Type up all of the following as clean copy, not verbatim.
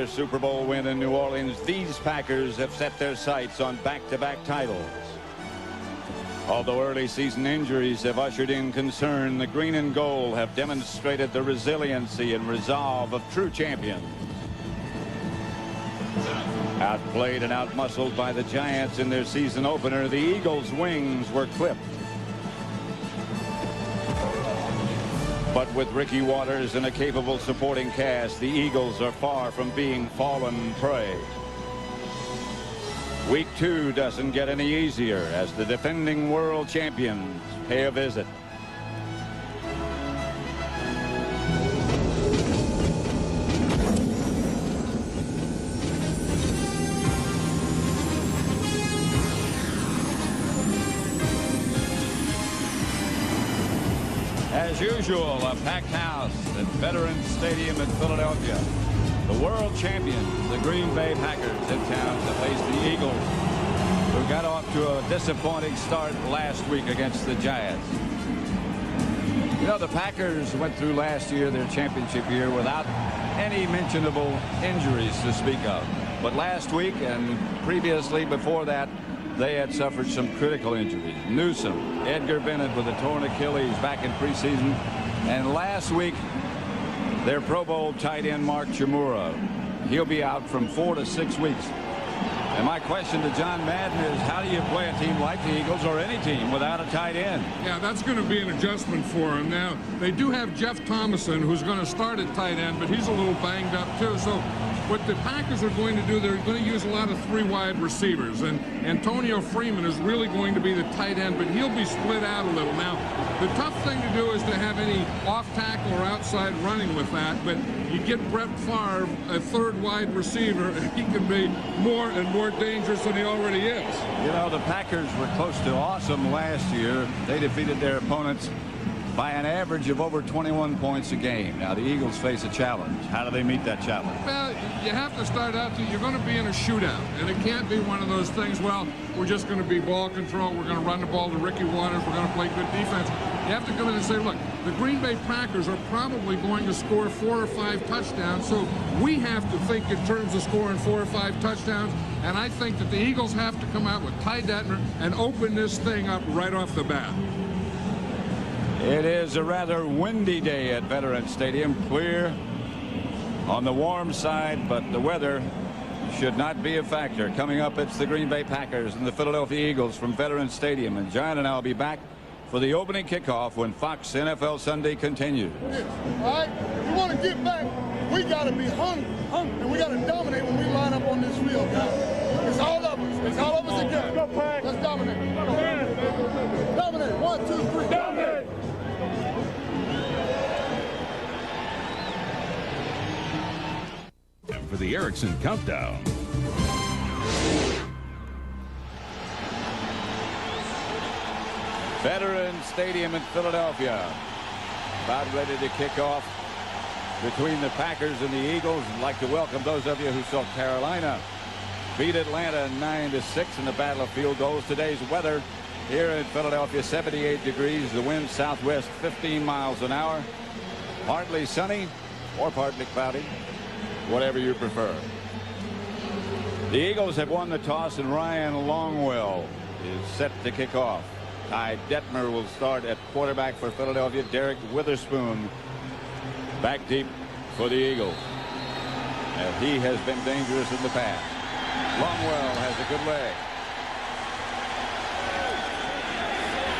Their Super Bowl win in New Orleans, these Packers have set their sights on back-to-back titles. Although early season injuries have ushered in concern, the green and gold have demonstrated the resiliency and resolve of true champions. Outplayed and outmuscled by the Giants in their season opener, the Eagles' wings were clipped. But with Ricky Watters and a capable supporting cast, the Eagles are far from being fallen prey. Week 2 doesn't get any easier as the defending world champions pay a visit. As usual, a packed house at Veterans Stadium in Philadelphia. The world champions, the Green Bay Packers, in town to face the Eagles, who got off to a disappointing start last week against the Giants. You know, the Packers went through last year, their championship year, without any mentionable injuries to speak of. But last week and previously before that, they had suffered some critical injuries. Newsom, Edgar Bennett with a torn Achilles back in preseason. And last week, their Pro Bowl tight end Mark Chmura. He'll be out from 4 to 6 weeks. And my question to John Madden is, how do you play a team like the Eagles or any team without a tight end? Yeah, that's going to be an adjustment for him. Now, they do have Jeff Thomason, who's going to start at tight end, but he's a little banged up too. So what the Packers are going to do, they're going to use a lot of 3 wide receivers. And Antonio Freeman is really going to be the tight end, but he'll be split out a little. Now, the tough thing to do is to have any off tackle or outside running with that. But you get Brett Favre, a 3rd wide receiver, and he can be more and more dangerous than he already is. You know, the Packers were close to awesome last year. They defeated their opponents by an average of over 21 points a game. Now the Eagles face a challenge. How do they meet that challenge? Well, you have to start out you're going to be in a shootout, and it can't be one of those things, well, we're just going to be ball control, we're going to run the ball to Ricky Watters, we're going to play good defense. You have to come in and say, look, the Green Bay Packers are probably going to score 4 or 5 touchdowns, so we have to think in terms of scoring 4 or 5 touchdowns, and I think that the Eagles have to come out with Ty Detmer and open this thing up right off the bat. It is a rather windy day at Veterans Stadium. Clear on the warm side, but the weather should not be a factor. Coming up, it's the Green Bay Packers and the Philadelphia Eagles from Veterans Stadium. And John and I will be back for the opening kickoff when Fox NFL Sunday continues. All right, if we want to get back, we got to be hungry, and we got to dominate when we line up on this field, guys. It's all of us. It's all of us again. Let's dominate. Dominate. 1, 2, 3. Dominate. For the Erickson Countdown. Veterans Stadium in Philadelphia. About ready to kick off between the Packers and the Eagles. I'd like to welcome those of you who saw Carolina beat Atlanta 9-6 in the battle of field goals. Today's weather here in Philadelphia, 78 degrees. The wind southwest 15 miles an hour. Partly sunny or partly cloudy, whatever you prefer. The Eagles have won the toss, and Ryan Longwell is set to kick off. Ty Detmer will start at quarterback for Philadelphia. Derek Witherspoon back deep for the Eagles, and he has been dangerous in the past. Longwell has a good leg.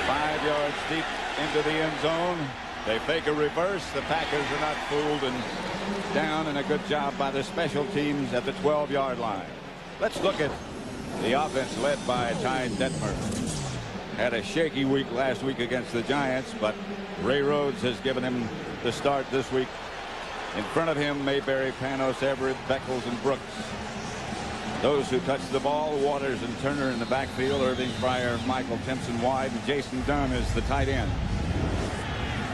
5 yards deep into the end zone. They fake a reverse. The Packers are not fooled and down, and a good job by the special teams at the 12-yard line. Let's look at the offense led by Ty Detmer. Had a shaky week last week against the Giants, but Ray Rhodes has given him the start this week. In front of him, Mayberry, Panos, Everett, Beckles, and Brooks. Those who touch the ball, Waters and Turner in the backfield, Irving Fryer, Michael Timpson wide, and Jason Dunn is the tight end.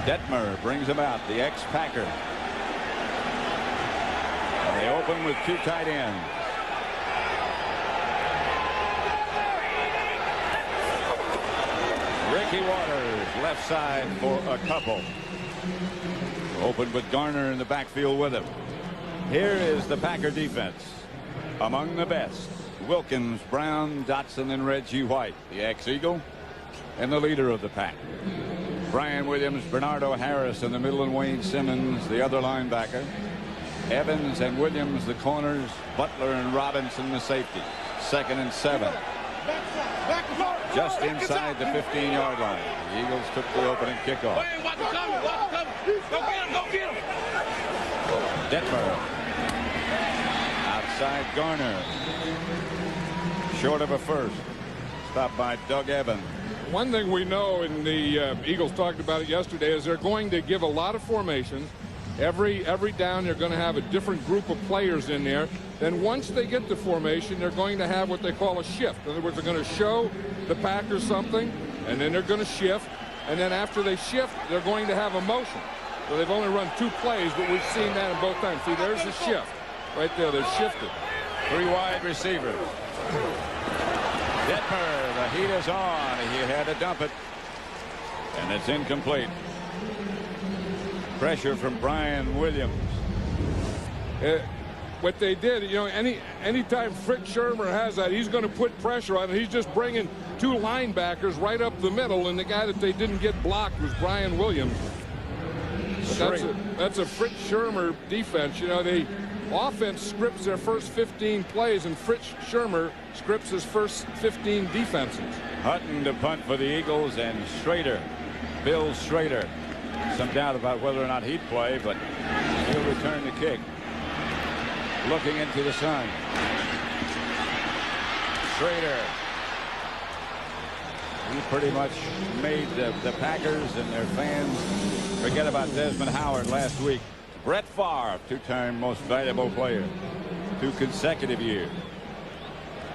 Detmer brings about the ex-Packer. And they open with 2 tight ends. Ricky Watters, left side for a couple. Open with Garner in the backfield with him. Here is the Packer defense. Among the best, Wilkins, Brown, Dotson, and Reggie White, the ex-Eagle, and the leader of the pack. Brian Williams, Bernardo Harris in the middle, and Wayne Simmons, the other linebacker. Evans and Williams, the corners. Butler and Robinson, the safety. 2nd and 7. Just inside the 15-yard line. The Eagles took the opening kickoff. Detmer. Outside Garner. Short of a first. Stopped by Doug Evans. One thing we know, and the Eagles talked about it yesterday, is they're going to give a lot of formations. Every down, they're going to have a different group of players in there. Then once they get the formation, they're going to have what they call a shift. In other words, they're going to show the Packers something, and then they're going to shift. And then after they shift, they're going to have a motion. So they've only run 2 plays, but we've seen that in both times. See, there's the shift. Right there, they're shifted. 3 wide receivers. Detmer, the heat is on. He had to dump it. And it's incomplete. Pressure from Brian Williams. What they did, you know, anytime Fritz Shermer has that, he's going to put pressure on it. He's just bringing 2 linebackers right up the middle, and the guy that they didn't get blocked was Brian Williams. That's a Fritz Shermer defense. You know, the offense scripts their first 15 plays, and Fritz Shermer scripts his first 15 defenses. Hutton to punt for the Eagles, and Schrader, Bill Schrader. Some doubt about whether or not he'd play, but he'll return the kick. Looking into the sun. Schrader. He pretty much made the Packers and their fans forget about Desmond Howard last week. Brett Favre, 2-time most valuable player, 2 consecutive years.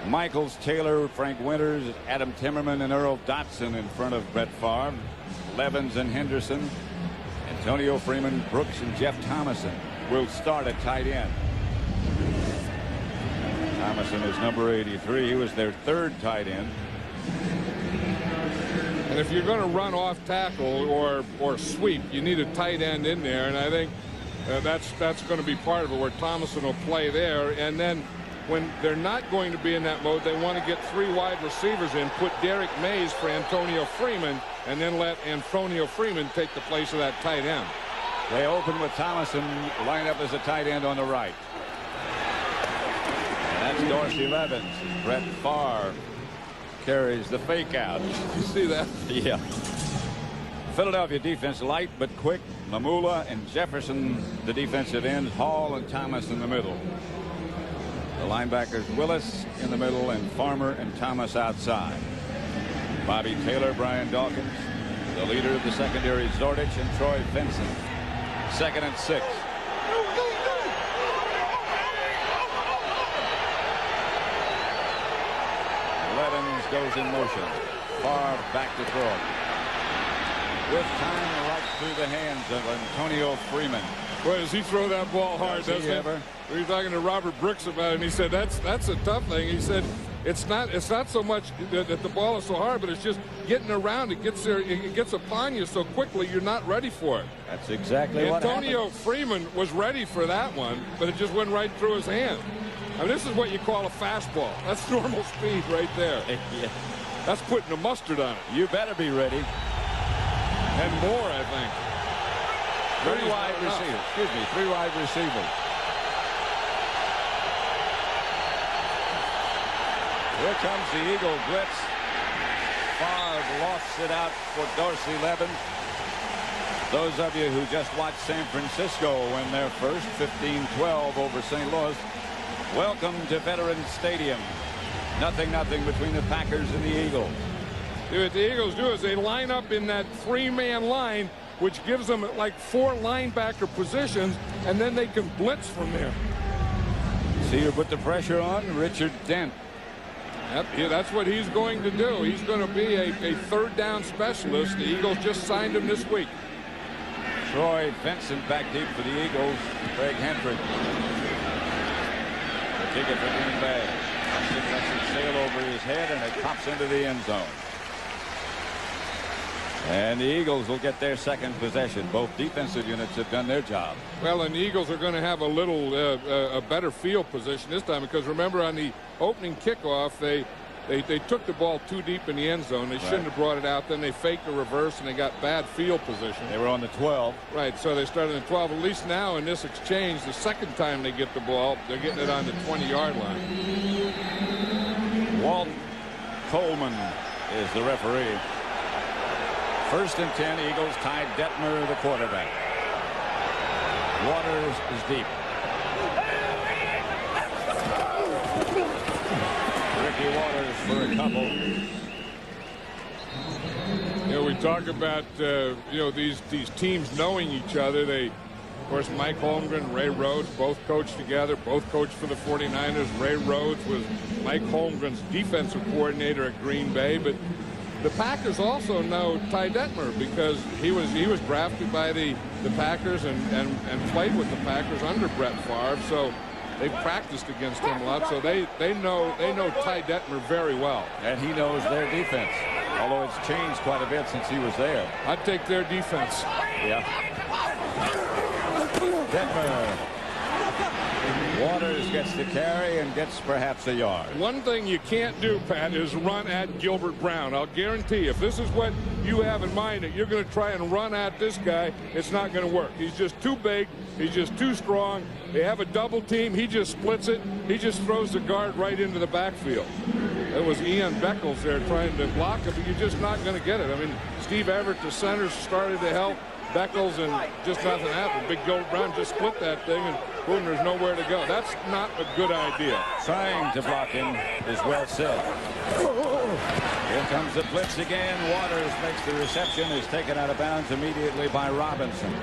Michaels, Taylor, Frank Winters, Adam Timmerman, and Earl Dotson in front of Brett Favre. Levens and Henderson. Antonio Freeman, Brooks, and Jeff Thomason will start at tight end. Thomason is number 83. He was their 3rd tight end. And if you're going to run off tackle or sweep, you need a tight end in there, and I think that's going to be part of it, where Thomason will play there. And then when they're not going to be in that mode, they want to get 3 wide receivers in, put Derek Mays for Antonio Freeman, and then let Antonio Freeman take the place of that tight end. They open with Thomason lined up as a tight end on the right. And that's Dorsey Levens. Brett Favre carries the fake out. You see that? Yeah. Philadelphia defense light but quick. Mamula and Jefferson, the defensive ends. Hall and Thomas in the middle. The linebackers Willis in the middle, and Farmer and Thomas outside. Bobby Taylor, Brian Dawkins, the leader of the secondary, Zordich and Troy Vincent. 2nd and 6. Levens goes in motion. Favre back to throw. With time right through the hands of Antonio Freeman. Boy, does he throw that ball hard, doesn't he? We were talking to Robert Brooks about it, and he said that's a tough thing. He said it's not so much that the ball is so hard, but it's just getting around. It gets there, it gets upon you so quickly you're not ready for it. That's exactly what happened. Antonio Freeman was ready for that one, but it just went right through his hand. I mean, this is what you call a fastball. That's normal speed right there. Yeah. That's putting the mustard on it. You better be ready. And more, I think. 3 wide receivers. Excuse me, 3 wide receivers. Here comes the Eagle blitz. Favre lofts it out for Dorsey Levens. Those of you who just watched San Francisco win their first 15-12 over St. Louis, welcome to Veterans Stadium. 0-0 between the Packers and the Eagles. What the Eagles do is they line up in that 3-man line, which gives them like 4 linebacker positions, and then they can blitz from there. See who put the pressure on? Richard Dent. Yep, yeah, that's what he's going to do. He's going to be a 3rd down specialist. The Eagles just signed him this week. Troy Vincent back deep for the Eagles. Craig Hendrick. The ticket for Green Bay. Lets it sail over his head, and it pops into the end zone. And the Eagles will get their second possession. Both defensive units have done their job. Well, and the Eagles are going to have a little a better field position this time, because remember, on the opening kickoff, they took the ball too deep in the end zone. They shouldn't have brought it out. Then they faked a reverse, and they got bad field position. They were on the 12. Right, so they started at 12. At least now in this exchange, the second time they get the ball, they're getting it on the 20-yard line. Walt Coleman is the referee. 1st and 10, Eagles. Ty Detmer, the quarterback. Waters is deep. Ricky Waters for a couple. You know, we talk about you know, these teams knowing each other. They, of course, Mike Holmgren, Ray Rhodes, both coached together, both coached for the 49ers. Ray Rhodes was Mike Holmgren's defensive coordinator at Green Bay, but the Packers also know Ty Detmer, because he was drafted by the Packers and played with the Packers under Brett Favre. So they've practiced against him a lot. So they know Ty Detmer very well. And he knows their defense, although it's changed quite a bit since he was there. I'd take their defense. Yeah. Detmer. Waters gets the carry and gets perhaps a yard. One thing you can't do, Pat, is run at Gilbert Brown. I'll guarantee, if this is what you have in mind, that you're going to try and run at this guy, it's not going to work. He's just too big. He's just too strong. They have a double team. He just splits it. He just throws the guard right into the backfield. It was Ian Beckles there trying to block it, but you're just not going to get it. I mean, Steve Everett, the center, started to help Beckles, and just nothing happened. Big Gilbert Brown just split that thing, and boom, there's nowhere to go. That's not a good idea. Trying to block him is well said. Here comes the blitz again. Waters makes the reception, is taken out of bounds immediately by Robinson.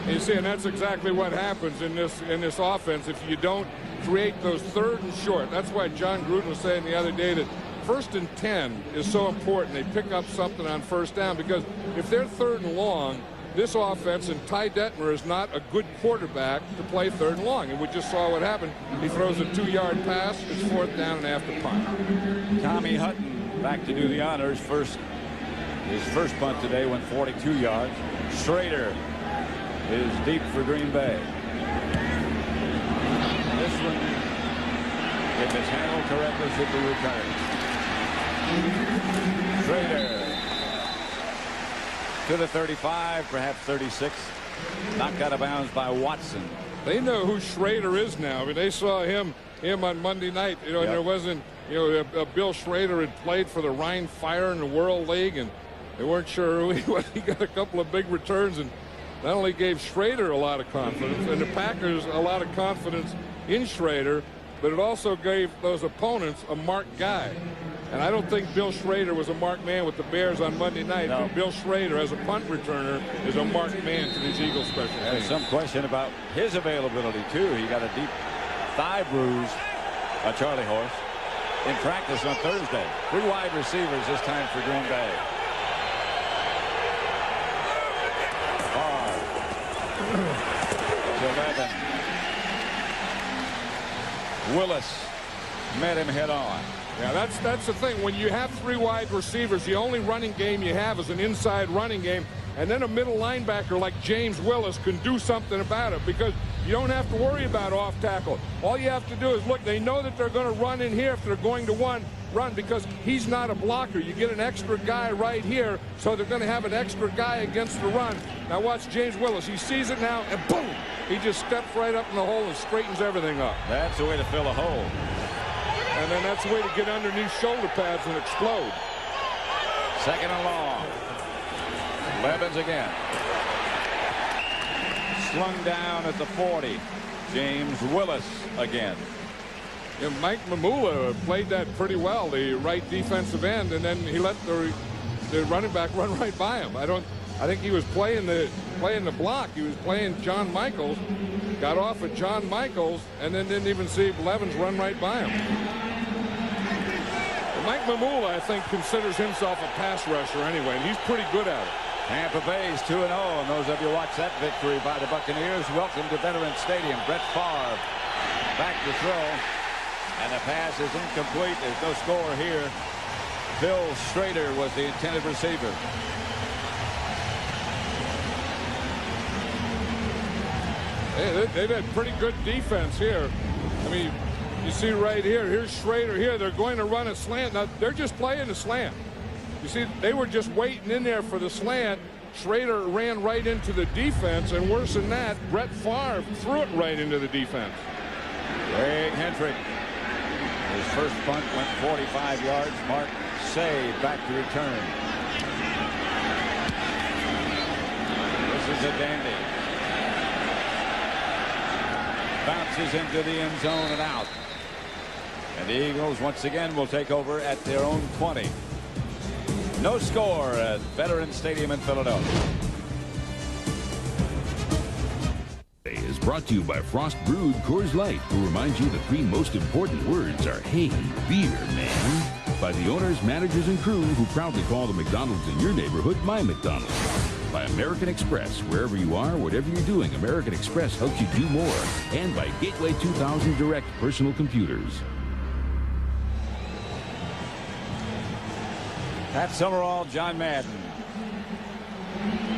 You see, and that's exactly what happens in this offense if you don't create those 3rd and short. That's why John Gruden was saying the other day that 1st and 10 is so important. They pick up something on 1st down, because if they're 3rd and long, this offense, and Ty Detmer is not a good quarterback to play 3rd and long. And we just saw what happened. He throws a 2-yard pass. It's 4th down and after punt. Tommy Hutton back to do the honors. His first punt today went 42 yards. Schrader is deep for Green Bay. This one, if it's handled correctly, should be returned. Schrader to the 35, perhaps 36. Knocked out of bounds by Watson. They know who Schrader is now. I mean, they saw him on Monday night. You know, and there wasn't, you know, Bill Schrader had played for the Rhine Fire in the World League, and they weren't sure who he was. He got a couple of big returns, and not only gave Schrader a lot of confidence, and the Packers a lot of confidence in Schrader, but it also gave those opponents a marked guy. And I don't think Bill Schrader was a marked man with the Bears on Monday night. No. Bill Schrader, as a punt returner, is a marked man to these Eagles special teams. There's some question about his availability, too. He got a deep thigh bruise, a Charlie horse, in practice on Thursday. 3 wide receivers this time for Green Bay. To 11. Willis met him head on. Yeah, that's the thing. When you have 3 wide receivers, the only running game you have is an inside running game, and then a middle linebacker like James Willis can do something about it, because you don't have to worry about off tackle. All you have to do is look. They know that they're going to run in here if they're going to run, because he's not a blocker. You get an extra guy right here, so they're going to have an extra guy against the run. Now watch James Willis. He sees it now, and boom! He just steps right up in the hole and straightens everything up. That's the way to fill a hole. And then that's the way to get underneath shoulder pads and explode. 2nd and long. Levens again. Slung down at the 40. James Willis again. And Mike Mamula played that pretty well, the right defensive end, and then he let the running back run right by him. I think he was playing the block. He was playing John Michaels, got off at John Michaels, and then didn't even see Levens run right by him. Mike Mamula, I think, considers himself a pass rusher anyway, and he's pretty good at it. Tampa Bay's 2-0, and those of you who watch that victory by the Buccaneers, welcome to Veterans Stadium. Brett Favre back to throw, and the pass is incomplete. There's no score here. Bill Schrader was the intended receiver. They've had pretty good defense here. I mean, you see right here, here's Schrader here. They're going to run a slant. Now, they're just playing a slant. You see, they were just waiting in there for the slant. Schrader ran right into the defense, and worse than that, Brett Favre threw it right into the defense. Greg Hendrick. His first punt went 45 yards. Mark Say back to return. This is a dandy. Bounces into the end zone and out. And the Eagles once again will take over at their own 20. No score at Veterans Stadium in Philadelphia. Is brought to you by Frost Brewed Coors Light, who reminds you the 3 most important words are hey, beer, man. By the owners, managers, and crew who proudly call the McDonald's in your neighborhood my McDonald's. By American Express, wherever you are, whatever you're doing, American Express helps you do more. And by Gateway 2000 Direct Personal Computers. Pat Summerall, John Madden.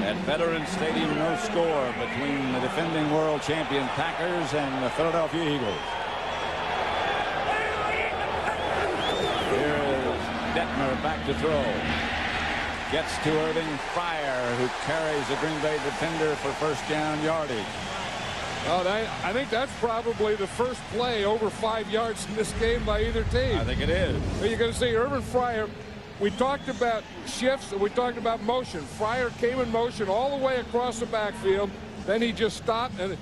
At Veterans Stadium, no score between the defending world champion Packers and the Philadelphia Eagles. Here is Detmer back to throw. Gets to Irving Fryar, who carries the Green Bay defender for first down yardage. Oh, I think that's probably the first play over 5 yards in this game by either team. I think it is. You're going to see Irving Fryar. We talked about shifts and we talked about motion. Fryar came in motion all the way across the backfield. Then he just stopped, and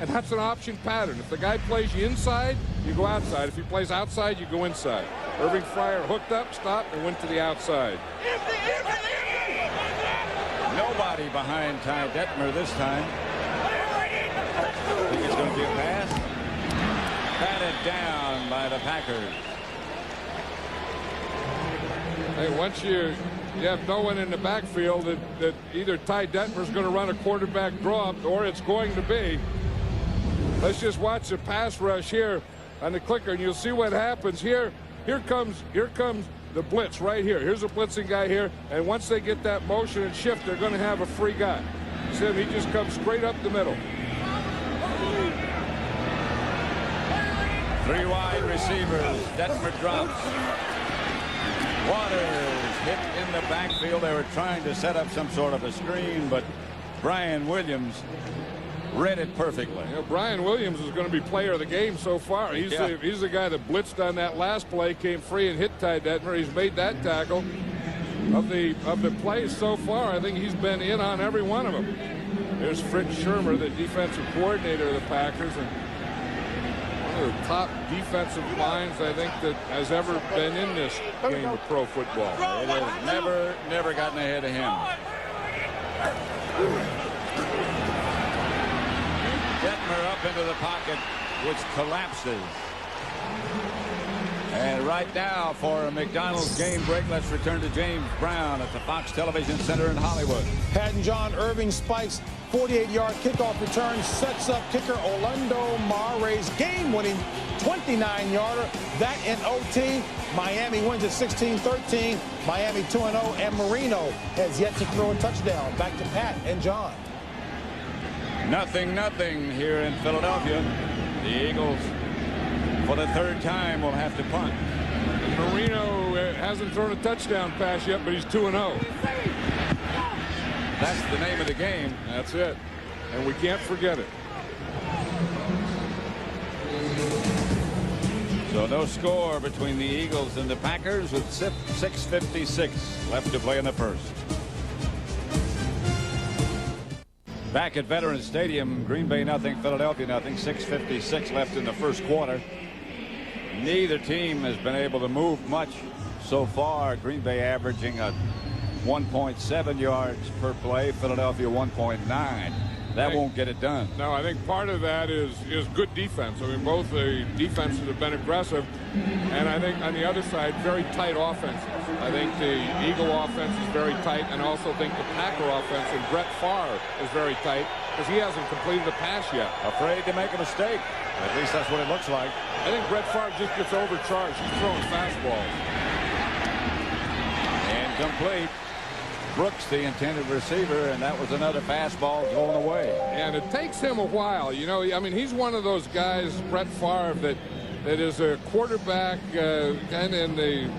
that's an option pattern. If the guy plays you inside, you go outside. If he plays outside, you go inside. Irving Fryar hooked up, stopped, and went to the outside. Nobody behind Ty Detmer this time. I think it's going to be a pass. Batted down by the Packers. Hey, once you have no one in the backfield, that either Ty Detmer's going to run a quarterback draw or it's going to be. Let's just watch the pass rush here on the clicker, and you'll see what happens here. Here comes the blitz right here. Here's a blitzing guy here, and once they get that motion and shift, they're going to have a free guy. See him? He just comes straight up the middle. 3 wide receivers. Detmer drops. Waters hit in the backfield. They were trying to set up some sort of a screen, but Brian Williams read it perfectly. You know, Brian Williams is going to be player of the game so far. He's the guy that blitzed on that last play, came free and hit Ty Detmer. He's made that tackle. Of the plays so far, I think he's been in on every one of them. There's Fritz Schirmer, the defensive coordinator of the Packers, and one of the top defensive lines I think that has ever been in this game of pro football. It has never gotten ahead of him. Detmer up into the pocket, which collapses. And right now for a McDonald's game break, let's return to James Brown at the Fox Television Center in Hollywood. Pat and John, Irving spikes 48-yard kickoff return, sets up kicker Orlando Mare's game-winning 29-yarder. That in OT. Miami wins at 16-13. Miami 2-0, and Marino has yet to throw a touchdown. Back to Pat and John. 0-0 here in Philadelphia. The Eagles, for the 3rd time, will have to punt. Marino hasn't thrown a touchdown pass yet, but he's 2-0. That's the name of the game. That's it. And we can't forget it. So no score between the Eagles and the Packers with 6:56 left to play in the first. Back at Veterans Stadium, Green Bay nothing, Philadelphia nothing. 6:56 left in the first quarter. Neither team has been able to move much so far. Green Bay averaging a 1.7 yards per play. Philadelphia 1.9. That won't get it done. No, I think part of that is good defense. I mean, both the defenses have been aggressive, and I think on the other side, very tight offenses. I think the Eagle offense is very tight, and I also think the Packer offense and Brett Favre is very tight because he hasn't completed a pass yet. Afraid to make a mistake. At least that's what it looks like. I think Brett Favre just gets overcharged. He's throwing fastballs. Incomplete. Brooks, the intended receiver, and that was another fastball going away. And it takes him a while. You know, I mean, he's one of those guys, Brett Favre, that is a quarterback kind of in the,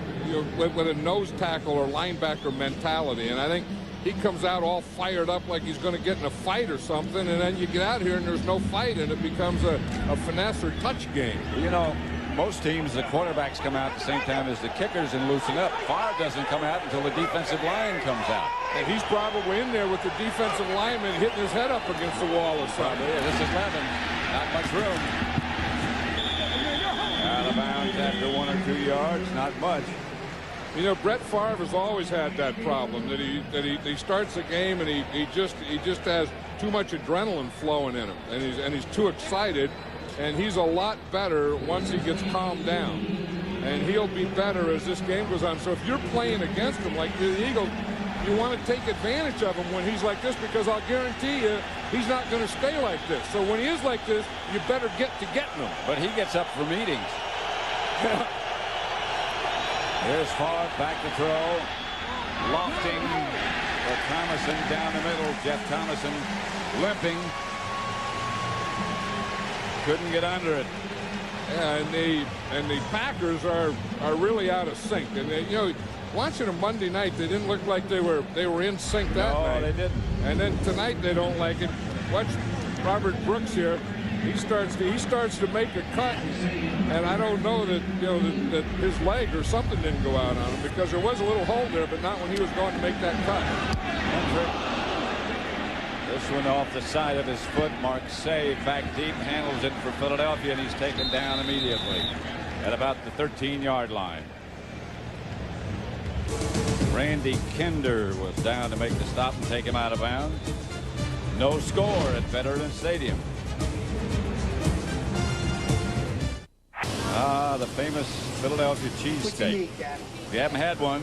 with a nose tackle or linebacker mentality. And I think he comes out all fired up like he's going to get in a fight or something, and then you get out here and there's no fight, and it becomes a finesse or touch game. You know, most teams, the quarterbacks come out at the same time as the kickers and loosen up. Favre doesn't come out until the defensive line comes out. And he's probably in there with the defensive lineman hitting his head up against the wall or something. Yeah, this is 11. Not much room. Out of bounds after 1 or 2 yards. Not much. You know, Brett Favre has always had that problem, that he starts a game and he just has too much adrenaline flowing in him, and he's too excited, and he's a lot better once he gets calmed down, and he'll be better as this game goes on. So if you're playing against him like the Eagles, you want to take advantage of him when he's like this, because I'll guarantee you he's not going to stay like this. So when he is like this, you better get to getting him. But he gets up for meetings. Here's Favre back to throw. Lofting for Thomason down the middle. Jeff Thomason limping. Couldn't get under it. Yeah, and the Packers are really out of sync. And they, you know, watching them Monday night, they didn't look like they were in sync that night. No, they didn't. And then tonight they don't like it. Watch Robert Brooks here. He starts to make a cut, and I don't know that that his leg or something didn't go out on him, because there was a little hole there, but not when he was going to make that cut. This one off the side of his foot. Mark Say back deep, handles it for Philadelphia, and he's taken down immediately at about the 13-yard line. Randy Kinder was down to make the stop and take him out of bounds. No score at Veterans Stadium. Ah, the famous Philadelphia cheesesteak. If you haven't had one,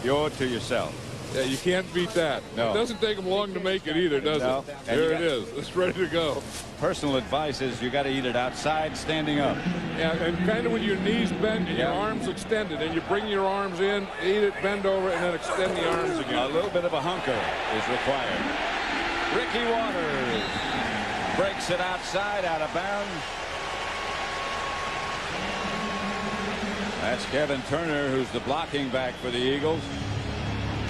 you owe it to yourself. Yeah, you can't beat that. No. It doesn't take them long to make it either, does No. it? And There it is. It's ready to go. Personal advice is you got to eat it outside, standing up. Yeah, and kind of with your knees bent and your arms extended, and you bring your arms in, eat it, bend over, and then extend the arms again. A little bit of a hunker is required. Ricky Waters breaks it outside, out of bounds. That's Kevin Turner, who's the blocking back for the Eagles.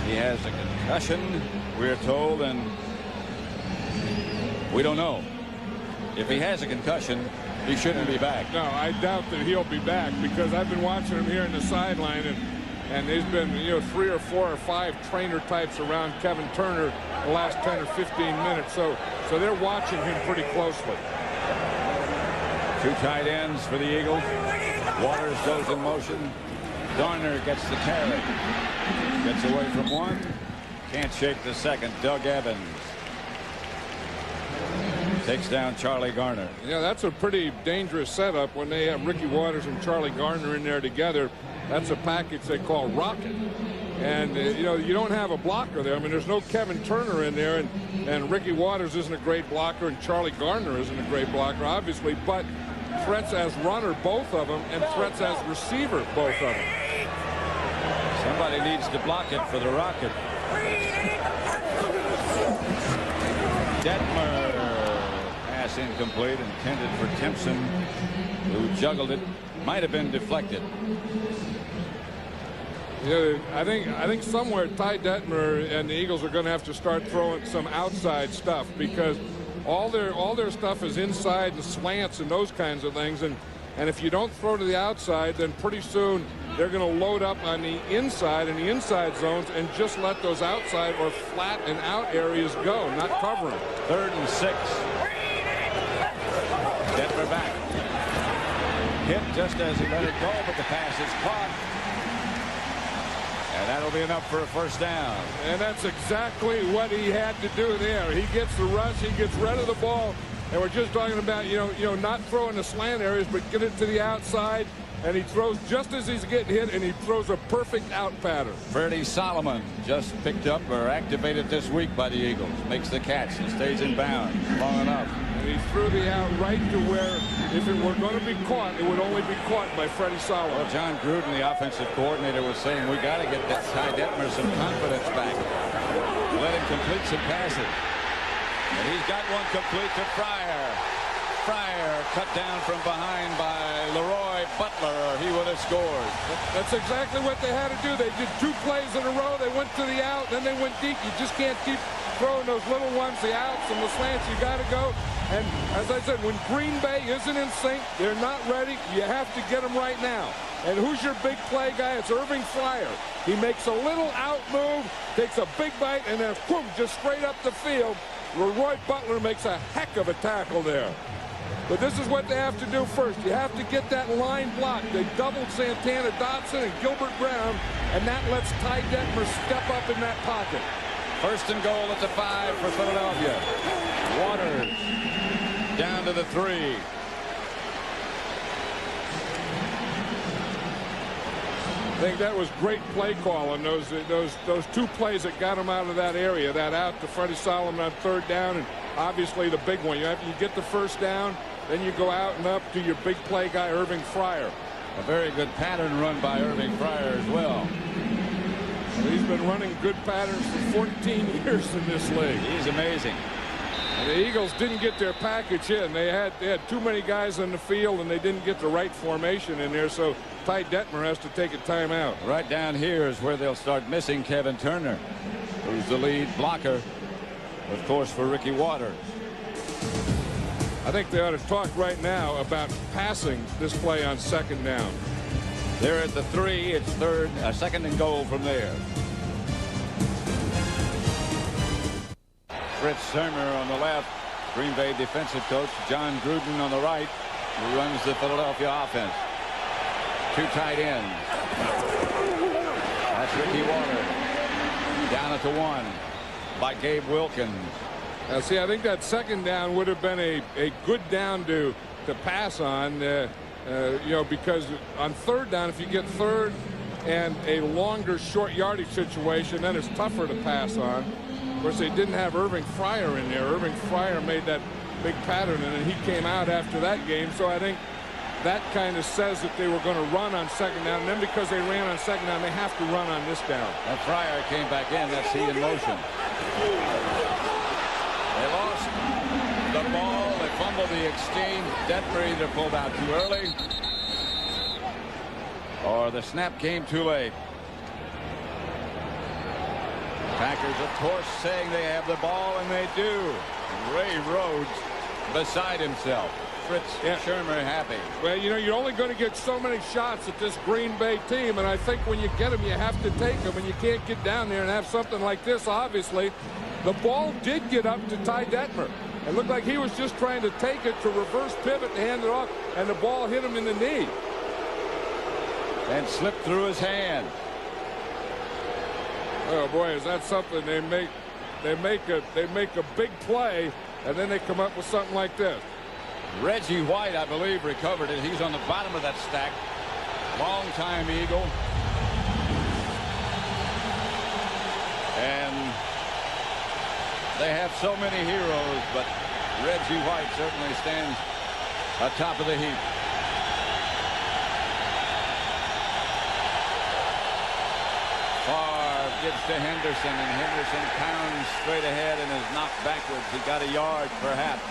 He has a concussion, we're told, and we don't know. If he has a concussion, he shouldn't be back. No, I doubt that he'll be back, because I've been watching him here in the sideline, and there's been 3 or 4 or 5 trainer types around Kevin Turner the last 10 or 15 minutes, so they're watching him pretty closely. 2 tight ends for the Eagles. Waters goes in motion. Garner gets the carry. Gets away from one. Can't shake the second. Doug Evans takes down Charlie Garner. Yeah, that's a pretty dangerous setup when they have Ricky Waters and Charlie Garner in there together. That's a package they call Rocket. And, you don't have a blocker there. I mean, there's no Kevin Turner in there, and Ricky Waters isn't a great blocker, and Charlie Garner isn't a great blocker, obviously, but threats as runner, both of them, and threats as receiver, both of them. Somebody needs to block it for the Rocket. Detmer. Pass incomplete, intended for Timpson, who juggled it. Might have been deflected. Yeah, I think somewhere Ty Detmer and the Eagles are going to have to start throwing some outside stuff, because all their stuff is inside and slants and those kinds of things, and if you don't throw to the outside, then pretty soon they're going to load up on the inside and the inside zones and just let those outside or flat and out areas go, not cover them. 3rd and 6. Detmer back. Hit just as he let it go, but the pass is caught. And that'll be enough for a first down. And that's exactly what he had to do there. He gets the rush, he gets rid of the ball, and we're just talking about, not throwing the slant areas, but get it to the outside, and he throws just as he's getting hit, and he throws a perfect out pattern. Freddie Solomon just picked up or activated this week by the Eagles. Makes the catch and stays in bounds long enough. And he threw the out right to where, if it were going to be caught, it would only be caught by Freddie Solomon. Well, John Gruden, the offensive coordinator, was saying we got to get that Ty Detmer some confidence back. Let him complete some passes. And he's got one complete to Fryer. Fryer cut down from behind by Leroy Butler, or he would have scored. That's exactly what they had to do. They did 2 plays in a row. They went to the out, then they went deep. You just can't keep throwing those little ones, the outs and the slants. You got to go. And as I said, when Green Bay isn't in sync, they're not ready. You have to get them right now. And who's your big play guy? It's Irving Fryer. He makes a little out move, takes a big bite, and then boom, just straight up the field. Leroy Butler makes a heck of a tackle there. But this is what they have to do first. You have to get that line blocked. They doubled Santana Dotson and Gilbert Brown, and that lets Ty Detmer step up in that pocket. First and goal at the 5 for Philadelphia. Waters down to the 3. I think that was great play calling. Those 2 plays that got him out of that area. That out to Freddie Solomon on 3rd down, and obviously the big one. You get the first down, then you go out and up to your big play guy, Irving Fryer. A very good pattern run by Irving Fryer as well. He's been running good patterns for 14 years in this league. He's amazing. And the Eagles didn't get their package in. They had too many guys on the field, and they didn't get the right formation in there, so Ty Detmer has to take a timeout. Right down here is where they'll start missing Kevin Turner, who's the lead blocker, of course, for Ricky Waters. I think they ought to talk right now about passing this play on 2nd down. They're at the 3. It's 2nd and goal from there. Fritz Sermer on the left. Green Bay defensive coach John Gruden on the right, who runs the Philadelphia offense. 2 tight ends. That's Ricky Waters. Down at the 1 by Gabe Wilkins. Now, see, I think that 2nd down would have been a good down to pass on, you know, because on 3rd down, if you get 3rd and a longer short yardage situation, then it's tougher to pass on. Of course, they didn't have Irving Fryer in there. Irving Fryer made that big pattern, and then he came out after that game. So I think that kind of says that they were going to run on 2nd down. And then because they ran on 2nd down, they have to run on this down. And Fryer came back in. That's heat in motion. They lost the ball. They fumbled the exchange. Detmer either pulled out too early or the snap came too late. Packers, of course, saying they have the ball, and they do. Ray Rhodes beside himself. Fritz Shermer happy. Well, you know, you're only going to get so many shots at this Green Bay team, and I think when you get them, you have to take them, and you can't get down there and have something like this, obviously. The ball did get up to Ty Detmer. It looked like he was just trying to take it to reverse pivot and hand it off, and the ball hit him in the knee. And slipped through his hand. Oh boy, is that something? They make a big play, and then they come up with something like this. Reggie White, I believe, recovered it. He's on the bottom of that stack. Long-time Eagle. And they have so many heroes, but Reggie White certainly stands atop of the heap. Favre gives to Henderson, and Henderson pounds straight ahead and is knocked backwards. He got a yard, perhaps.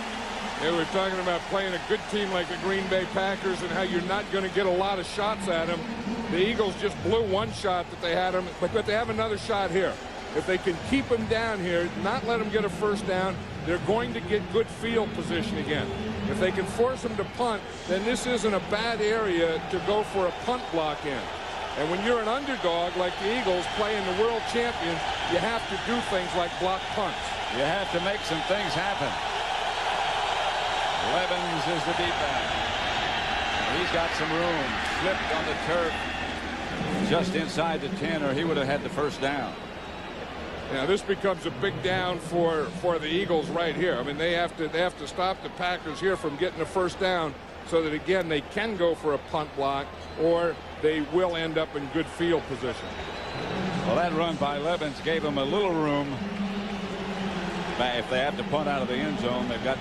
They were talking about playing a good team like the Green Bay Packers and how you're not going to get a lot of shots at them. The Eagles just blew one shot that they had them, but they have another shot here. If they can keep them down here, not let them get a first down, they're going to get good field position again. If they can force them to punt, then this isn't a bad area to go for a punt block in. And when you're an underdog like the Eagles playing the world champions, you have to do things like block punts. You have to make some things happen. Levens is the deep back. He's got some room. Slipped on the turf just inside the 10, or he would have had the first down. Now this becomes a big down for the Eagles right here. I mean, they have to stop the Packers here from getting a first down so that, again, they can go for a punt block, or they will end up in good field position. Well, that run by Levens gave them a little room. If they have to punt out of the end zone, they've got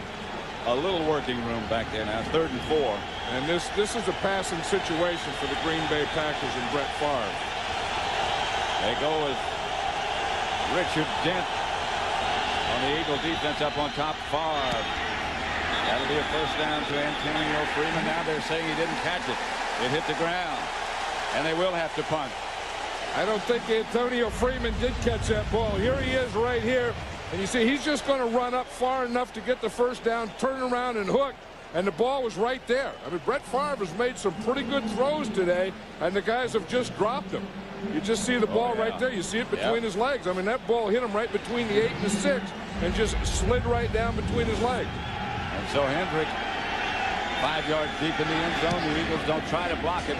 a little working room back there now. 3rd and 4. And this is a passing situation for the Green Bay Packers and Brett Favre. They go with Richard Dent on the Eagle defense up on top. Favre. That'll be a first down to Antonio Freeman. Now they're saying he didn't catch it. It hit the ground. And they will have to punt. I don't think Antonio Freeman did catch that ball. Here he is right here. And you see he's just going to run up far enough to get the first down, turn around and hook. And the ball was right there. I mean, Brett Favre has made some pretty good throws today, and the guys have just dropped them. You just see the ball right there. You see it between his legs. I mean, that ball hit him right between the 8 and the 6 and just slid right down between his legs. And so Hendrick, 5 yards deep in the end zone. The Eagles don't try to block it.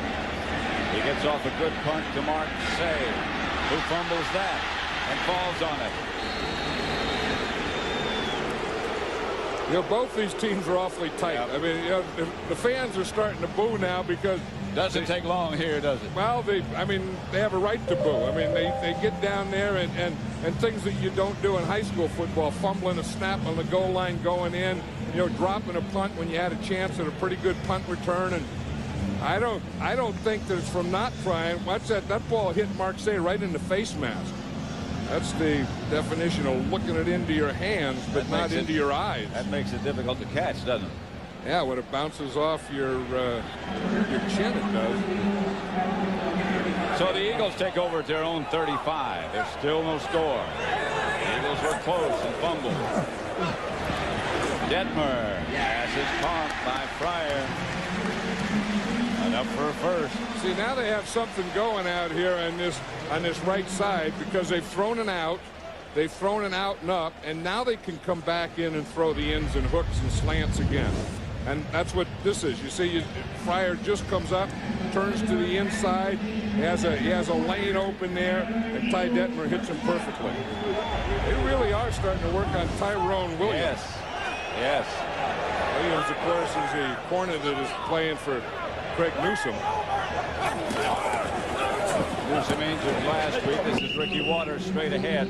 He gets off a good punt to Mark Say, who fumbles that and falls on it. You know, both these teams are awfully tight. I mean, you know, the fans are starting to boo now because doesn't take long here, does it? Well, they have a right to boo. I mean, they get down there and things that you don't do in high school football, fumbling a snap on the goal line going in, you know, dropping a punt when you had a chance at a pretty good punt return. And I don't think that it's from not trying. Watch that ball hit Mark Say right in the face mask. That's the definition of looking it into your hands, but not into your eyes. That makes it difficult to catch, doesn't it? Yeah, when it bounces off your chin, it does. So the Eagles take over at their own 35. There's still no score. The Eagles were close and fumbled. Detmer. Pass is caught by Fryer. Enough for a first. See, now they have something going out here on this right side because they've thrown an out. They've thrown an out and up, and now they can come back in and throw the ins and hooks and slants again. And that's what this is. You see, Fryer just comes up, turns to the inside. He has a lane open there, and Ty Detmer hits him perfectly. They really are starting to work on Tyrone Williams. Yes. Williams, of course, is the corner that is playing for Craig Newsom. Newsom injured last week. This is Ricky Waters straight ahead.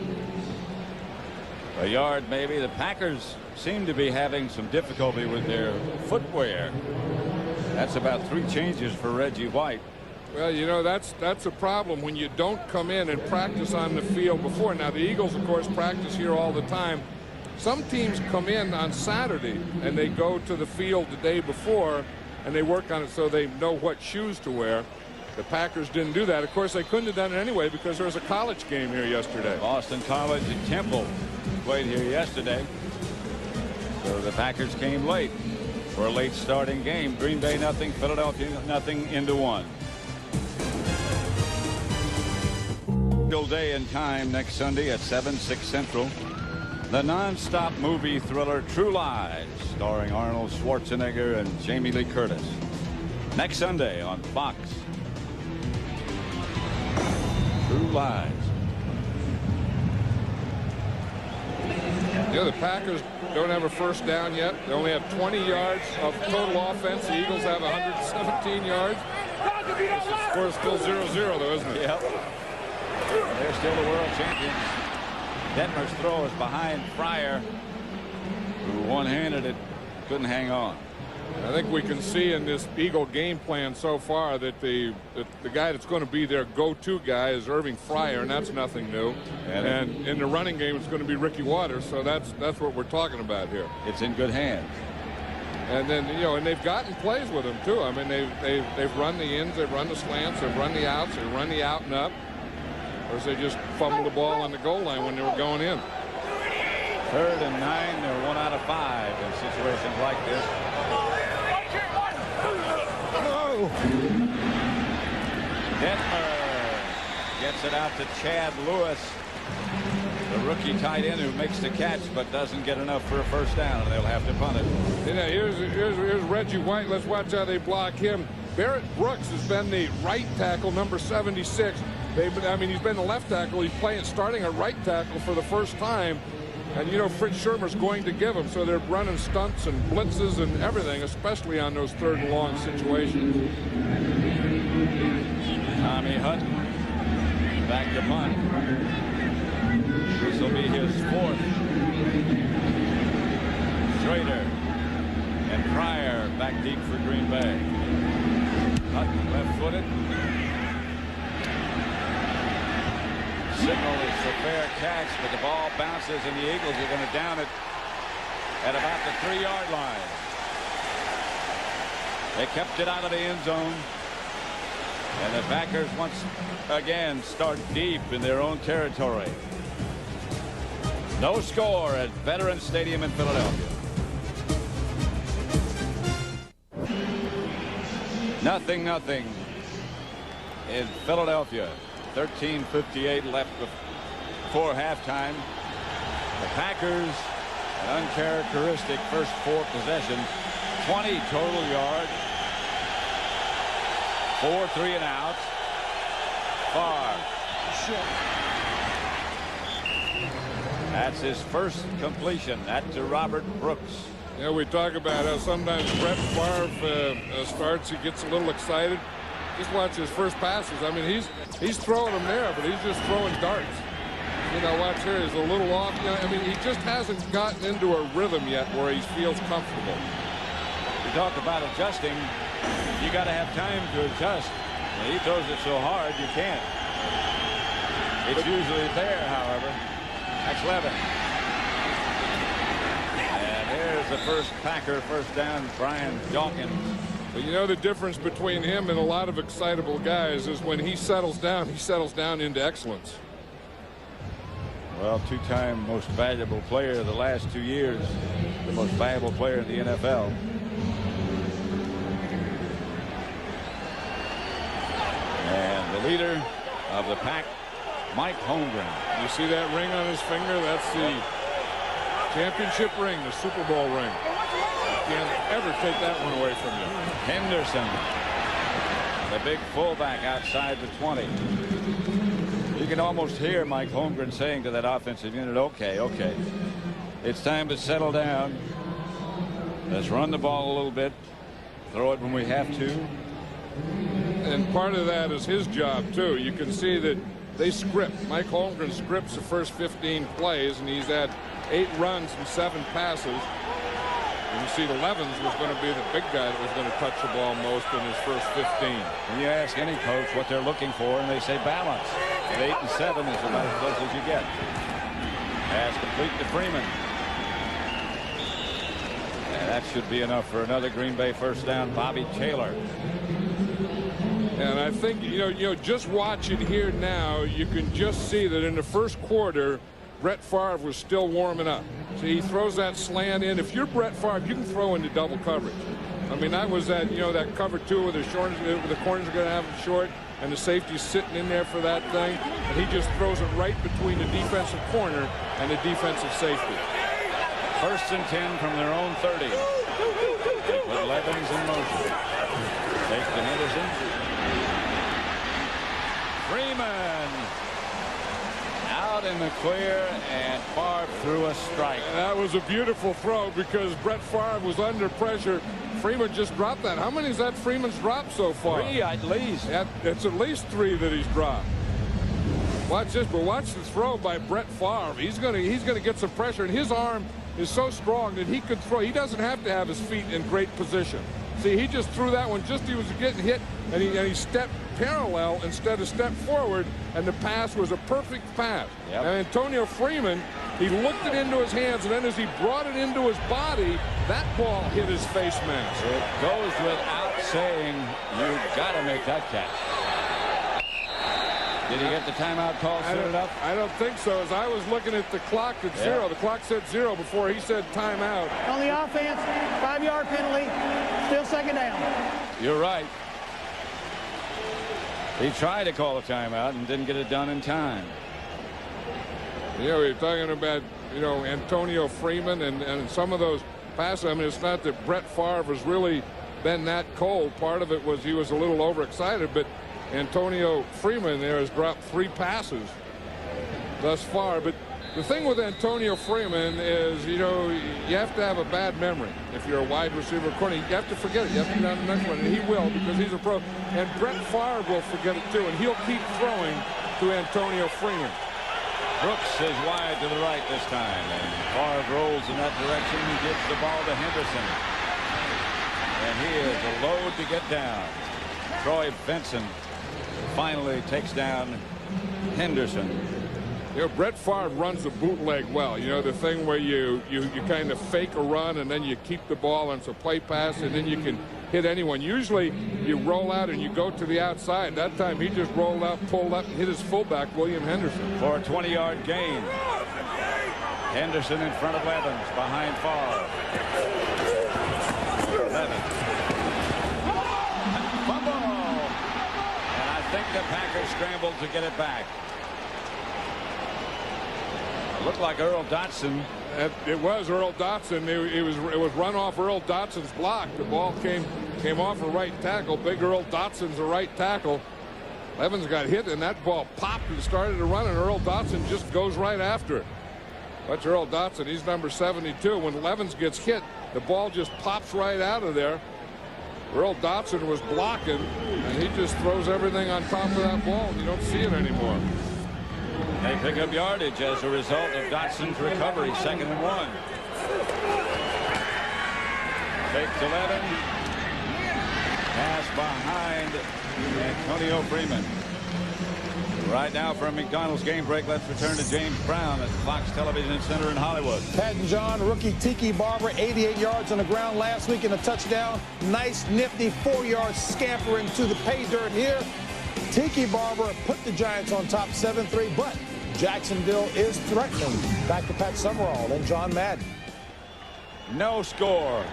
A yard maybe. The Packers seem to be having some difficulty with their footwear. That's about 3 changes for Reggie White. Well, you know, that's a problem when you don't come in and practice on the field before. Now, the Eagles, of course, practice here all the time. Some teams come in on Saturday and they go to the field the day before and they work on it so they know what shoes to wear. The Packers didn't do that. Of course, they couldn't have done it anyway because there was a college game here yesterday. Boston College and Temple played here yesterday. So the Packers came late for a late starting game. Green Bay nothing, Philadelphia nothing into 1. Day and time next Sunday at 7, 6 Central. The non-stop movie thriller True Lies, starring Arnold Schwarzenegger and Jamie Lee Curtis. Next Sunday on Fox. True Lies. Yeah, the Packers don't have a first down yet. They only have 20 yards of total offense. The Eagles have 117 yards. The score is still 0-0, though, isn't it? Yep. They're still the world champions. Detmer's throw is behind Fryer, who one-handed it, couldn't hang on. I think we can see in this Eagle game plan so far that the guy that's going to be their go-to guy is Irving Fryer, and that's nothing new. And in the running game, it's going to be Ricky Waters, so that's what we're talking about here. It's in good hands. And then, you know, and they've gotten plays with him too. I mean, they've run the ins, they've run the slants, they've run the outs, they run the out and up. Or they just fumbled the ball on the goal line when they were going in. 3rd and 9, they're 1 out of 5 in situations like this. Detmer gets it out to Chad Lewis, the rookie tight end who makes the catch but doesn't get enough for a first down, and they'll have to punt it. Yeah, here's Reggie White. Let's watch how they block him. Barrett Brooks has been the right tackle, number 76. I mean, he's been the left tackle. He's starting a right tackle for the first time. And, you know, Fritz Shermer's going to give him. So they're running stunts and blitzes and everything, especially on those 3rd and long situations. Tommy Hutton back to punt. This will be his 4th. Schrader And Pryor back deep for Green Bay. Hutton left-footed. Signal is for fair catch, but the ball bounces, and the Eagles are going to down it at about the 3-yard line. They kept it out of the end zone. And the Packers once again start deep in their own territory. No score at Veterans Stadium in Philadelphia. 0-0 in Philadelphia. 13:58 left before halftime. The Packers, an uncharacteristic first 4 possessions, 20 total yards, 4 3 and out. Favre. That's his first completion. That's to Robert Brooks. Yeah, we talk about how sometimes Brett Favre starts, he gets a little excited. Just watch his first passes. I mean, he's throwing them there, but he's just throwing darts. You know, watch here, he's a little off. You know, I mean, he just hasn't gotten into a rhythm yet where he feels comfortable. You talk about adjusting. You got to have time to adjust. When he throws it so hard, you can't. It's usually there, however. That's Levin. And there's the first Packer first down, Brian Dawkins. But you know the difference between him and a lot of excitable guys is when he settles down into excellence. Well, 2-time most valuable player of the last 2 years, the most valuable player in the NFL. And the leader of the pack, Mike Holmgren. You see that ring on his finger? That's the championship ring, the Super Bowl ring. You can't ever take that one away from you. Henderson, the big fullback outside the 20. You can almost hear Mike Holmgren saying to that offensive unit, okay, it's time to settle down. Let's run the ball a little bit, throw it when we have to. And part of that is his job, too. You can see that they script. Mike Holmgren scripts the first 15 plays, and he's had 8 runs and 7 passes. And you see the Levins was going to be the big guy that was going to touch the ball most in his first 15. And you ask any coach what they're looking for, and they say balance. And 8 and 7 is about as close as you get. Pass complete to Freeman. And that should be enough for another Green Bay first down. Bobby Taylor. And I think, you know, just watch it here now. You can just see that in the first quarter, Brett Favre was still warming up. So he throws that slant in. If you're Brett Favre, you can throw into double coverage. I mean, that was that, you know, that cover 2 with the corners are going to have him short, and the safety's sitting in there for that thing. And he just throws it right between the defensive corner and the defensive safety. 1st and 10 from their own 30. With Levins in motion. Takes to Henderson. Freeman out in the clear, and Favre threw a strike. And that was a beautiful throw because Brett Favre was under pressure. Freeman just dropped that. How many is that Freeman's dropped so far? 3 at least. It's at least 3 that he's dropped. Watch this, but watch the throw by Brett Favre. He's gonna get some pressure, and his arm is so strong that he could throw. He doesn't have to have his feet in great position. See, he just threw that one just he was getting hit, and he stepped parallel instead of step forward, and the pass was a perfect pass. Yep. And Antonio Freeman, he looked it into his hands, and then as he brought it into his body, that ball hit his face mask. It goes without saying, you've got to make that catch. Did he get the timeout call soon enough? I don't think so. As I was looking at the clock at 0, the clock said 0 before he said timeout. On the offense, 5-yard penalty, still 2nd down. You're right. He tried to call a timeout and didn't get it done in time. Yeah, we're talking about, you know, Antonio Freeman and some of those passes. I mean, it's not that Brett Favre has really been that cold. Part of it was he was a little overexcited, but Antonio Freeman there has dropped 3 passes thus far. But the thing with Antonio Freeman is, you know, you have to have a bad memory. If you're a wide receiver corner, you have to forget it. You have to go down the next one, and he will because he's a pro. And Brett Favre will forget it too, and he'll keep throwing to Antonio Freeman. Brooks is wide to the right this time, and Favre rolls in that direction and gives the ball to Henderson. And he is a load to get down. Troy Benson finally takes down Henderson. You know, Brett Favre runs the bootleg well. You know, the thing where you kind of fake a run and then you keep the ball on a play pass and then you can hit anyone. Usually you roll out and you go to the outside. That time he just rolled out, pulled up, and hit his fullback, William Henderson. For a 20-yard gain. Henderson in front of Evans, behind Favre. Evans. Fumble! And I think the Packers scrambled to get it back. It looked like Earl Dotson. It was Earl Dotson. It was run off Earl Dotson's block. The ball came off a right tackle. Big Earl Dotson's a right tackle. Evans got hit and that ball popped and started to run, and Earl Dotson just goes right after it. Watch Earl Dotson. He's number 72. When Evans gets hit, the ball just pops right out of there. Earl Dotson was blocking, and he just throws everything on top of that ball, and you don't see it anymore. They pick up yardage as a result of Dotson's recovery. 2nd and 1. Fakes 11. Pass behind Antonio Freeman. Right now for a McDonald's game break, let's return to James Brown at the Fox Television Center in Hollywood. Pat and John, rookie Tiki Barber, 88 yards on the ground last week in a touchdown. Nice, nifty 4-yard scamper into the pay dirt here. Tiki Barber put the Giants on top 7-3, but Jacksonville is threatening. Back to Pat Summerall and John Madden. No score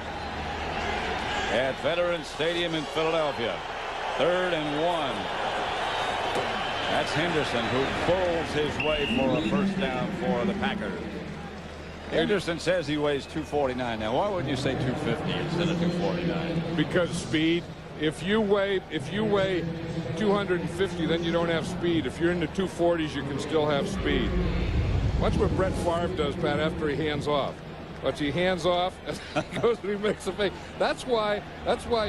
at Veterans Stadium in Philadelphia. 3rd and 1. That's Henderson, who pulls his way for a first down for the Packers. Henderson says he weighs 249. Now, why wouldn't you say 250 instead of 249? Because speed. If you weigh 250, then you don't have speed. If you're in the 240s, you can still have speed. Watch what Brett Favre does, Pat, after he hands off. Watch, he hands off and he goes and he makes a fake. That's why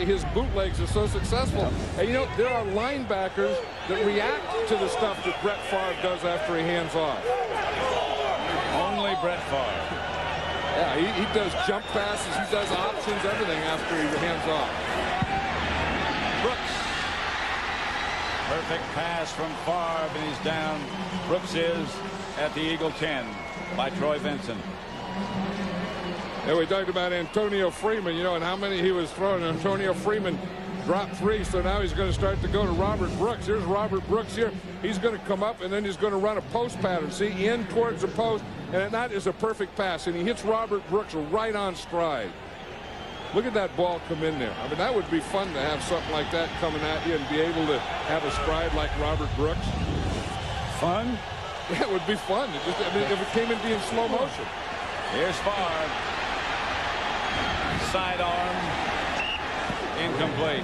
his bootlegs are so successful. And you know, there are linebackers that react to the stuff that Brett Favre does after he hands off. Only Brett Favre. Yeah, he does jump passes, he does options, everything after he hands off. Brooks. Perfect pass from Favre, and he's down. Brooks is at the Eagle 10 by Troy Benson. Yeah, we talked about Antonio Freeman, you know, and how many he was throwing. Antonio Freeman dropped 3, so now he's going to start to go to Robert Brooks. Here's Robert Brooks here. He's going to come up, and then he's going to run a post pattern. See, in towards the post, and that is a perfect pass, and he hits Robert Brooks right on stride. Look at that ball come in there. I mean, that would be fun to have something like that coming at you and be able to have a stride like Robert Brooks. Fun? Yeah, it would be fun. I mean, if it came in being slow motion. Here's Favre. Sidearm. Incomplete.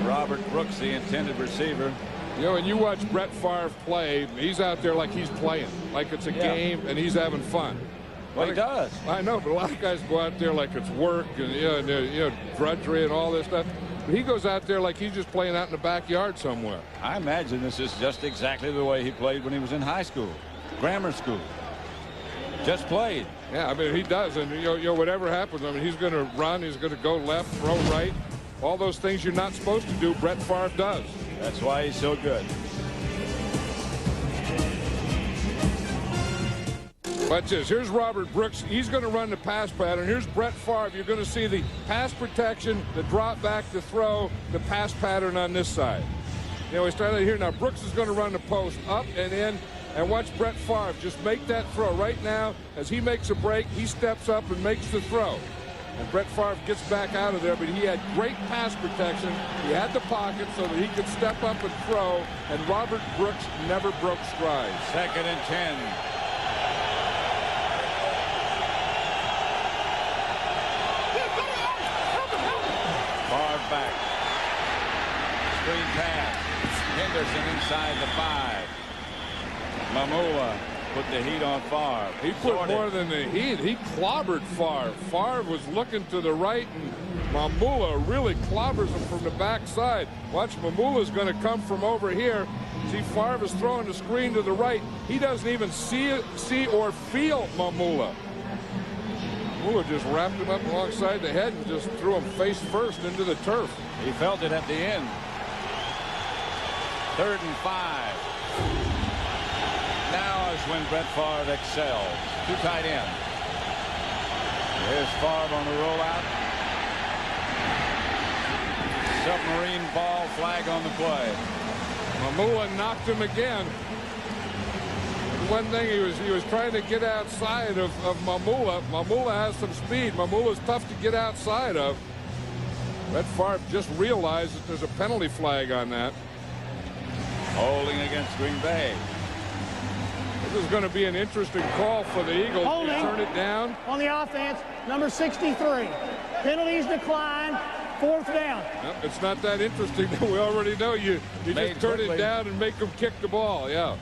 Robert Brooks, the intended receiver. You know, and you watch Brett Favre play, he's out there like he's playing, like it's a game, and he's having fun. Well, he does. I know, but a lot of guys go out there like it's work and, you know, drudgery and all this stuff. But he goes out there like he's just playing out in the backyard somewhere. I imagine this is just exactly the way he played when he was in high school, grammar school. Just played. Yeah, I mean, he does. And, you know, whatever happens, I mean, he's going to run, he's going to go left, throw right. All those things you're not supposed to do, Brett Favre does. That's why he's so good. Watch this. Here's Robert Brooks. He's going to run the pass pattern. Here's Brett Favre. You're going to see the pass protection, the drop back, the throw, the pass pattern on this side. You know, we started here. Now, Brooks is going to run the post up and in. And watch Brett Favre just make that throw. Right now, as he makes a break, he steps up and makes the throw. And Brett Favre gets back out of there, but he had great pass protection. He had the pocket so that he could step up and throw. And Robert Brooks never broke stride. 2nd and 10. Back. Screen pass. Henderson inside the 5. Mamula put the heat on Favre. He put more than the heat. He clobbered Favre. Favre was looking to the right, and Mamula really clobbers him from the backside. Watch, Mamula's going to come from over here. See, Favre is throwing the screen to the right. He doesn't even see or feel Mamula. Mamula just wrapped him up alongside the head and just threw him face first into the turf. He felt it at the end. 3rd and 5. Now is when Brett Favre excels. 2 tight ends. Here's Favre on the rollout. Submarine ball, flag on the play. Mamula knocked him again. One thing, he was trying to get outside of Mamula. Mamula has some speed. Mamula's tough to get outside of. Brett Favre just realized that there's a penalty flag on that. Holding against Green Bay. This is going to be an interesting call for the Eagles. Holding. They turn it down. On the offense, number 63. Penalties decline. 4th down. Yep, it's not that interesting. We already know you just turn it down and make them kick the ball. Yeah.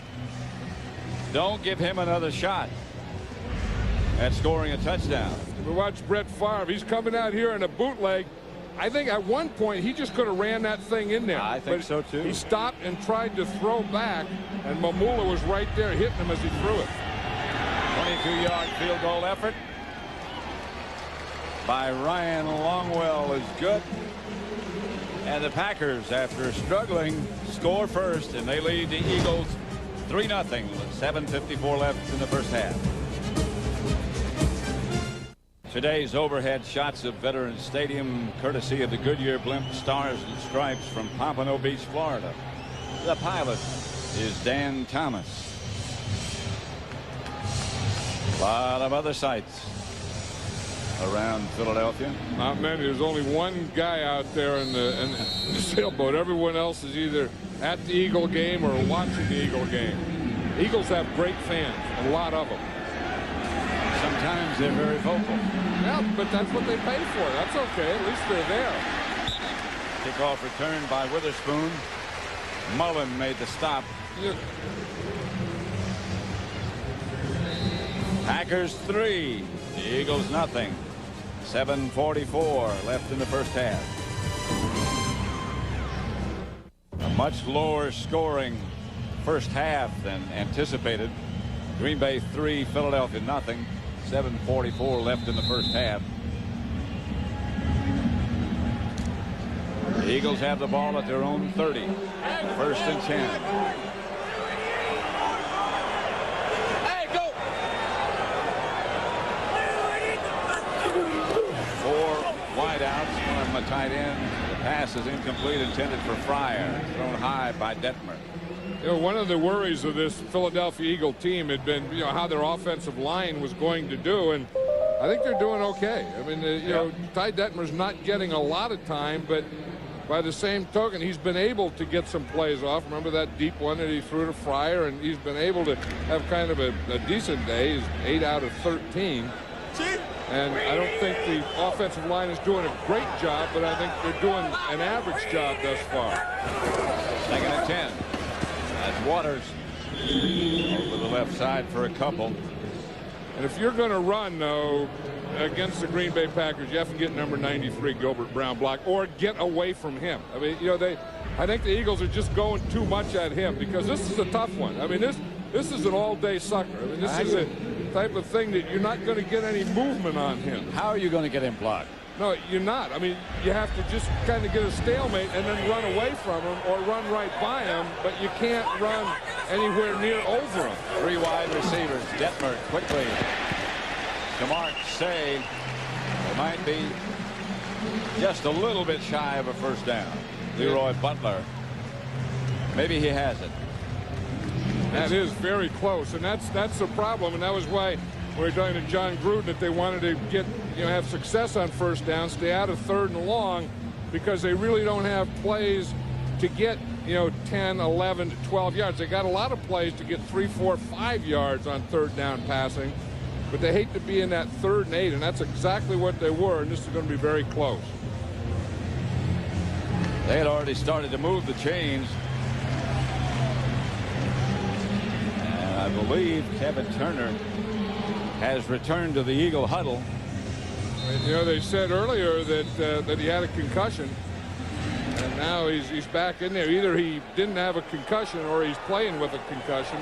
Don't give him another shot at scoring a touchdown. We watch Brett Favre. He's coming out here in a bootleg. I think at one point he just could have ran that thing in there. I think so too. He stopped and tried to throw back, and Mamula was right there hitting him as he threw it. 22-yard field goal effort by Ryan Longwell is good. And the Packers, after struggling, score first, and they lead the Eagles 3-0 with 7:54 left in the first half. Today's overhead shots of Veterans Stadium, courtesy of the Goodyear Blimp Stars and Stripes from Pompano Beach, Florida. The pilot is Dan Thomas. A lot of other sites around Philadelphia. Not many. There's only one guy out there in the sailboat. Everyone else is either at the Eagle game or watching the Eagle game. Eagles have great fans, a lot of them. Sometimes they're very vocal. Yeah, but that's what they pay for. That's okay. At least they're there. Kickoff return by Witherspoon. Mullen made the stop. Yeah. Packers 3, the Eagles nothing. 7:44 left in the first half. A much lower scoring first half than anticipated. Green Bay 3, Philadelphia nothing. 7:44 left in the first half. The Eagles have the ball at their own 30. 1st and 10. Wideouts, one of them a tight end. The pass is incomplete, intended for Fryer, thrown high by Detmer. You know, one of the worries of this Philadelphia Eagle team had been, you know, how their offensive line was going to do, and I think they're doing okay. I mean, you know, Ty Detmer's not getting a lot of time, but by the same token, he's been able to get some plays off. Remember that deep one that he threw to Fryer, and he's been able to have kind of a decent day. He's 8 out of 13. And I don't think the offensive line is doing a great job, but I think they're doing an average job thus far. 2nd and 10. That's Waters over the left side for a couple. And if you're going to run, though, against the Green Bay Packers, you have to get number 93, Gilbert Brown, block, or get away from him. I mean, you know, I think the Eagles are just going too much at him because this is a tough one. I mean, this is an all-day sucker. I mean, this is a type of thing that you're not going to get any movement on him. How are you going to get him blocked? No, you're not. I mean, you have to just kind of get a stalemate and then run away from him or run right by him, but you can't run anywhere near over him. 3 wide receivers. Detmer quickly to Mark Say. It might be just a little bit shy of a first down. Leroy Butler. Maybe he has it. That is very close, and that's the problem, and that was why we were talking to John Gruden that they wanted to get, you know, have success on first down, stay out of 3rd and long, because they really don't have plays to get, you know, 10, 11, 12 yards. They got a lot of plays to get 3, 4, 5 yards on 3rd down passing, but they hate to be in that 3rd and 8, and that's exactly what they were, and this is going to be very close. They had already started to move the chains. I believe Kevin Turner has returned to the Eagle huddle. And, you know, they said earlier that he had a concussion, and now he's back in there. Either he didn't have a concussion or he's playing with a concussion.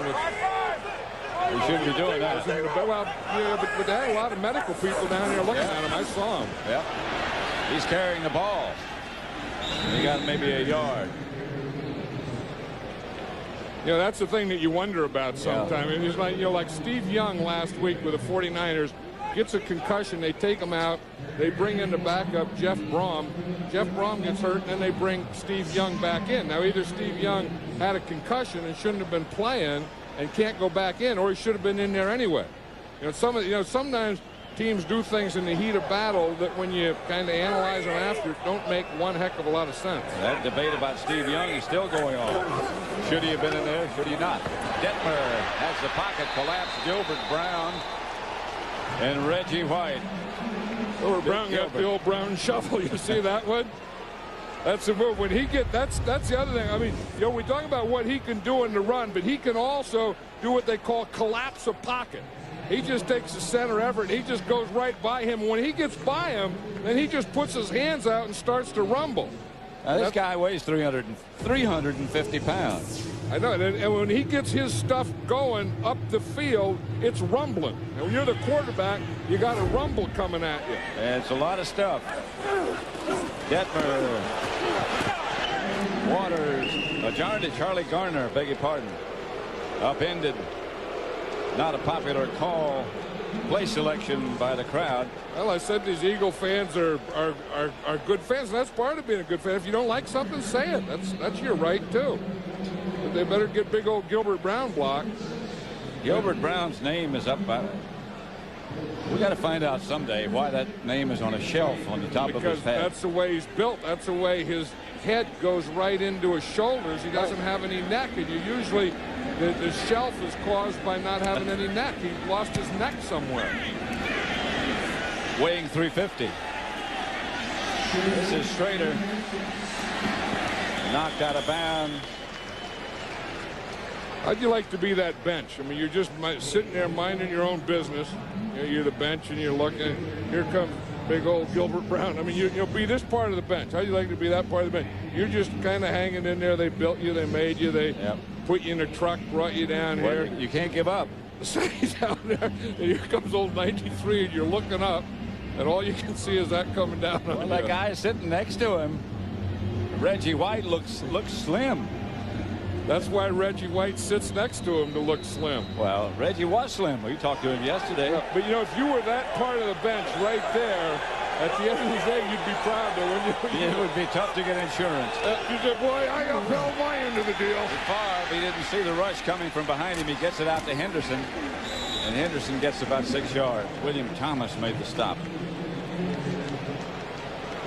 He shouldn't be doing that. Well, yeah, but they had a lot of medical people down here looking at him. I saw him. Yep. He's carrying the ball. He got maybe a yard. Yeah, that's the thing that you wonder about sometimes. Yeah. It's like, like Steve Young last week with the 49ers gets a concussion. They take him out. They bring in the backup, Jeff Brom. Jeff Brom gets hurt, and then they bring Steve Young back in. Now, either Steve Young had a concussion and shouldn't have been playing and can't go back in, or he should have been in there anyway. Sometimes teams do things in the heat of battle that when you kind of analyze them after don't make one heck of a lot of sense. That debate about Steve Young is still going on. Should he have been in there? Should he not? Detmer has the pocket collapse. Gilbert Brown and Reggie White. Gilbert Brown got the old Brown shuffle. You see that one? That's the move. When he that's the other thing. I mean, we're talking about what he can do in the run, but he can also do what they call collapse a pocket. He just takes the center effort. He just goes right by him. When he gets by him, then he just puts his hands out and starts to rumble. Now, this guy weighs 350 pounds. I know, and when he gets his stuff going up the field, it's rumbling. And when you're the quarterback, you got a rumble coming at you. And it's a lot of stuff. Detmer. Waters. Charlie Garner, beg your pardon. Upended. Not a popular call. Play selection by the crowd. Well, I said these Eagle fans are good fans. And that's part of being a good fan. If you don't like something, say it. That's your right too. But they better get big old Gilbert Brown blocked. Gilbert Brown's name is up by. We got to find out someday why that name is on a shelf on the top of his head. Because that's the way he's built. That's the way his head goes right into his shoulders. He doesn't have any neck, and you usually. The shelf is caused by not having any neck. He lost his neck somewhere. Weighing 350. This is Schrader. Knocked out of bounds. How'd you like to be that bench? I mean, you're just sitting there minding your own business. You're the bench, and you're looking. Here comes big old Gilbert Brown. I mean, you'll be this part of the bench. How'd you like to be that part of the bench? You're just kind of hanging in there. They built you. They made you. They put you in a truck, brought you down here. You can't give up. So he's down there, and here comes old 93, and you're looking up, and all you can see is that coming down on you. That guy sitting next to him, Reggie White, looks slim. That's why Reggie White sits next to him to look slim. Well, Reggie was slim. We talked to him yesterday. Yeah, but, if you were that part of the bench right there, at the end of the day, you'd be proud, though, wouldn't you? It would be tough to get insurance. You said, boy, I upheld my end of the deal. Favre, he didn't see the rush coming from behind him. He gets it out to Henderson, and Henderson gets about 6 yards. William Thomas made the stop.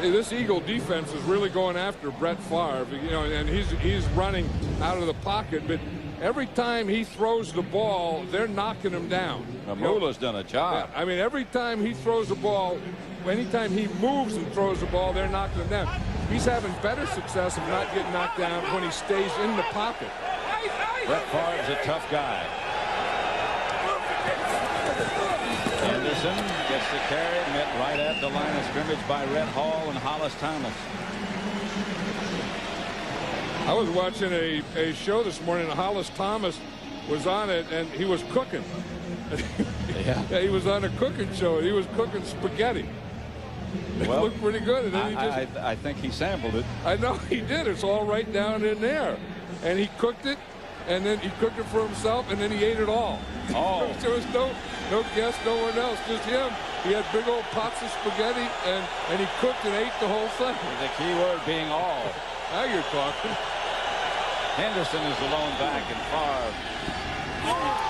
Hey, this Eagle defense is really going after Brett Favre, and he's running out of the pocket, but every time he throws the ball, they're knocking him down. Mamula's done a job. Yeah, I mean, every time he throws the ball, anytime he moves and throws the ball, they're knocking him down. He's having better success of not getting knocked down when he stays in the pocket. Brett Favre's a tough guy. Henderson gets the carry, met right at the line of scrimmage by Rhett Hall and Hollis Thomas. I was watching a show this morning, and Hollis Thomas was on it, and he was cooking. Yeah, he was on a cooking show. He was cooking spaghetti. It looked pretty good. And then I think he sampled it. I know he did. It's all right down in there. And he cooked it, and then he cooked it for himself, and then he ate it all. Oh. There was no guest, no one else, just him. He had big old pots of spaghetti, and he cooked and ate the whole thing. The key word being all. Now you're talking. Henderson is the lone back, and Favre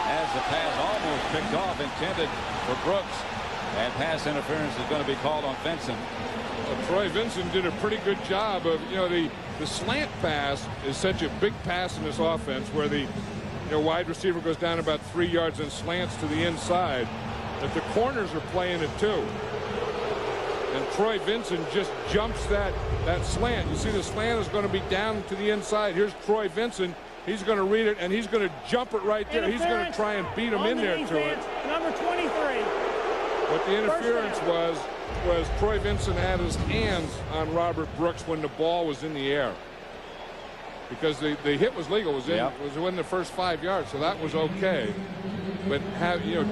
has the pass almost picked off, intended for Brooks. And pass interference is going to be called on Vincent. Well, Troy Vincent did a pretty good job of, the slant pass is such a big pass in this offense where the wide receiver goes down about 3 yards and slants to the inside, that the corners are playing it too. And Troy Vincent just jumps that slant. You see the slant is going to be down to the inside. Here's Troy Vincent. He's going to read it, and he's going to jump it right there. He's going to try and beat him in there to it. Number 23. What the interference was Troy Vincent had his hands on Robert Brooks when the ball was in the air. Because the hit was legal, was within the first 5 yards, so that was okay. but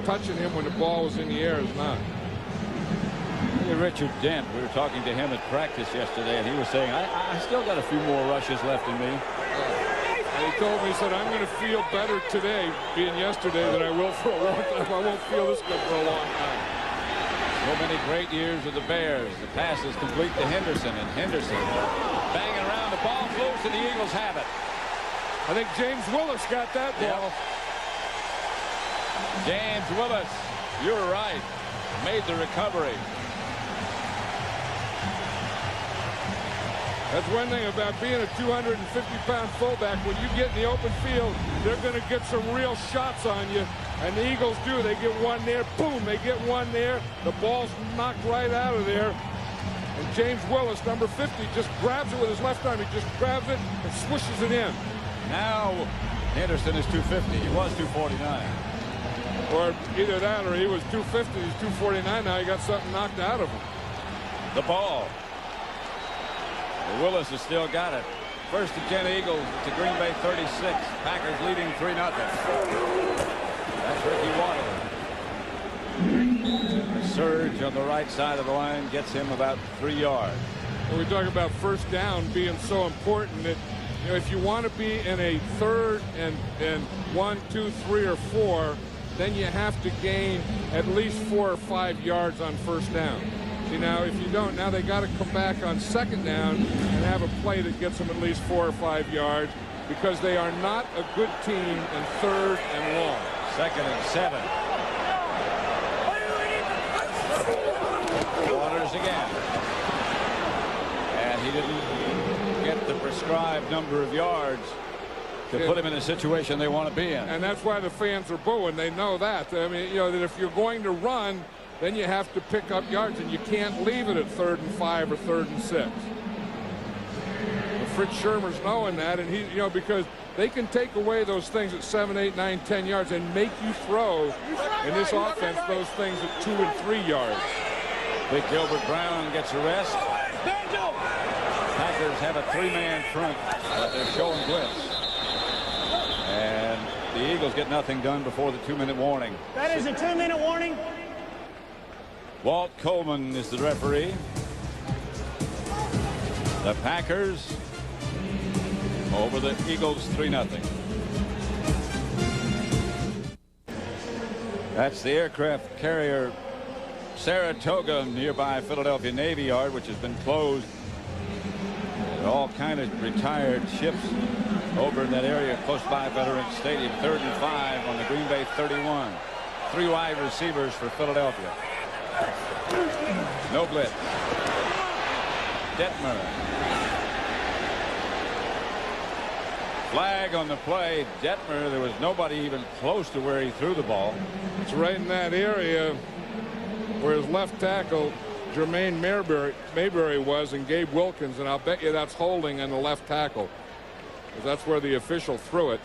touching him when the ball was in the air is not. Richard Dent, we were talking to him at practice yesterday, and he was saying, I still got a few more rushes left in me. And he told me, he said, I'm going to feel better today, being yesterday, than I will for a long time. I won't feel this good for a long time. So many great years of the Bears. The pass is complete to Henderson, and Henderson banging around. The ball flows, and the Eagles have it. I think James Willis got that ball. James Willis, you were right, made the recovery. That's one thing about being a 250-pound fullback. When you get in the open field, they're going to get some real shots on you. And the Eagles do. They get one there. Boom, they get one there. The ball's knocked right out of there. And James Willis, number 50, just grabs it with his left arm. He just grabs it and swishes it in. Now Henderson is 250. He was 249. Or either that or he was 250. He's 249 now. He got something knocked out of him. The ball. Willis has still got it. First and 10 Eagles to Green Bay 36. Packers leading 3-0. That's Ricky Waddle. A surge on the right side of the line gets him about 3 yards. And we talk about first down being so important that if you want to be in a third and 1, 2, 3, or 4, then you have to gain at least 4 or 5 yards on first down. See, now if you don't, now they got to come back on second down and have a play that gets them at least 4 or 5 yards, because they are not a good team in third and long. Second and 7. Waters again. And he didn't get the prescribed number of yards to put him in a situation they want to be in. And that's why the fans are booing. They know that. I mean, that if you're going to run, then you have to pick up yards, and you can't leave it at 3rd and 5 or 3rd and 6. But Fritz Shermer's knowing that, and he, because they can take away those things at 7, 8, 9, 10 yards and make you throw in this offense those things at 2 and 3 yards. Big Gilbert Brown gets a rest. Packers have a 3-man front, but they're showing blitz. And the Eagles get nothing done before the 2-minute warning. That is a 2-minute warning. Walt Coleman is the referee. The Packers over the Eagles 3-0. That's the aircraft carrier Saratoga, nearby Philadelphia Navy Yard, which has been closed. All kind of retired ships over in that area close by Veterans Stadium. 3rd and 5 on the Green Bay 31. 3 wide receivers for Philadelphia. No blitz. Detmer. Flag on the play. Detmer, there was nobody even close to where he threw the ball. It's right in that area where his left tackle Jermaine Mayberry was, and Gabe Wilkins, and I'll bet you that's holding on the left tackle, because that's where the official threw it.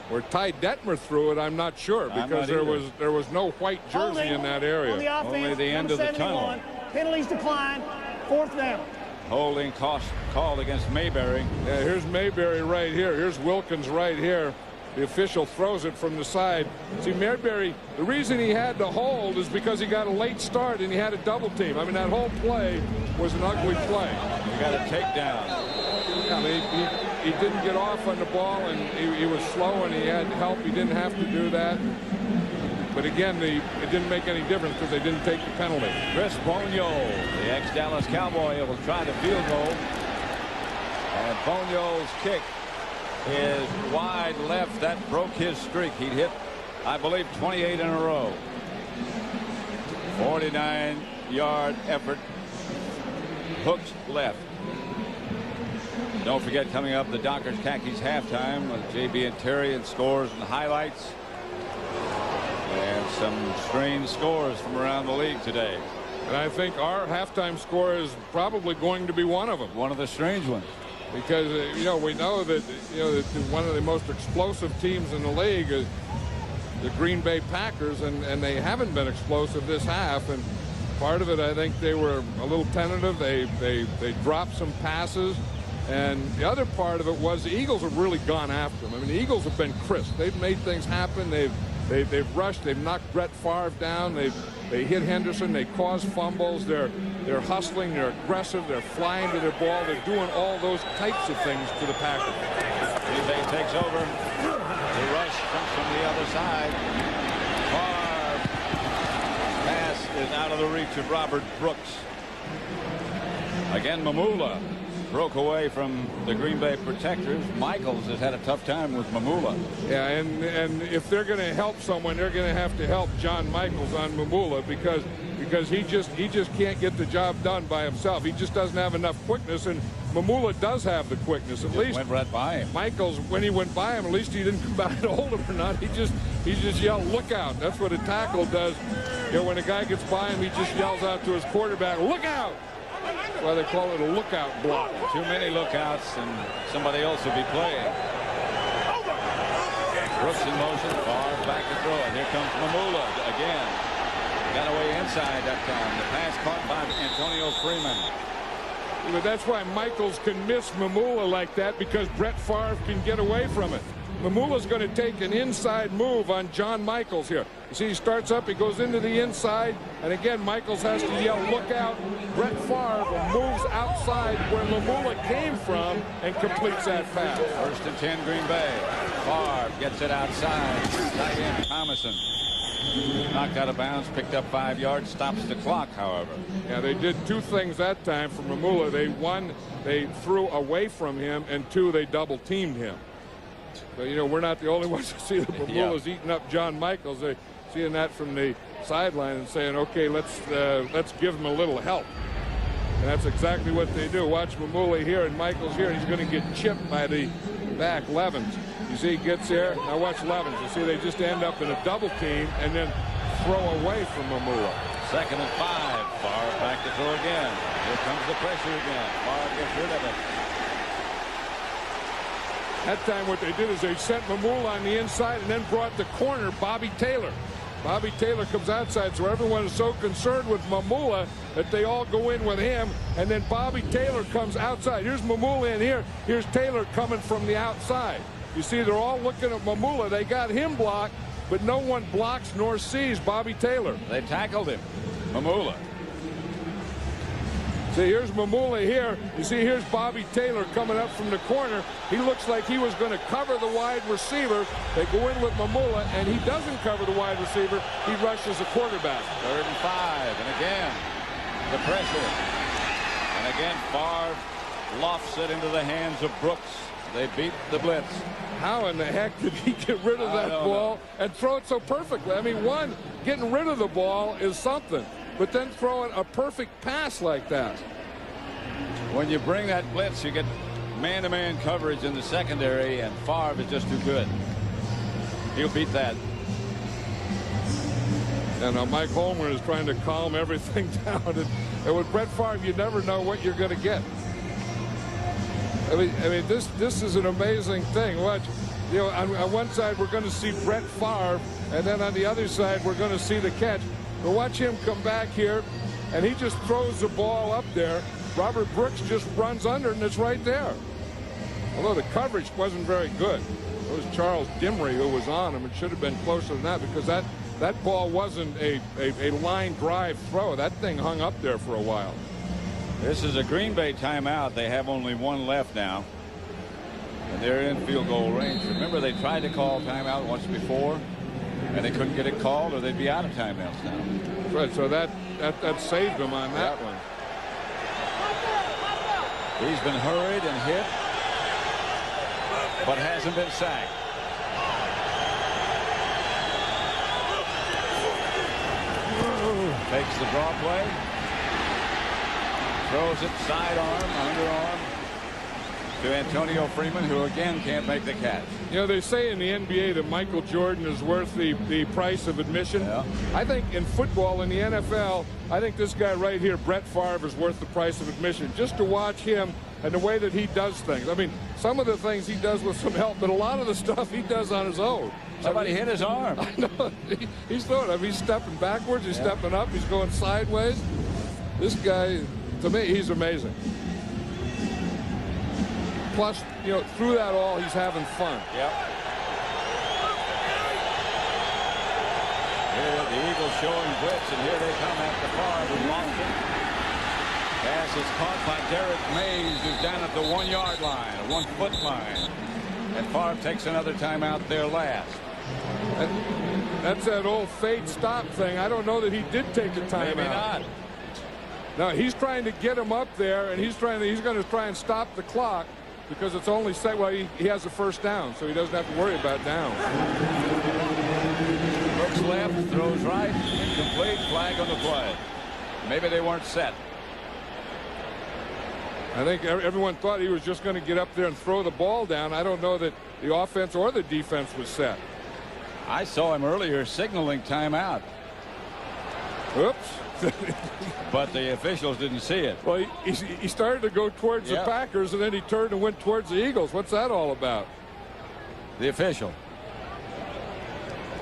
Where Ty Detmer threw it, I'm not sure, because there was no white jersey in that area. On the offense, only the end of the tunnel. Penalties decline. 4th down. Holding called against Mayberry. Yeah, here's Mayberry right here. Here's Wilkins right here. The official throws it from the side. See, Mayberry, the reason he had to hold is because he got a late start and he had a double team. I mean, that whole play was an ugly play. He got a takedown. Yeah, I mean, he didn't get off on the ball, and he was slow, and he had help. He didn't have to do that. But again, it didn't make any difference because they didn't take the penalty. Chris Bonio, the ex-Dallas Cowboy, will try the field goal. And Bonio's kick is wide left. That broke his streak. He'd hit, I believe, 28 in a row. 49-yard effort. Hooked left. Don't forget, coming up, the Dockers Khakis halftime with JB and Terry and scores and highlights. And some strange scores from around the league today. And I think our halftime score is probably going to be one of them. One of the strange ones. Because, we know that, that one of the most explosive teams in the league is the Green Bay Packers, and they haven't been explosive this half. And part of it, I think they were a little tentative. They dropped some passes. And the other part of it was the Eagles have really gone after them. I mean, the Eagles have been crisp. They've made things happen. They've They've rushed. They've knocked Brett Favre down. They hit Henderson. They cause fumbles. They're hustling. They're aggressive. They're flying to their ball. They're doing all those types of things to the Packers. Green Bay takes over. The rush comes from the other side. Favre. Pass is out of the reach of Robert Brooks. Again, Mamula broke away from the Green Bay protectors. Michaels has had a tough time with Mamula. Yeah, and if they're going to help someone, they're going to have to help John Michaels on Mamula because he just can't get the job done by himself. He just doesn't have enough quickness, and Mamula does have the quickness. At least went right by him. Michaels, when he went by him, at least he didn't come back to hold him or not. He just yelled, "Look out!" That's what a tackle does. You know, when a guy gets by him, he just yells out to his quarterback, "Look out!" That's why they call it a lookout block. Too many lookouts, and somebody else will be playing. Brooks in motion, Favre back to throw it. Here comes Mamula again. Got away inside that time. The pass caught by Antonio Freeman. But that's why Michaels can miss Mamula like that, because Brett Favre can get away from it. Mamula's going to take an inside move on John Michaels here. You see, he starts up, he goes into the inside, and again, Michaels has to yell, "Look out." Brett Favre moves outside where Mamula came from and completes that pass. 1st and 10, Green Bay. Favre gets it outside. Tight end Thomason. Knocked out of bounds, picked up 5 yards, stops the clock, however. Yeah, they did two things that time for Mamula. One, they threw away from him, and two, they double-teamed him. So, you know, we're not the only ones to see that Mamula's eating up John Michaels. They're seeing that from the sideline and saying, okay, let's give him a little help. And that's exactly what they do. Watch Mamula here and Michaels here. He's going to get chipped by the back, Levens. You see, he gets there. Now watch Levens. You see, they just end up in a double team and then throw away from Mamula. 2nd and 5. Favre back to throw again. Here comes the pressure again. Favre gets rid of it. That time what they did is they sent Mamula on the inside and then brought the corner, Bobby Taylor. Bobby Taylor comes outside, so everyone is so concerned with Mamula that they all go in with him, and then Bobby Taylor comes outside. Here's Mamula in here. Here's Taylor coming from the outside. You see, they're all looking at Mamula. They got him blocked, but no one blocks nor sees Bobby Taylor. They tackled him. Mamula. See, here's Mamula here. You see, here's Bobby Taylor coming up from the corner. He looks like he was going to cover the wide receiver. They go in with Mamula, and he doesn't cover the wide receiver. He rushes the quarterback. 3rd and 5, and again, the pressure. And again, Favre lofts it into the hands of Brooks. They beat the blitz. How in the heck did he get rid of that ball and throw it so perfectly? I mean, one, getting rid of the ball is something, but then throwing a perfect pass like that. When you bring that blitz, you get man-to-man coverage in the secondary, and Favre is just too good. He'll beat that. And Mike Holmgren is trying to calm everything down. And with Brett Favre, you never know what you're going to get. I mean, this is an amazing thing. Watch, you know, on one side we're going to see Brett Favre, and then on the other side we're going to see the catch. But watch him come back here, and he just throws the ball up there. Robert Brooks just runs under, and it's right there. Although the coverage wasn't very good. It was Charles Dimry who was on him. It should have been closer than that, because that ball wasn't a line drive throw. That thing hung up there for a while. This is a Green Bay timeout. They have only one left now, and they're in field goal range. Remember, they tried to call timeout once before, and they couldn't get it called, or they'd be out of timeouts now. Right, so that saved them on that one. He's been hurried and hit, but hasn't been sacked. Takes the draw play. Throws it sidearm, underarm to Antonio Freeman, who again can't make the catch. You know, they say in the NBA that Michael Jordan is worth the price of admission. Yeah. I think in football, in the NFL, I think this guy right here, Brett Favre, is worth the price of admission. Just to watch him and the way that he does things. I mean, some of the things he does with some help, but a lot of the stuff he does on his own. Somebody hit his arm. I know. He's throwing it. He's stepping backwards. He's stepping up. He's going sideways. This guy, to me, he's amazing. Plus, you know, through that all, he's having fun. Yep. Here the Eagles showing blitz, and here they come after Favre, who lost it. Pass is caught by Derek Mays, who's down at the 1-yard line, a 1-foot line. And Favre takes another timeout there last. That's that old fade stop thing. I don't know that he did take a timeout. Maybe not. No, he's trying to get him up there, and he's going to try and stop the clock because it's only set. Well, he has a first down, so he doesn't have to worry about down. Looks left, throws right, incomplete, flag on the play. Maybe they weren't set. I think everyone thought he was just going to get up there and throw the ball down. I don't know that the offense or the defense was set. I saw him earlier signaling timeout. Oops. But the officials didn't see it. Well, he started to go towards the Packers, and then he turned and went towards the Eagles. What's that all about? The official.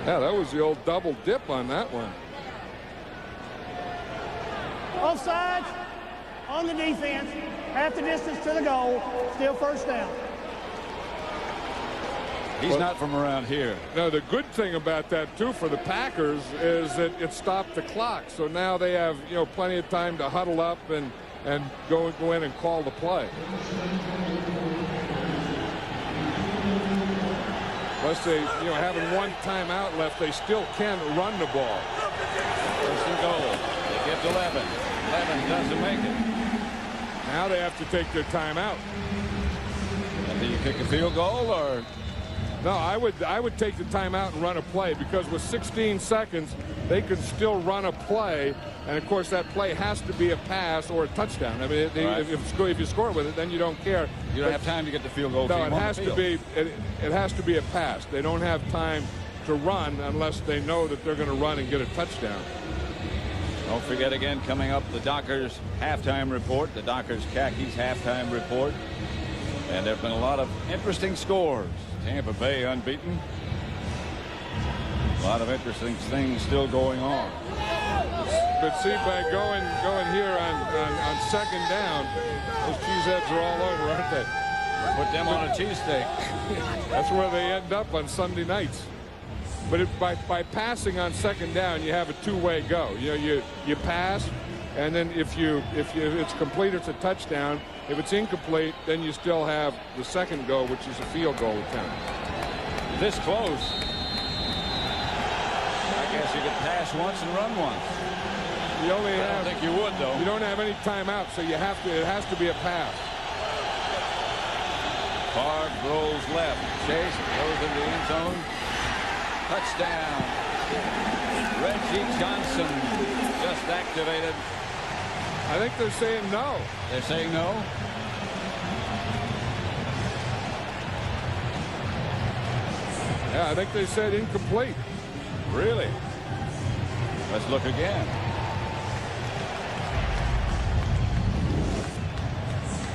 Yeah, that was the old double dip on that one. Offsides on the defense. Half the distance to the goal. Still first down. He's not from around here. No, the good thing about that, too, for the Packers is that it stopped the clock. So now they have, plenty of time to huddle up and go in and call the play. Plus, they, having one timeout left, they still can run the ball. First and goal. They get to 11. 11 doesn't make it. Now they have to take their timeout. And do you kick a field goal or? No, I would take the timeout and run a play, because with 16 seconds, they can still run a play. And, of course, that play has to be a pass or a touchdown. I mean, if you score with it, then you don't care. You don't have time to get the field goal. No, it has to be. It has to be a pass. They don't have time to run unless they know that they're going to run and get a touchdown. Don't forget, again, coming up, the Dockers halftime report, the Dockers Khakis halftime report. And there have been a lot of interesting scores. Tampa Bay unbeaten. A lot of interesting things still going on. But see, by going here on second down, those cheeseheads are all over, aren't they? Put them on a cheesesteak. That's where they end up on Sunday nights. But by passing on second down, you have a two-way go. You pass, and then if it's complete, it's a touchdown. If it's incomplete, then you still have the second go, which is a field goal attempt. This close. I guess you could pass once and run once. You only have. I don't think you would, though. You don't have any timeout, so you have to. It has to be a pass. Favre rolls left. Chase goes into the end zone. Touchdown. Reggie Johnson just activated. I think they're saying no. They're saying no? Yeah, I think they said incomplete. Really? Let's look again.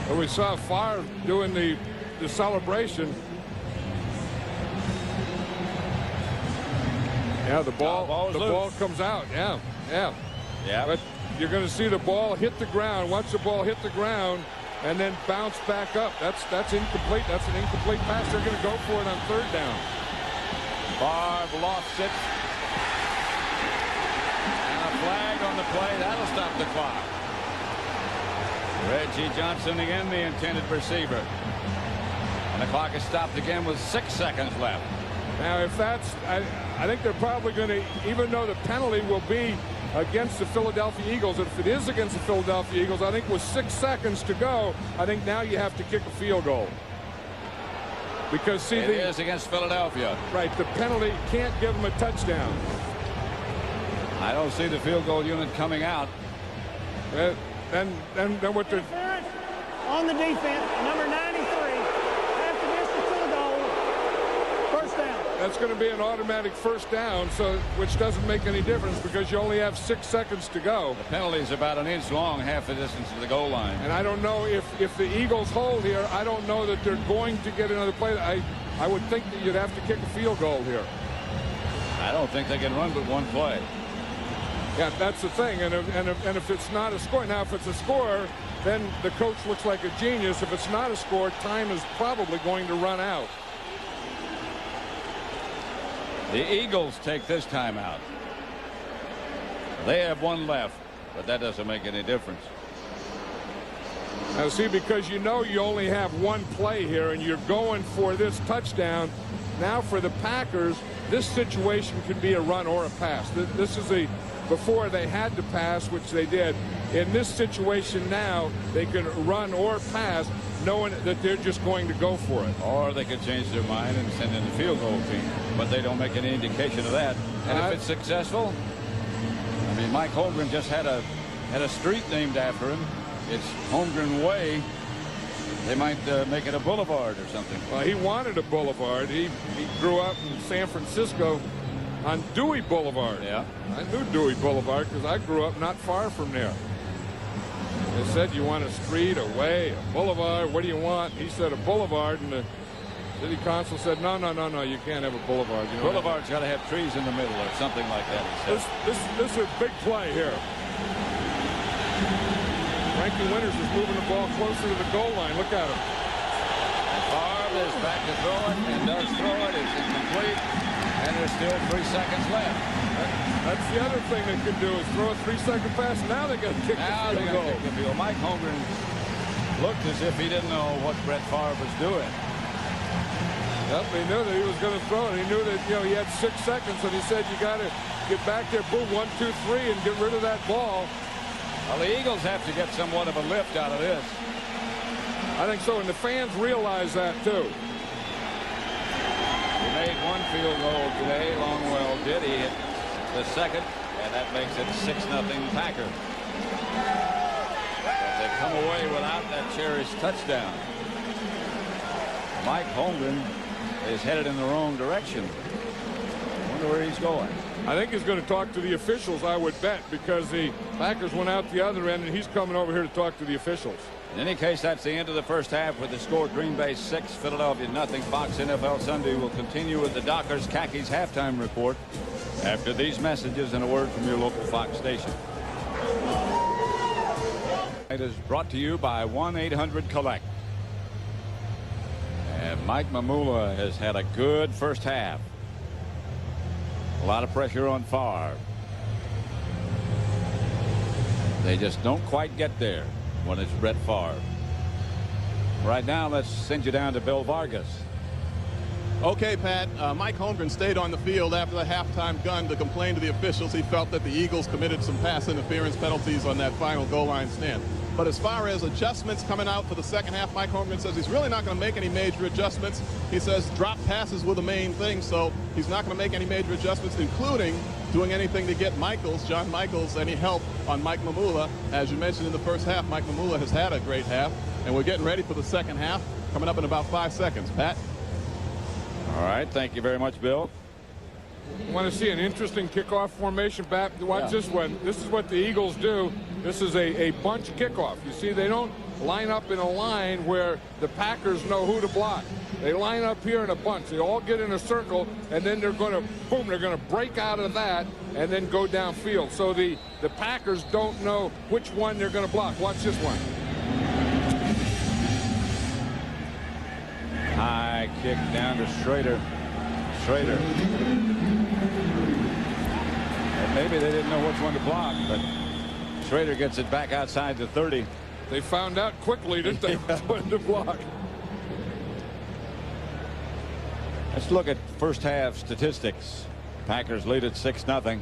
Well, we saw Favre doing the celebration. Yeah, the ball comes out. Yeah. But you're going to see the ball hit the ground. Watch the ball hit the ground and then bounce back up. That's incomplete. That's an incomplete pass. They're going to go for it on third down. Favre lost it. And a flag on the play. That'll stop the clock. Reggie Johnson again, the intended receiver. And the clock is stopped again with 6 seconds left. Now, if that's, I think they're probably going to, even though the penalty will be against the Philadelphia Eagles, if it is against the Philadelphia Eagles, I think with 6 seconds to go, I think now you have to kick a field goal. Because, see, it is against Philadelphia. Right, the penalty can't give them a touchdown. I don't see the field goal unit coming out. Then what they're... On the defense, number 93. Half the distance to the goal. First down. That's going to be an automatic first down, which doesn't make any difference because you only have 6 seconds to go. The penalty is about an inch long, half the distance to the goal line. And I don't know if the Eagles hold here, I don't know that they're going to get another play. I would think that you'd have to kick a field goal here. I don't think they can run but one play. Yeah, that's the thing. And if it's not a score, now if it's a score, then the coach looks like a genius. If it's not a score, time is probably going to run out. The Eagles take this time out. They have one left, but that doesn't make any difference. Now, see, because you know you only have one play here, and you're going for this touchdown. Now, for the Packers, this situation could be a run or a pass. This is before they had to pass, which they did. In this situation now, they can run or pass, knowing that they're just going to go for it. Or they could change their mind and send in the field goal team, but they don't make any indication of that. And if it's successful, I mean, Mike Holmgren just had a street named after him. It's Holmgren Way. They might make it a boulevard or something. Well, he wanted a boulevard. He grew up in San Francisco on Dewey Boulevard. Yeah. I knew Dewey Boulevard because I grew up not far from there. They said, you want a street, a way, a boulevard, what do you want? He said a boulevard, and the city council said, no, you can't have a boulevard. You know, Boulevard's got to have trees in the middle or something like that, he said. This is a big play here. Frankie Winters is moving the ball closer to the goal line. Look at him. And Favre is back to throw it and does throw it. It's incomplete, and there's still 3 seconds left. That's the other thing they can do is throw a 3-second pass. Now they got to kick the field goal. Mike Holmgren looked as if he didn't know what Brett Favre was doing. Yep, he knew that he was going to throw it. He knew that, you know, he had 6 seconds, and he said, you got to get back there, boom, 1, 2, 3, and get rid of that ball. Well, the Eagles have to get somewhat of a lift out of this. I think so, and the fans realize that, too. He made one field goal today. Longwell did. He hit the second, and that makes it 6-0 Packers. But they come away without that cherished touchdown. Mike Holmgren is headed in the wrong direction. I wonder where he's going. I think he's going to talk to the officials, I would bet, because the Packers went out the other end, and he's coming over here to talk to the officials. In any case, that's the end of the first half with the score Green Bay 6, Philadelphia nothing. Fox NFL Sunday will continue with the Dockers Khakis halftime report after these messages and a word from your local Fox station. It is brought to you by 1-800-COLLECT. And Mike Mamula has had a good first half. A lot of pressure on Favre. They just don't quite get there when it's Brett Favre. Right now, let's send you down to Bill Vargas. Okay, Pat. Mike Holmgren stayed on the field after the halftime gun to complain to the officials. He felt that the Eagles committed some pass interference penalties on that final goal line stand. But as far as adjustments coming out for the second half, Mike Holmgren says he's really not going to make any major adjustments. He says drop passes were the main thing, so he's not going to make any major adjustments, including doing anything to get John Michaels, any help on Mike Mamula. As you mentioned in the first half, Mike Mamula has had a great half, and we're getting ready for the second half, coming up in about 5 seconds. Pat? All right, thank you very much, Bill. Want to see an interesting kickoff formation, Pat? Watch this one. This is what the Eagles do. This is a bunch kickoff. You see, they don't line up in a line where the Packers know who to block. They line up here in a bunch. They all get in a circle, and then they're going to, boom, they're going to break out of that and then go downfield. So the Packers don't know which one they're going to block. Watch this one. High kick down to Schrader. And maybe they didn't know which one to block, but Schrader gets it back outside the 30. They found out quickly, didn't they, which one to block. Let's look at first half statistics. Packers lead at 6-0.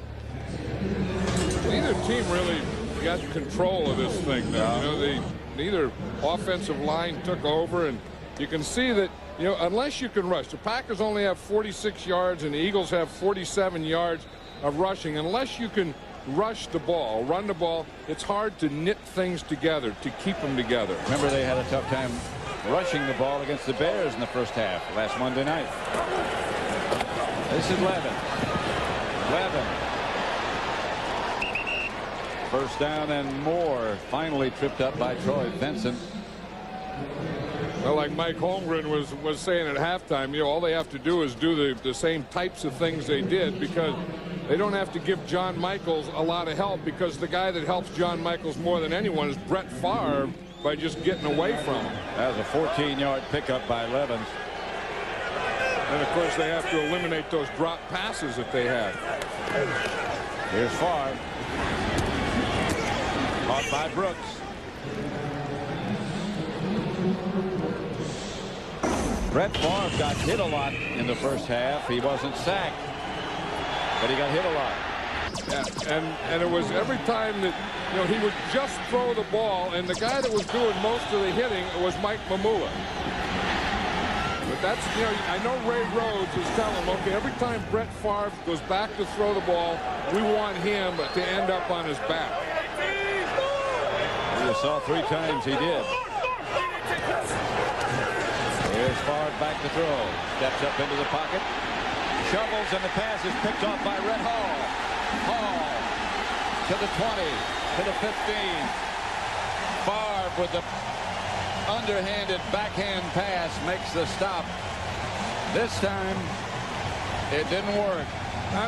Neither team really got control of this thing now. You know, neither offensive line took over, and you can see that, you know, unless you can rush. The Packers only have 46 yards, and the Eagles have 47 yards of rushing. Unless you can rush the ball, run the ball, it's hard to knit things together, to keep them together. Remember, they had a tough time rushing the ball against the Bears in the first half last Monday night. This is Levin. First down and more. Finally tripped up by Troy Vincent. Well, like Mike Holmgren was saying at halftime, you know, all they have to do is do the same types of things they did, because they don't have to give John Michaels a lot of help, because the guy that helps John Michaels more than anyone is Brett Favre by just getting away from him. That was a 14-yard pickup by Levins. And, of course, they have to eliminate those drop passes that they had. Here's Favre. Caught by Brooks. Brett Favre got hit a lot in the first half. He wasn't sacked, but he got hit a lot. Yeah, and it was every time that, you know, he would just throw the ball, and the guy that was doing most of the hitting was Mike Mamula. But that's, you know, I know Ray Rhodes is telling him, okay, every time Brett Favre goes back to throw the ball, we want him to end up on his back. You saw 3 times he did. Here's Favre back to throw. Steps up into the pocket. Shovels, and the pass is picked off by Red Hall. Hall to the 20, to the 15. Favre with the underhanded backhand pass makes the stop. This time, it didn't work.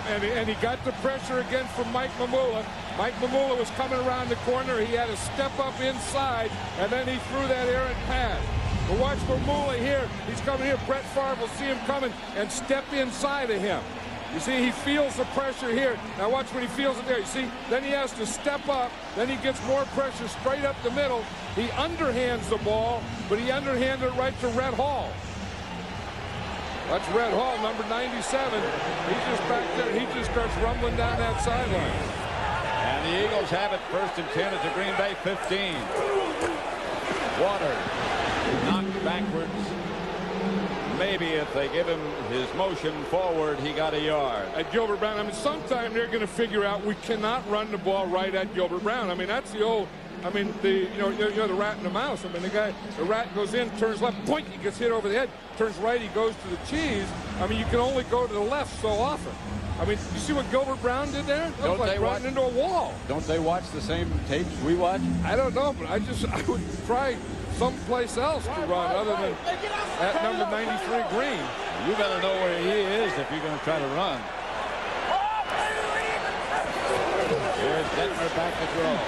And he got the pressure again from Mike Mamula. Mike Mamula was coming around the corner. He had to step up inside, and then he threw that errant pass. But watch Mamula here. He's coming here. Brett Favre will see him coming and step inside of him. You see, he feels the pressure here. Now watch when he feels it there. You see, then he has to step up. Then he gets more pressure straight up the middle. He underhands the ball, but he underhanded it right to Red Hall. That's Red Hall, number 97. He's just back there. He just starts rumbling down that sideline. And the Eagles have it 1st and 10 at the Green Bay 15. Waters knocked backwards. Maybe if they give him his motion forward, he got a yard. At Gilbert Brown, I mean, sometime they're going to figure out we cannot run the ball right at Gilbert Brown. I mean, that's the old, I mean, the the rat and the mouse. I mean, the rat goes in, turns left, boink, he gets hit over the head. Turns right, he goes to the cheese. I mean, you can only go to the left so often. I mean, you see what Gilbert Brown did there? That was like running into a wall. Don't they watch the same tapes we watch? I don't know, but I would try someplace else to run other than at number 93 Green. You better know where he is if you're going to try to run. Here's Detmer back to throw.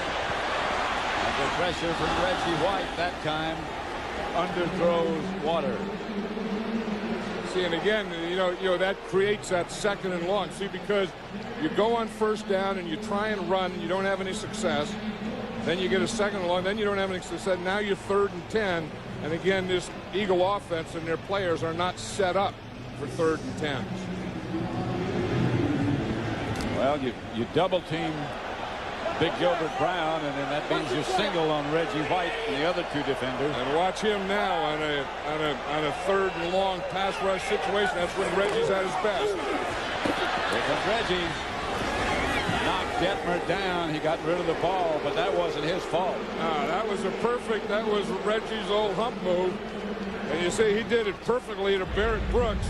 Under pressure from Reggie White that time. Underthrows Waters. See, and again, you know that creates that 2nd and long. See, because you go on 1st down and you try and run and you don't have any success. Then you get a 2nd and long. Then you don't have any success. Now you're 3rd and 10. And again, this Eagle offense and their players are not set up for 3rd and 10. Well, you double team Big Gilbert Brown, and then that means you single on Reggie White and the other 2 defenders. And watch him now on a 3rd and long pass rush situation. That's when Reggie's at his best. Here comes Reggie. Knocked Detmer down. He got rid of the ball, but that wasn't his fault. That was Reggie's old hump move. And you see he did it perfectly to Barrett Brooks.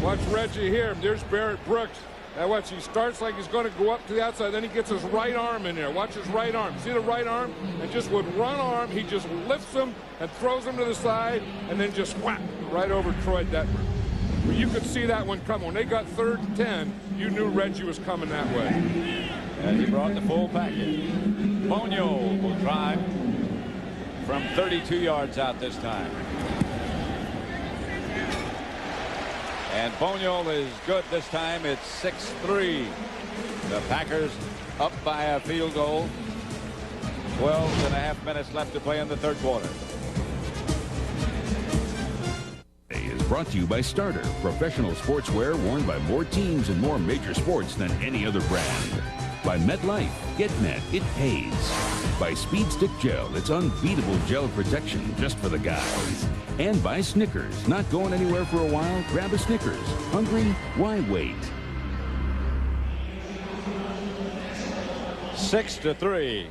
Watch Reggie here. There's Barrett Brooks. Now watch, he starts like he's going to go up to the outside, then he gets his right arm in there. Watch his right arm. See the right arm? And just with one arm, he just lifts him and throws him to the side, and then just whack right over Troy Detmer. Well, you could see that one coming. When they got 3rd and 10, you knew Reggie was coming that way. And he brought the full package. Bonio will try from 32 yards out this time. And Bonio is good this time. It's 6-3. The Packers up by a field goal. 12.5 minutes left to play in the 3rd quarter. Is brought to you by Starter, professional sportswear worn by more teams and more major sports than any other brand. By MetLife, get Met, it pays. By Speed Stick Gel, it's unbeatable gel protection just for the guys. And by Snickers, not going anywhere for a while? Grab a Snickers. Hungry? Why wait? 6-3.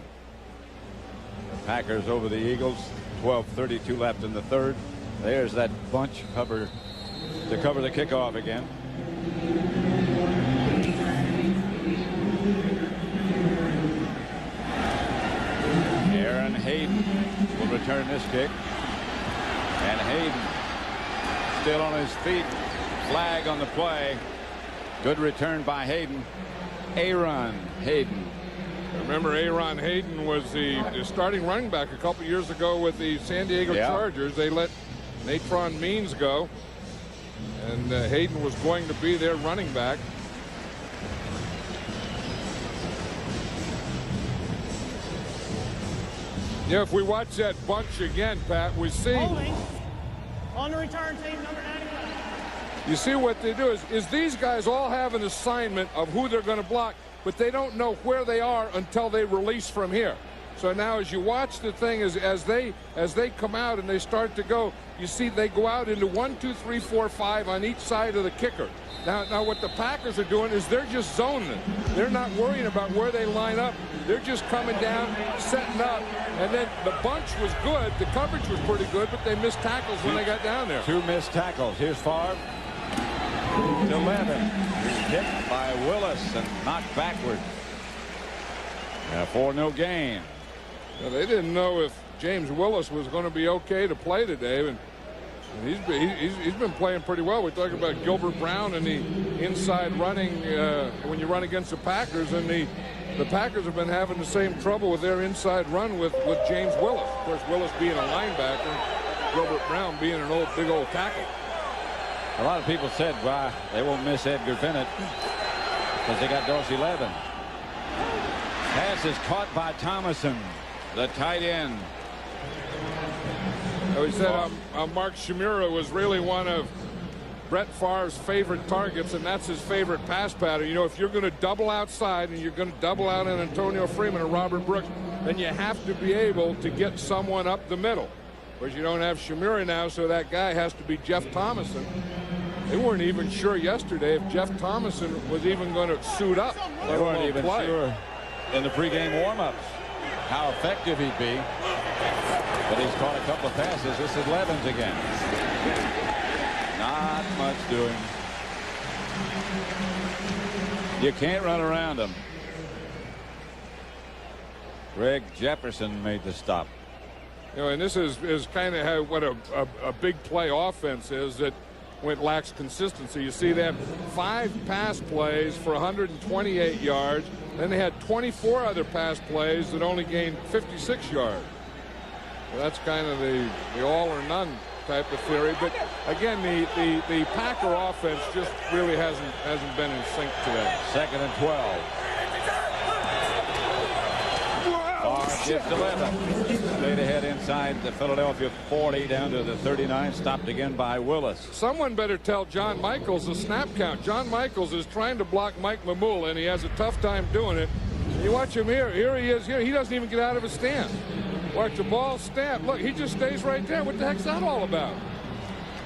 The Packers over the Eagles. 12:32 left in the 3rd. There's that bunch cover to cover the kickoff again. Aaron Hayden will return this kick. And Hayden still on his feet. Flag on the play. Good return by Hayden. Aaron Hayden. Remember, Aaron Hayden was the starting running back a couple years ago with the San Diego Chargers. They let Natron Means go, and Hayden was going to be their running back. Yeah, if we watch that bunch again, Pat, we see. Holding on the return team, number 91. You see what they do is these guys all have an assignment of who they're going to block, but they don't know where they are until they release from here. So now as you watch the thing, as they come out and they start to go, you see they go out into 1, 2, 3, 4, 5 on each side of the kicker. Now what the Packers are doing is they're just zoning it. They're not worrying about where they line up. They're just coming down, setting up, and then the bunch was good. The coverage was pretty good, but they missed tackles when they got down there. 2 missed tackles. Here's Favre. 11. Hit by Willis and knocked backwards. 4-0 gain. Now, they didn't know if James Willis was going to be okay to play today, and he's been playing pretty well. We're talking about Gilbert Brown and the inside running when you run against the Packers, and the Packers have been having the same trouble with their inside run with James Willis. Of course, Willis being a linebacker, Gilbert Brown being an big old tackle. A lot of people said, well, they won't miss Edgar Bennett because they got Dorsey Levin. Pass is caught by Thomason, the tight end. He said Mark Shimura was really one of Brett Favre's favorite targets, and that's his favorite pass pattern. You know, if you're going to double outside and you're going to double out on Antonio Freeman or Robert Brooks, then you have to be able to get someone up the middle. But you don't have Shimura now, so that guy has to be Jeff Thomason. They weren't even sure yesterday if Jeff Thomason was even going to suit up. They weren't even sure in the pregame warm-ups how effective he'd be. But he's caught a couple of passes. This is Levins again. Not much doing. You can't run around him. Greg Jefferson made the stop. You know, and this is kind of how what a big play offense is that when it lacks consistency. You see them 5 pass plays for 128 yards. Then they had 24 other pass plays that only gained 56 yards. Well, that's kind of the all or none type of theory. But again, the Packer offense just really hasn't been in sync today. 2nd and 12. Gives to Levin. Stayed ahead inside the Philadelphia 40 down to the 39. Stopped again by Willis. Someone better tell John Michaels the snap count. John Michaels is trying to block Mike Mamula, and he has a tough time doing it. You watch him here. Here he is. Here he doesn't even get out of his stance. Watch the ball snap. Look, he just stays right there. What the heck's that all about?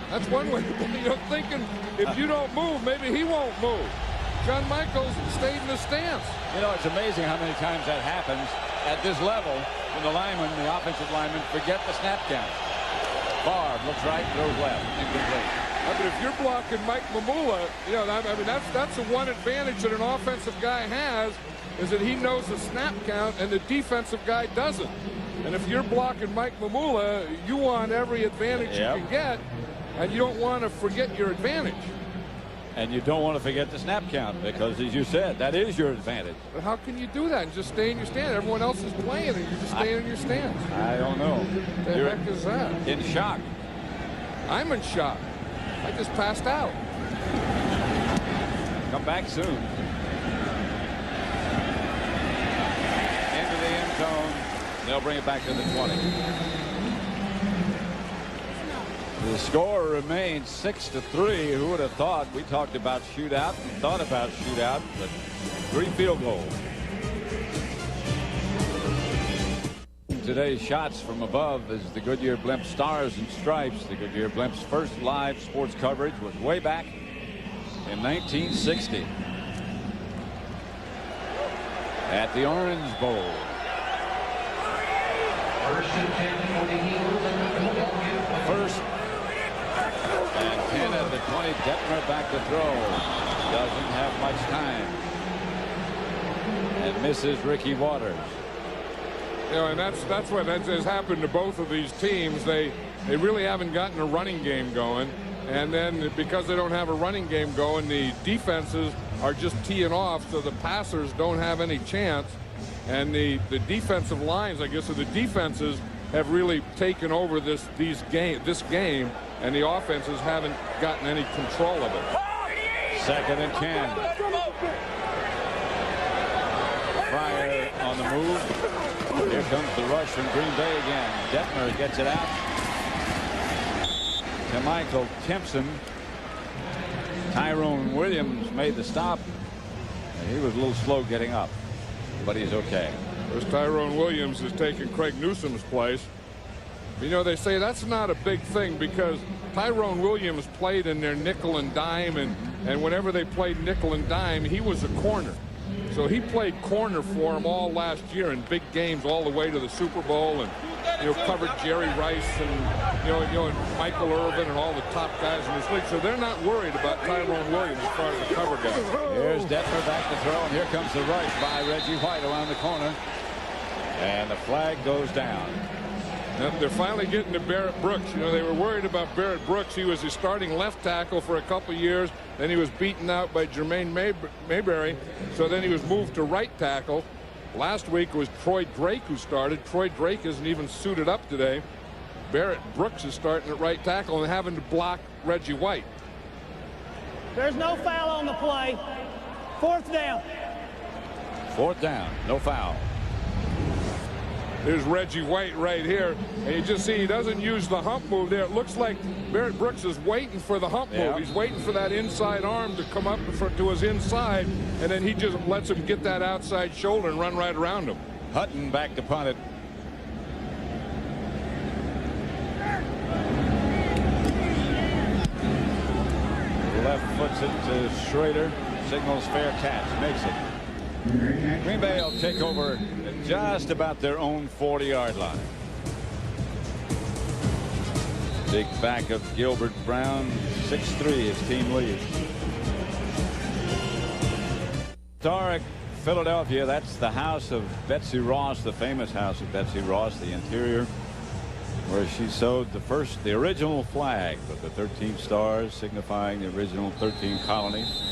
That's one way. You're thinking if you don't move, maybe he won't move. John Michaels stayed in the stance. You know, it's amazing how many times that happens at this level when the offensive linemen forget the snap count. Favre looks right, goes left. Incomplete. But if you're blocking Mike Mamula, you know, I mean, that's the one advantage that an offensive guy has, is that he knows the snap count and the defensive guy doesn't. And if you're blocking Mike Mamula, you want every advantage you can get, and you don't want to forget your advantage. And you don't want to forget the snap count because, as you said, that is your advantage. But how can you do that and just stay in your stand? Everyone else is playing and you're just staying in your stance. I don't know. What the heck is that? In shock. I'm in shock. I just passed out. Come back soon. Into the end zone. They'll bring it back to the 20. The score remains 6-3. Who would have thought? We talked about shootout and thought about shootout, but 3 field goals. Today's shots from above is the Goodyear Blimp Stars and Stripes. The Goodyear Blimp's first live sports coverage was way back in 1960 at the Orange Bowl. First and 10 at the 20. Detmer back to throw. Doesn't have much time. And misses Ricky Waters. You know, and that's what has happened to both of these teams. They really haven't gotten a running game going. And then because they don't have a running game going, the defenses are just teeing off, so the passers don't have any chance. And the defensive lines, I guess, or the defenses have really taken over this game, and the offenses haven't gotten any control of it. 2nd and 10. Fryer on the move. Here comes the rush from Green Bay again. Detmer gets it out to Michael Timpson. Tyrone Williams made the stop. He was a little slow getting up, but he's okay. This Tyrone Williams is taking Craig Newsom's place. You know, they say that's not a big thing because Tyrone Williams played in their nickel and dime, and whenever they played nickel and dime, he was a corner. So he played corner for him all last year in big games all the way to the Super Bowl, and covered Jerry Rice and and Michael Irvin and all the top guys in this league. So they're not worried about Tyrone Williams as far as the cover guy. Here's Detmer back to throw, and here comes the rush by Reggie White around the corner, and the flag goes down. They're finally getting to Barrett Brooks. They were worried about Barrett Brooks. He was the starting left tackle for a couple years. Then he was beaten out by Jermaine Mayberry. So then he was moved to right tackle. Last week it was Troy Drake who started. Troy Drake isn't even suited up today. Barrett Brooks is starting at right tackle and having to block Reggie White. There's no foul on the play. 4th down. 4th down, no foul. There's Reggie White right here, and you just see he doesn't use the hump move there. It looks like Barrett Brooks is waiting for the hump move. He's waiting for that inside arm to come up to his inside, and then he just lets him get that outside shoulder and run right around him. Hutton back to punt it. Left foots it to Schrader. Signals fair catch. Makes it. Green Bay will take over just about their own 40-yard line. Big back of Gilbert Brown, 6'3", his team leads. Historic Philadelphia, that's the house of Betsy Ross, the famous house of Betsy Ross, the interior, where she sewed the original flag with the 13 stars signifying the original 13 colonies.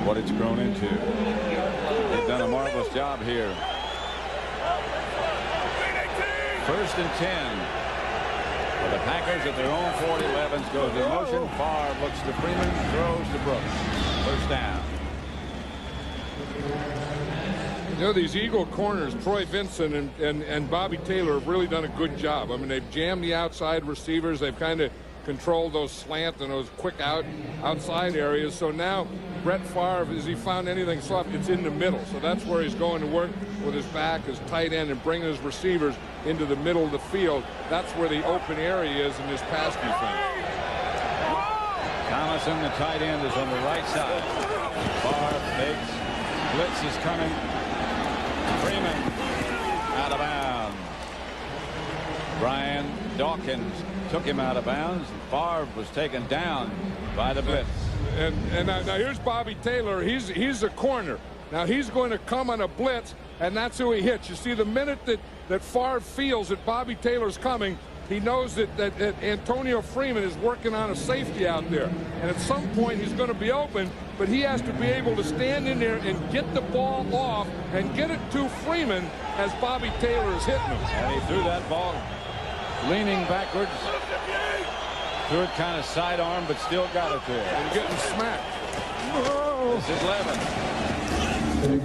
What it's grown into. They've done a marvelous job here. 1st and 10. For the Packers at their own 40. Levens goes in motion. Favre looks to Freeman, throws to Brooks. 1st down. These Eagle corners, Troy Vincent and Bobby Taylor, have really done a good job. I mean, they've jammed the outside receivers. They've kind of controlled those slant and those quick outside areas. So now Brett Favre, has he found anything soft? It's in the middle. So that's where he's going to work with his back, his tight end, and bringing his receivers into the middle of the field. That's where the open area is in this pass defense. Thomason, the tight end, is on the right side. Favre fakes. Blitz is coming. Freeman out of bounds. Brian Dawkins took him out of bounds. Favre was taken down by the blitz. And now here's Bobby Taylor. He's a corner. Now he's going to come on a blitz, and that's who he hits. You see, the minute that Favre feels that Bobby Taylor's coming, he knows that Antonio Freeman is working on a safety out there. And at some point he's going to be open, but he has to be able to stand in there and get the ball off and get it to Freeman as Bobby Taylor is hitting him. And he threw that ball leaning backwards. Threw it kind of sidearm, but still got it there. And getting smacked. This is Levin.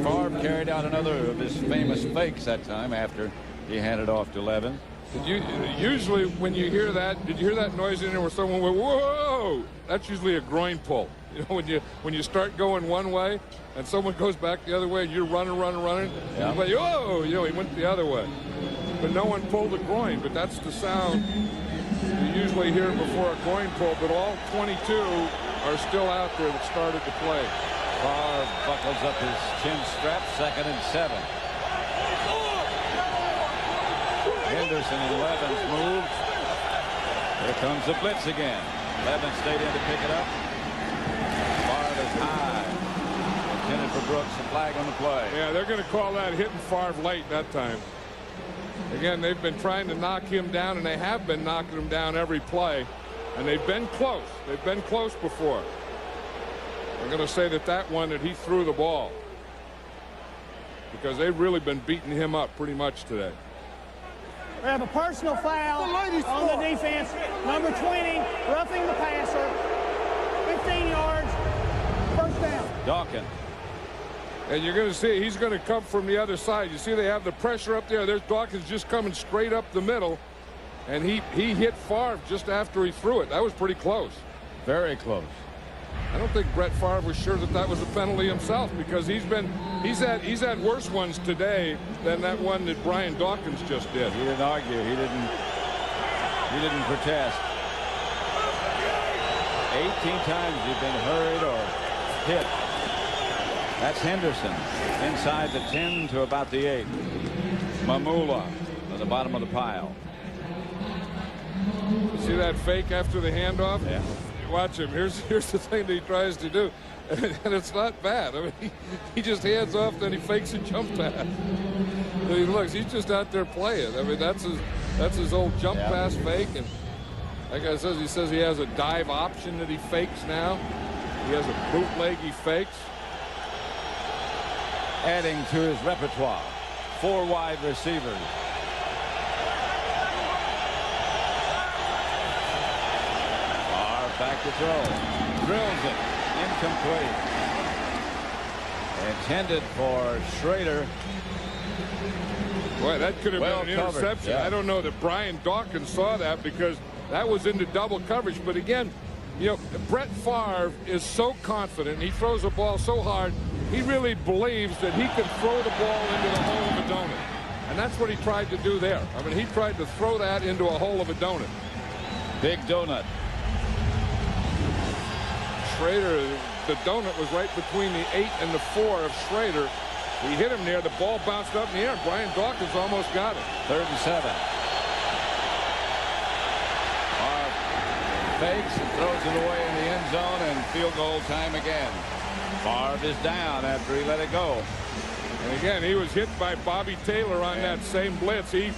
Favre carried out another of his famous fakes that time after he handed off to Levin. Usually when you hear that, did you hear that noise in there where someone went, whoa? That's usually a groin pull. When you start going one way and someone goes back the other way and you're running. Yeah. Like, whoa, he went the other way. But no one pulled the groin, but that's the sound you usually hear before a groin pull. But all 22 are still out there that started to play. Favre buckles up his chin strap, 2nd and 7. Henderson and Levens move. Here comes the blitz again. Levens stayed in to pick it up. Favre is high. Intended for Brooks. A flag on the play. Yeah, they're going to call that hitting Favre late that time. Again, they've been trying to knock him down, and they have been knocking him down every play. And they've been close. They've been close before. I'm going to say that one that he threw the ball. Because they've really been beating him up pretty much today. We have a personal foul on the defense. Number 20, roughing the passer. 15 yards. 1st down. Dawkins. And you're going to see he's going to come from the other side. You see they have the pressure up there. There's Dawkins just coming straight up the middle. And he hit Favre just after he threw it. That was pretty close. Very close. I don't think Brett Favre was sure that that was a penalty himself, because he's had worse ones today than that one that Brian Dawkins just did. He didn't argue. He didn't protest. 18 times he's been hurried or hit. That's Henderson inside the 10 to about the 8. Mamula at the bottom of the pile. You see that fake after the handoff? Yeah. Watch him. Here's the thing that he tries to do, and it's not bad. I mean, he just hands off, then he fakes a jump pass. And he looks. He's just out there playing. I mean, that's his old jump pass fake. And like I said, he says he has a dive option that he fakes now. He has a bootleg he fakes. Adding to his repertoire. 4 wide receivers. Back to throw. Drills it. Incomplete. Intended for Schrader. Boy, that could have Well been an covered. interception. Yeah. I don't know that Brian Dawkins saw that, because that was into double coverage. But again, you know, Brett Favre is so confident. He throws the ball so hard. He really believes that he can throw the ball into the hole of a donut. And that's what he tried to do there. I mean, he tried to throw that into a hole of a donut. Big donut. Schrader, the donut was right between the 8 and the 4 of Schrader. He hit him there. The ball bounced up in the air, and Brian Dawkins almost got it. 3rd and 7. Fakes and throws it away in the end zone, and field goal time again. Favre is down after he let it go. And again, he was hit by Bobby Taylor on that same blitz. He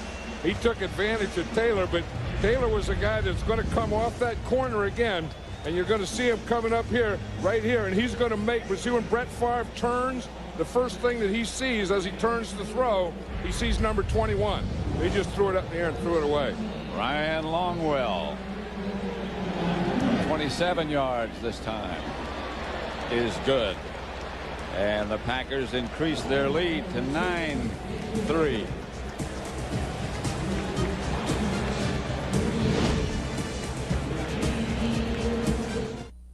took advantage of Taylor, but Taylor was a guy that's going to come off that corner again. And you're going to see him coming up here, right here, and he's going to make. But see, when Brett Favre turns, the first thing that he sees as he turns to throw, he sees number 21. He just threw it up in the air and threw it away. Ryan Longwell, 27 yards this time, is good. And the Packers increase their lead to 9-3.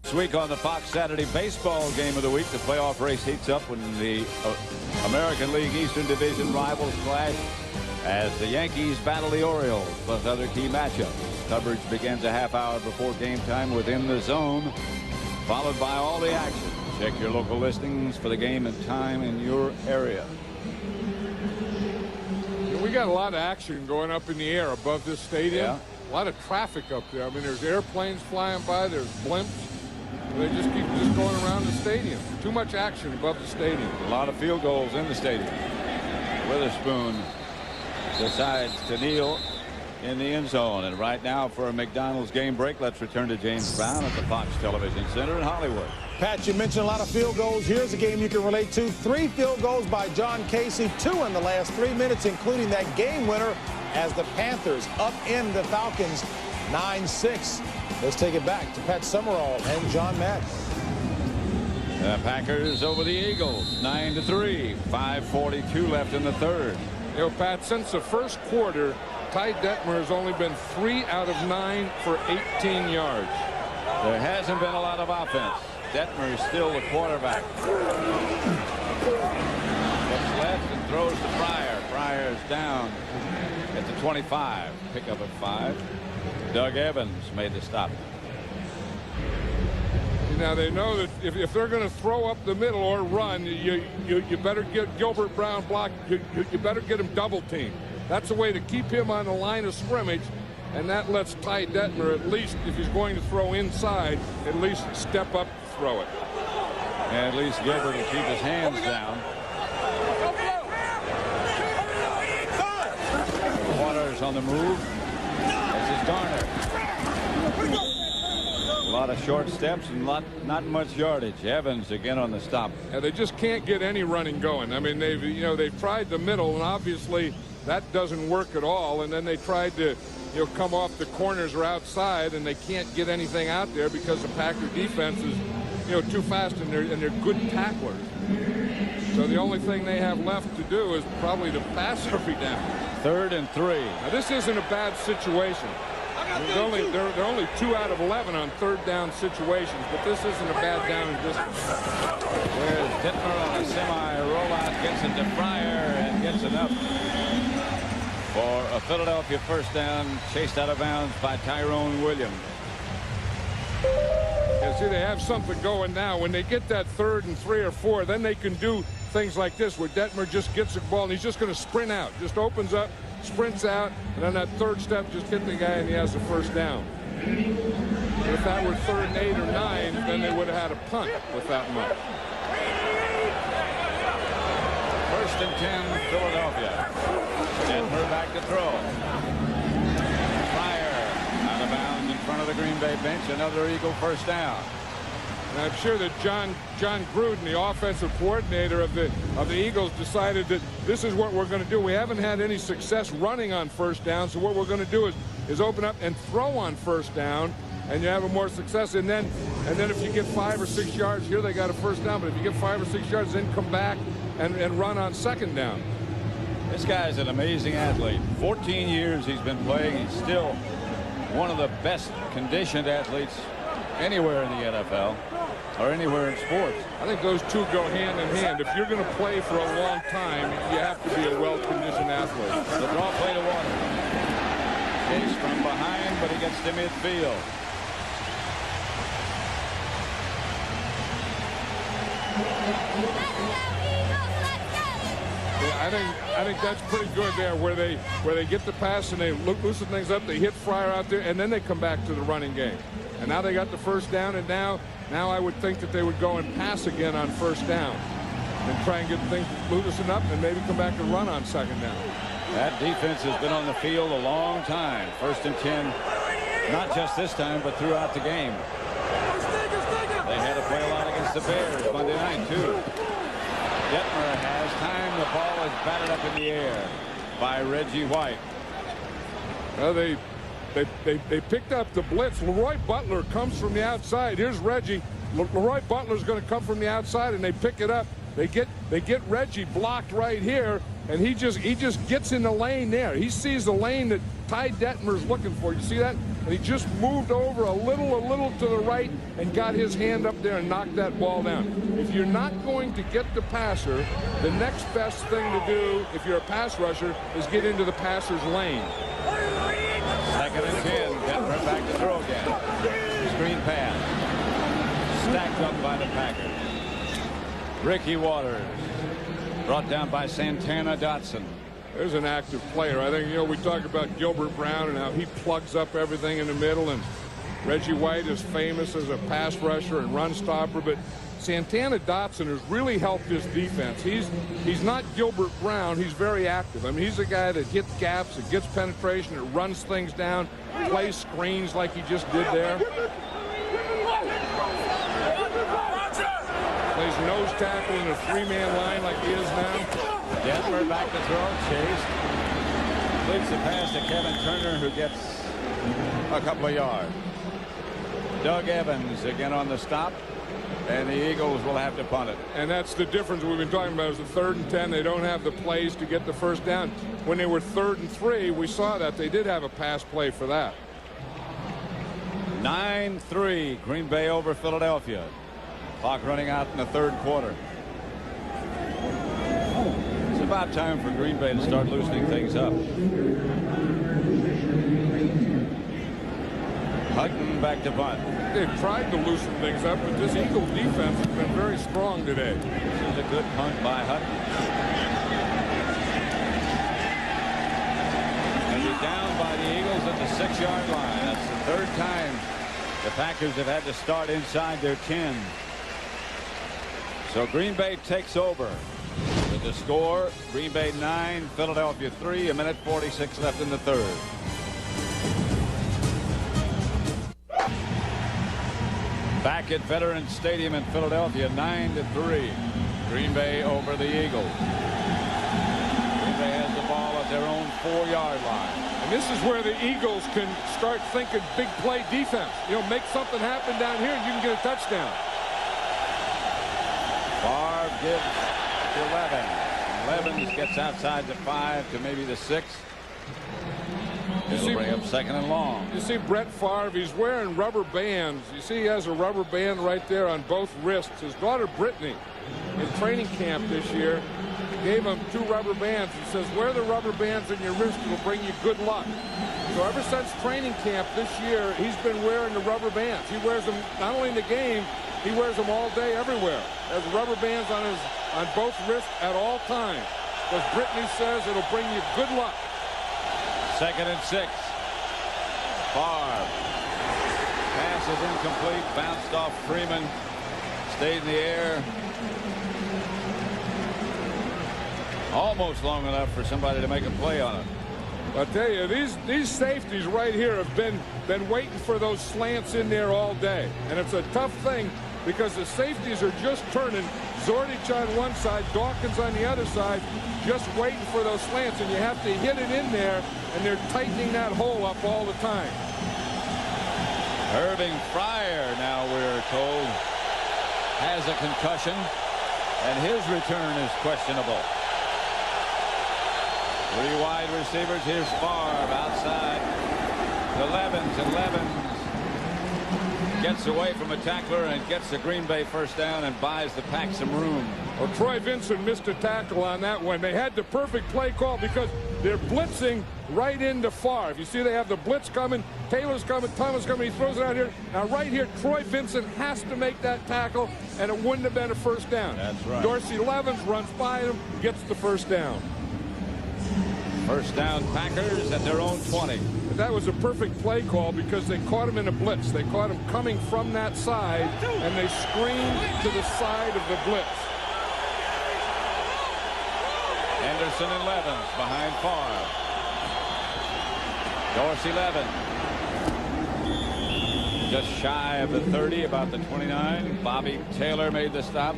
This week on the Fox Saturday Baseball Game of the Week, the playoff race heats up when the American League Eastern Division rivals clash as the Yankees battle the Orioles, plus other key matchups. Coverage begins a half hour before game time within the zone, followed by all the action. Check your local listings for the game and time in your area. We got a lot of action going up in the air above this stadium. Yeah. A lot of traffic up there. I mean, there's airplanes flying by, there's blimps. They just keep going around the stadium. Too much action above the stadium. A lot of field goals in the stadium. Witherspoon decides to kneel in the end zone. And right now, for a McDonald's game break, let's return to James Brown at the Fox Television Center in Hollywood. Pat, you mentioned a lot of field goals. Here's a game you can relate to. 3 field goals by John Casey, 2 in the last 3 minutes, including that game winner as the Panthers upend the Falcons 9-6. Let's take it back to Pat Summerall and John Madden. The Packers over the Eagles, 9-3. 5:42 left in the third. You know, Pat, since the first quarter, Ty Detmer has only been 3 out of 9 for 18 yards. There hasn't been a lot of offense. Detmer is still the quarterback. Looks left and throws to Pryor. Pryor's down at the 25. Pick up at 5. Doug Evans made the stop. Now they know that if they're going to throw up the middle or run, you better get Gilbert Brown blocked. You better get him double teamed. That's a way to keep him on the line of scrimmage, and that lets Ty Detmer, at least if he's going to throw inside, at least step up to throw it. And at least Gilbert will keep his hands down. Waters on the move. This is Garner. A lot of short steps and not much yardage. Evans again on the stop. Yeah, they just can't get any running going. I mean, they've tried the middle, and obviously that doesn't work at all. And then they tried to come off the corners or outside, and they can't get anything out there because the Packer defense too fast, and they're good tacklers. So the only thing they have left to do is probably to pass every down. 3rd and 3. Now this isn't a bad situation. They're only 2 out of 11 on 3rd down situations, but this isn't a bad down and distance. There's Dittmer on a semi rollout, gets it to Fryer and gets enough for a Philadelphia first down, chased out of bounds by Tyrone Williams. Yeah, see, they have something going now. When they get that 3rd and 3 or 4, then they can do things like this where Detmer just gets the ball and he's just going to sprint out, just opens up, sprints out, and on that 3rd step just hit the guy and he has the first down. But if that were 3rd and 8 or 9, then they would have had a punt with that much. 1st and 10, Philadelphia. Detmer back to throw. Fryer out of bounds in front of the Green Bay bench. Another Eagle first down. And I'm sure that John Gruden, the offensive coordinator of the Eagles, decided that this is what we're going to do. We haven't had any success running on first down, so what we're going to do is open up and throw on first down, and you have a more success. And then if you get 5 or 6 yards here, they got a first down. But if you get 5 or 6 yards, then come back and run on 2nd down. This guy's an amazing athlete. 14 years he's been playing. He's still one of the best conditioned athletes anywhere in the NFL or anywhere in sports. I think those two go hand in hand. If you're going to play for a long time, you have to be a well-conditioned athlete. The draw play to Water. Chase from behind, but he gets to midfield. I think that's pretty good there, where they get the pass and they loosen things up. They hit Fryer out there, and then they come back to the running game. And now they got the first down, and now I would think that they would go and pass again on first down and try and get things loosened up and maybe come back and run on 2nd down. That defense has been on the field a long time. 1st and 10, not just this time, but throughout the game. They had to play a lot against the Bears Monday night, too. Detmer has time. The ball is batted up in the air by Reggie White. Well, they picked up the blitz. Leroy Butler comes from the outside. Here's Reggie. Leroy Butler's going to come from the outside, and they pick it up. They get Reggie blocked right here, and he just gets in the lane there. He sees the lane that Ty Detmer's looking for. You see that? And he just moved over a little to the right and got his hand up there and knocked that ball down. If you're not going to get the passer, the next best thing to do if you're a pass rusher is get into the passer's lane. 2nd and 10. Detmer back to throw again. Screen pass. Stacked up by the Packers. Ricky Waters brought down by Santana Dotson. There's an active player. I think, we talk about Gilbert Brown and how he plugs up everything in the middle, and Reggie White is famous as a pass rusher and run stopper, but Santana Dotson has really helped this defense. He's not Gilbert Brown. He's very active. I mean, he's a guy that hits gaps, that gets penetration, that runs things down, plays screens like he just did there. Plays nose tackle in a 3-man line like he is now. Detmer back to throw, chased. Completes the pass to Kevin Turner, who gets a couple of yards. Doug Evans again on the stop, and the Eagles will have to punt it. And that's the difference we've been talking about, is the 3rd and 10. They don't have the plays to get the first down. When they were 3rd and 3, we saw that they did have a pass play for that. 9-3, Green Bay over Philadelphia. Clock running out in the 3rd quarter. It's about time for Green Bay to start loosening things up. Hutton back to punt. They've tried to loosen things up, but this Eagles defense has been very strong today. This is a good punt by Hutton. And he's down by the Eagles at the 6-yard line. That's the 3rd time the Packers have had to start inside their 10. So Green Bay takes over with the score. Green Bay 9, Philadelphia 3, 1:46 left in the 3rd. Back at Veterans Stadium in Philadelphia, 9-3. Green Bay over the Eagles. Green Bay has the ball at their own 4-yard line. And this is where the Eagles can start thinking big play defense. Make something happen down here and you can get a touchdown. Favre gives to Levens. Gets outside the 5 to maybe the 6. It'll bring up 2nd and long. You see Brett Favre, he's wearing rubber bands. You see he has a rubber band right there on both wrists. His daughter Brittany in training camp this year gave him 2 rubber bands and says, wear the rubber bands on your wrist, it'll bring you good luck. So ever since training camp this year, he's been wearing the rubber bands. He wears them not only in the game, he wears them all day everywhere. Has rubber bands on both wrists at all times. Because Brittany says it'll bring you good luck. 2nd and 6. Favre. Pass is incomplete. Bounced off Freeman. Stayed in the air. Almost long enough for somebody to make a play on it. I'll tell you, these safeties right here have been waiting for those slants in there all day. And it's a tough thing because the safeties are just turning. Zordich on one side, Dawkins on the other side, just waiting for those slants. And you have to hit it in there, and they're tightening that hole up all the time. Irving Fryer, now we're told, has a concussion, and his return is questionable. 3 wide receivers. Here's Favre outside to Levens, and Levens gets away from a tackler and gets the Green Bay first down and buys the Pack some room. Well, Troy Vincent missed a tackle on that one. They had the perfect play call because they're blitzing right into Favre. You see they have the blitz coming. Taylor's coming. Thomas coming. He throws it out here. Now right here, Troy Vincent has to make that tackle, and it wouldn't have been a first down. That's right. Dorsey Levens runs by him, gets the first down. First down, Packers at their own 20. That was a perfect play call because they caught him in a blitz. They caught him coming from that side, and they screened to the side of the blitz. Henderson and Levens behind Favre. Dorsey Levens. Just shy of the 30, about the 29. Bobby Taylor made the stop.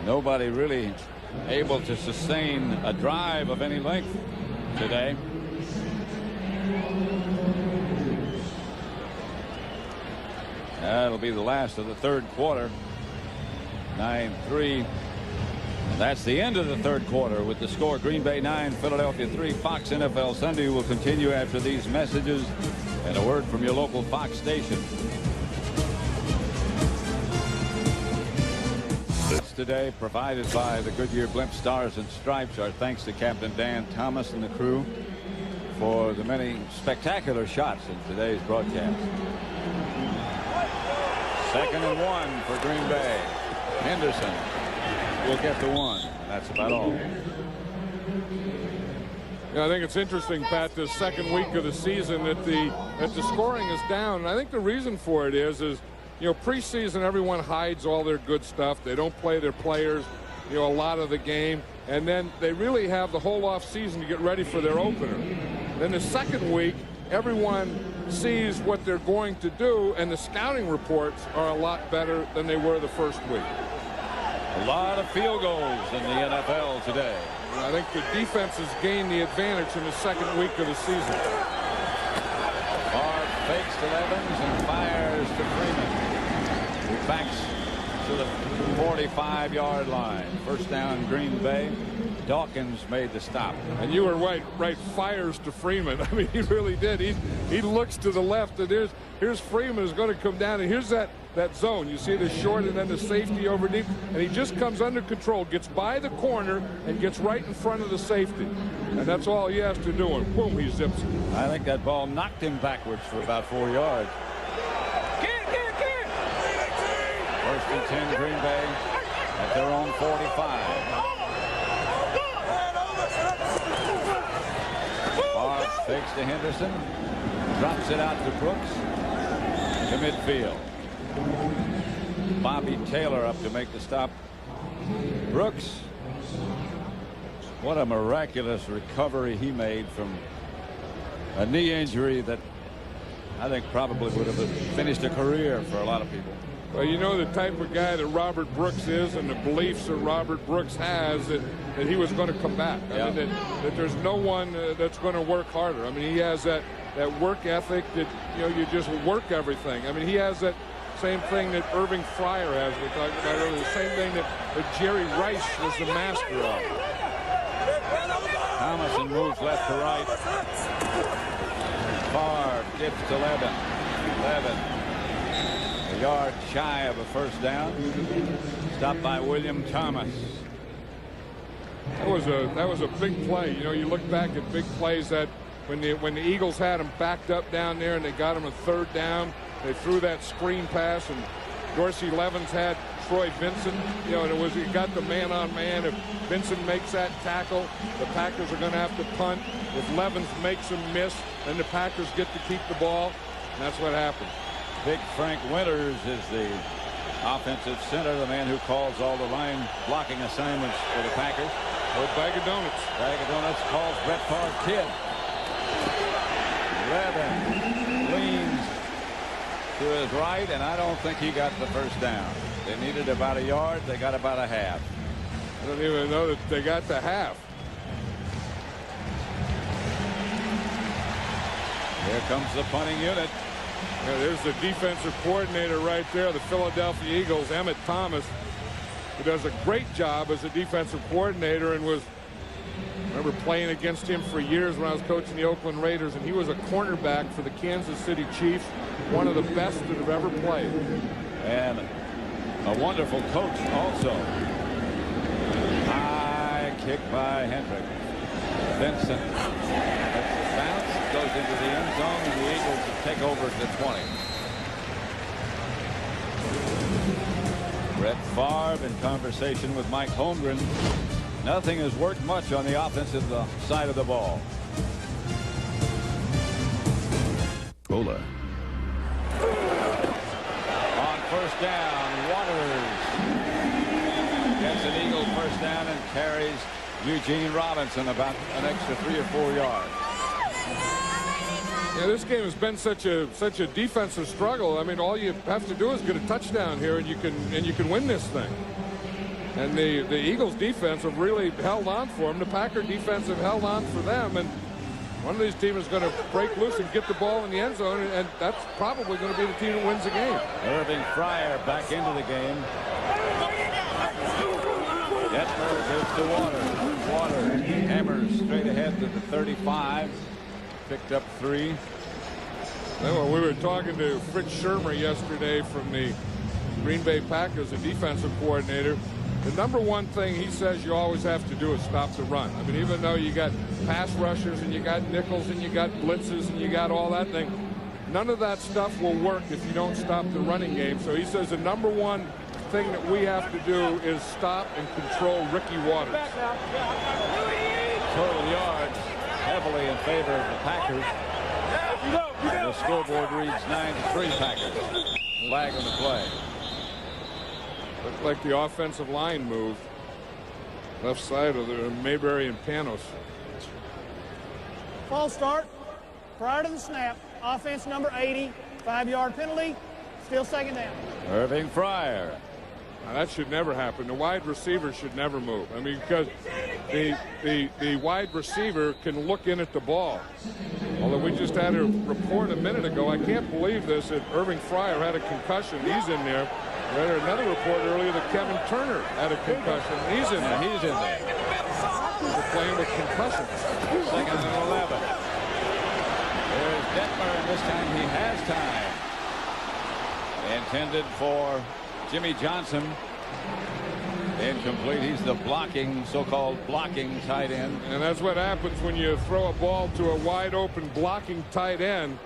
Nobody really able to sustain a drive of any length today. That'll be the last of the third quarter. 9-3. And that's the end of the third quarter with the score Green Bay 9, Philadelphia 3. Fox NFL Sunday will continue after these messages and a word from your local Fox station. Today provided by the Goodyear Blimp Stars and Stripes. Our thanks to Captain Dan Thomas and the crew for the many spectacular shots in today's broadcast. 2nd and 1 for Green Bay. Henderson will get the 1. And that's about all. Yeah, I think it's interesting, Pat, this second week of the season that the scoring is down. And I think the reason for it is you know, preseason, everyone hides all their good stuff. They don't play their players, you know, a lot of the game. And then they really have the whole off season to get ready for their opener. Then the second week, everyone sees what they're going to do, and the scouting reports are a lot better than they were the first week. A lot of field goals in the NFL today. And I think the defense has gained the advantage in the second week of the season. Favre fakes to Evans and fires to Freeman. Backs to the 45-yard line. First down, Green Bay. Dawkins made the stop. And you were right. Fires to Freeman. I mean, he really did. He looks to the left, and here's Freeman is going to come down, and here's that zone. You see the short and then the safety over deep, and he just comes under control, gets by the corner, and gets right in front of the safety. And that's all he has to do, and boom, he zips it. I think that ball knocked him backwards for about 4 yards. First and 10, Green Bay at their own 45. Favre fakes to Henderson, drops it out to Brooks to midfield. Bobby Taylor up to make the stop. Brooks, what a miraculous recovery he made from a knee injury that I think probably would have finished a career for a lot of people. Well, you know the type of guy that Robert Brooks is and the beliefs that Robert Brooks has that he was going to come back. I mean, that there's no one that's going to work harder. I mean, he has that work ethic that, you know, you just work everything. I mean, he has that same thing that Irving Fryer has. We talked about earlier. The same thing that Jerry Rice was the master of. Thomason moves left to right. Favre dips to Levin. A yard shy of a first down. Stopped by William Thomas. That was a big play. You know, you look back at big plays that when the Eagles had them backed up down there and they got them a third down, they threw that screen pass, and Dorsey Levens had Troy Vincent. You know, and it got the man-on-man. If Vincent makes that tackle, the Packers are going to have to punt. If Levens makes them miss, then the Packers get to keep the ball. And that's what happened. Big Frank Winters is the offensive center, the man who calls all the line blocking assignments for the Packers. Oh, bag of donuts. Bag of donuts calls Brett Favre kid. Levin leans to his right, and I don't think he got the first down. They needed about a yard. They got about a half. I don't even know that they got the half. Here comes the punting unit. Yeah, there's the defensive coordinator right there, the Philadelphia Eagles, Emmett Thomas, who does a great job as a defensive coordinator and I remember playing against him for years when I was coaching the Oakland Raiders, and he was a cornerback for the Kansas City Chiefs, one of the best that have ever played. And a wonderful coach also. High kick by Hendrick. Vincent lets it bounce, goes into the end zone, and the Eagles take over at the 20. Brett Favre in conversation with Mike Holmgren. Nothing has worked much on the offensive side of the ball. Ola. On first down, Waters gets an Eagle first down and carries Eugene Robinson about an extra 3 or 4 yards. Yeah, this game has been such a defensive struggle. I mean, all you have to do is get a touchdown here, and you can win this thing. And the Eagles defense have really held on for them. The Packer defense have held on for them, and one of these teams is going to break loose and get the ball in the end zone, and that's probably going to be the team that wins the game. Irving Fryer back into the game. Detmer gives to Waters. Waters hammers straight ahead to the 35. Picked up 3. Well, we were talking to Fritz Shermer yesterday from the Green Bay Packers, the defensive coordinator. The number one thing he says you always have to do is stop the run. I mean, even though you got pass rushers and you got nickels and you got blitzes and you got all that thing, none of that stuff will work if you don't stop the running game. So he says the number one thing that we have to do is stop and control Ricky Waters. Total yards heavily in favor of the Packers. The scoreboard reads 9-3 Packers. Flag on the play. Looked like the offensive line moved. Left side of the Mayberry and Panos. False start. Prior to the snap, offense number 80, 5-yard penalty, still second down. Irving Fryer. Now, that should never happen. The wide receiver should never move. I mean, because the wide receiver can look in at the ball. Although we just had a report a minute ago, I can't believe this, that Irving Fryer had a concussion. He's in there. We had another report earlier that Kevin Turner had a concussion. He's in there. He's in there. We're playing with concussions. Second and 11. There's Detmer, and this time he has time. Intended for Jimmy Johnson. Incomplete. He's the blocking, so-called blocking tight end. And that's what happens when you throw a ball to a wide open blocking tight end.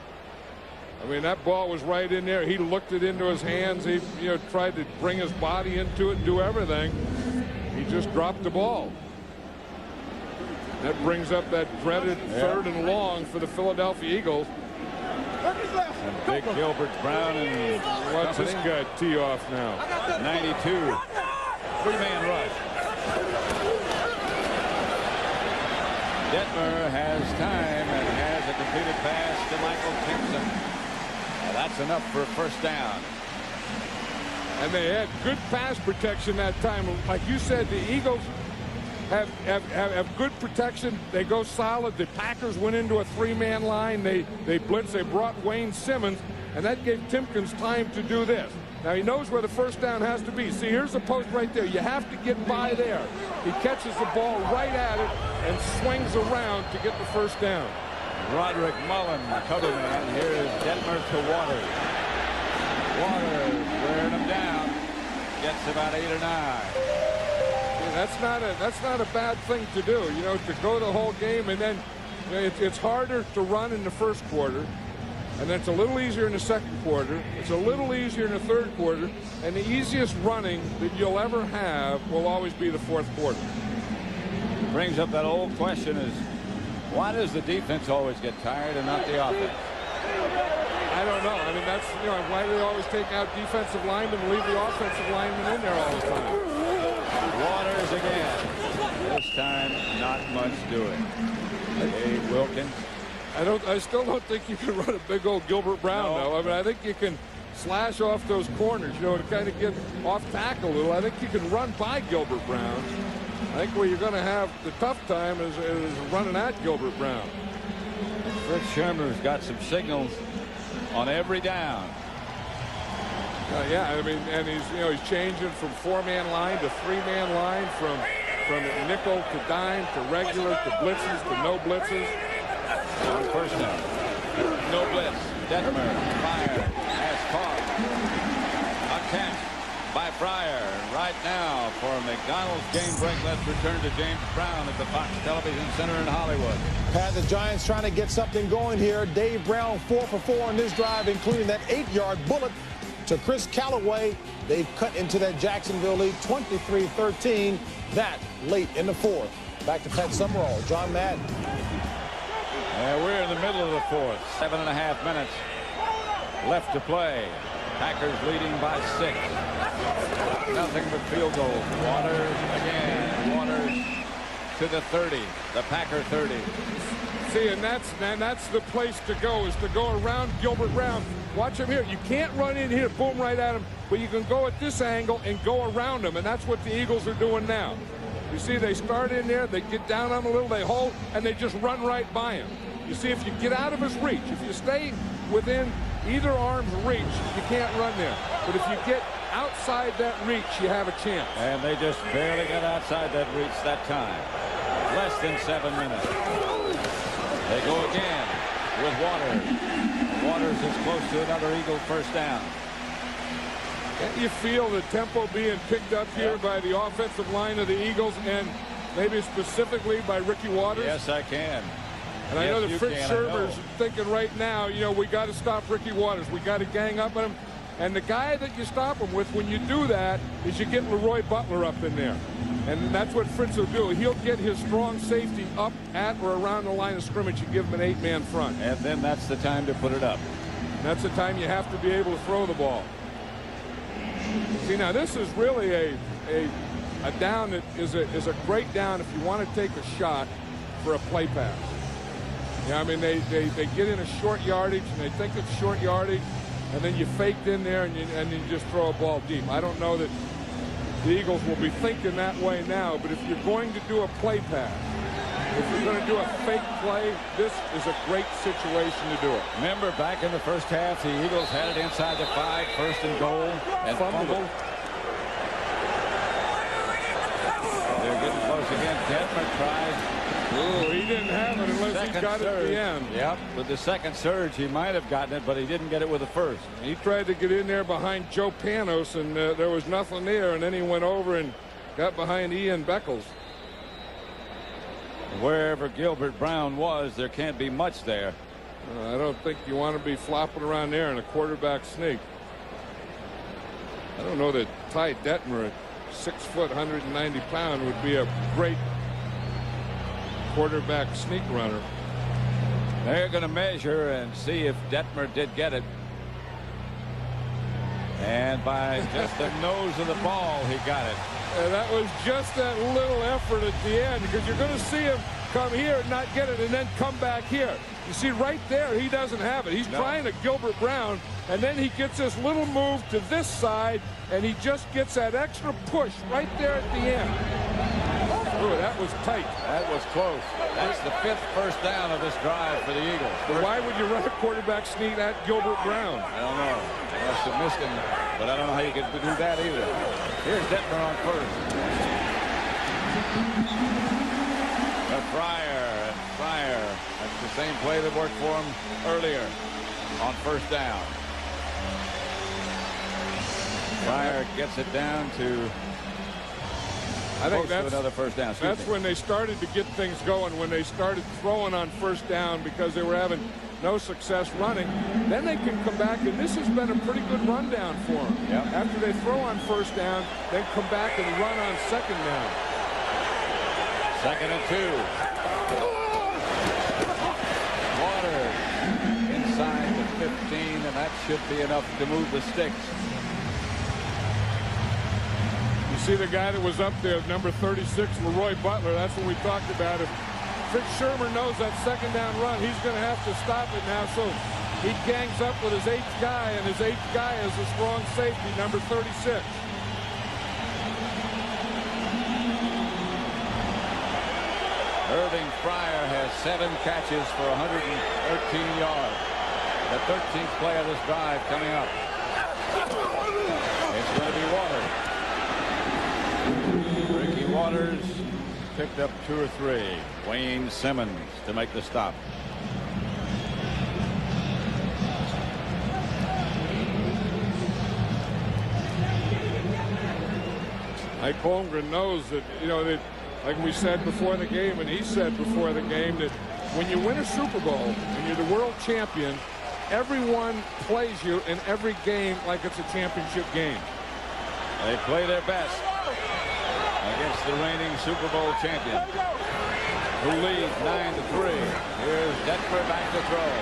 I mean, that ball was right in there. He looked it into his hands. He tried to bring his body into it and do everything. He just dropped the ball. That brings up that dreaded 3rd and long for the Philadelphia Eagles. And big Gilbert Brown and what's this guy tee off now? 92. 3-man rush. Detmer has time and has a completed pass to Michael Kingston. That's enough for a first down. And they had good pass protection that time. Like you said, the Eagles have good protection. They go solid. The Packers went into a three-man line. They blitzed. They brought Wayne Simmons, and that gave Timpkins time to do this. Now he knows where the first down has to be. See, here's the post right there. You have to get by there. He catches the ball right at it and swings around to get the first down. Roderick Mullen, the cover man. Here is Detmer to Waters. Waters wearing him down. Gets about 8 or 9. Yeah, that's not a bad thing to do. You know, to go the whole game, and then you know, it's harder to run in the first quarter. And then it's a little easier in the second quarter. It's a little easier in the third quarter. And the easiest running that you'll ever have will always be the fourth quarter. Brings up that old question is, why does the defense always get tired and not the offense? I don't know. I mean, that's, you know, why do they always take out defensive linemen and leave the offensive linemen in there all the time? Waters again. This time, not much doing. Dave Wilkins. I still don't think you can run a big old Gilbert Brown, though. I mean, I think you can slash off those corners, you know, to kind of get off tackle a little. I think you can run by Gilbert Brown. I think where you're going to have the tough time is running at Gilbert Brown. Fritz Shermer's got some signals on every down. Yeah, I mean, and he's changing from four-man line to three-man line, from nickel to dime to regular to blitzes to no blitzes. On first down. No blitz. Detmer fired. Has caught. Uncatched by Fryer. Right now for McDonald's game break. Let's return to James Brown at the Fox Television Center in Hollywood. Pat, the Giants trying to get something going here. Dave Brown 4 for 4 on this drive, including that 8-yard bullet to Chris Callaway. They've cut into that Jacksonville lead 23-13. That late in the fourth. Back to Pat Summerall, John Madden. We're in the middle of the fourth. 7.5 minutes left to play. Packers leading by 6. Nothing but field goals. Waters again. Waters to the 30. The Packer 30. See, and that's the place to go, is to go around Gilbert Brown. Watch him here. You can't run in here, boom, right at him, but you can go at this angle and go around him, and that's what the Eagles are doing now. You see, they start in there, they get down on a little, they hold, and they just run right by him. You see, if you get out of his reach, if you stay within either arm's reach, you can't run there. But if you get outside that reach, you have a chance. And they just barely got outside that reach that time. Less than 7 minutes. They go again with Waters. Waters is close to another Eagle first down. Can't you feel the tempo being picked up here by the offensive line of the Eagles, and maybe specifically by Ricky Waters? Yes, I can. And I know that Fritz Shermer's thinking right now, you know, we got to stop Ricky Waters. We got to gang up on him. And the guy that you stop him with when you do that is you get Leroy Butler up in there. And that's what Fritz will do. He'll get his strong safety up at or around the line of scrimmage and give him an 8-man front. And then that's the time to put it up. And that's the time you have to be able to throw the ball. See, now this is really a down that is a great down if you want to take a shot for a play pass. Yeah, I mean, they get in a short yardage, and they think it's short yardage, and then you faked in there, and you just throw a ball deep. I don't know that the Eagles will be thinking that way now, but if you're going to do a play pass, if you're going to do a fake play, this is a great situation to do it. Remember, back in the first half, the Eagles had it inside the 5, first and goal, and fumbled. They're getting close again. Detmer tries. Ooh, he didn't have it unless he got it at the end. Yep, with the second surge, he might have gotten it, but he didn't get it with the first. He tried to get in there behind Joe Panos, and there was nothing there, and then he went over and got behind Ian Beckles. Wherever Gilbert Brown was, there can't be much there. I don't think you want to be flopping around there in a quarterback sneak. I don't know that Ty Detmer at 6 foot, 190 pound would be a great quarterback sneak runner. They're going to measure and see if Detmer did get it. And by just the nose of the ball, he got it. And that was just that little effort at the end, because you're going to see him come here and not get it and then come back here. You see right there, he doesn't have it. He's trying to Gilbert Brown, and then he gets this little move to this side, and he just gets that extra push right there at the end. Ooh, that was tight. That was close. That's the 5th first down of this drive for the Eagles. But why would you run a quarterback sneak at Gilbert Brown? I don't know. Must have missed him, but I don't know how you could do that either. Here's Detmer on first. Fryer. That's the same play that worked for him earlier on first down. Fryer gets it down to I think that's another first down. That's when they started to get things going, when they started throwing on first down because they were having no success running. Then they can come back, and this has been a pretty good rundown for them. Yep. After they throw on first down, then come back and run on second down. 2nd and 2. Waters inside the 15, and that should be enough to move the sticks. You see the guy that was up there, number 36, Leroy Butler. That's what we talked about. If Fitz Shermer knows that second down run, he's going to have to stop it now. So he gangs up with his 8th guy, and his 8th guy is a strong safety, number 36. Irving Fryer has 7 catches for 113 yards. The 13th play of this drive coming up. It's going to be Waters. Ricky Waters picked up 2 or 3. Wayne Simmons to make the stop. Mike Holmgren knows that, that, like we said before the game, and he said before the game, that when you win a Super Bowl and you're the world champion, everyone plays you in every game like it's a championship game. They play their best against the reigning Super Bowl champion, who leads 9-3. Here's Detmer back to throw.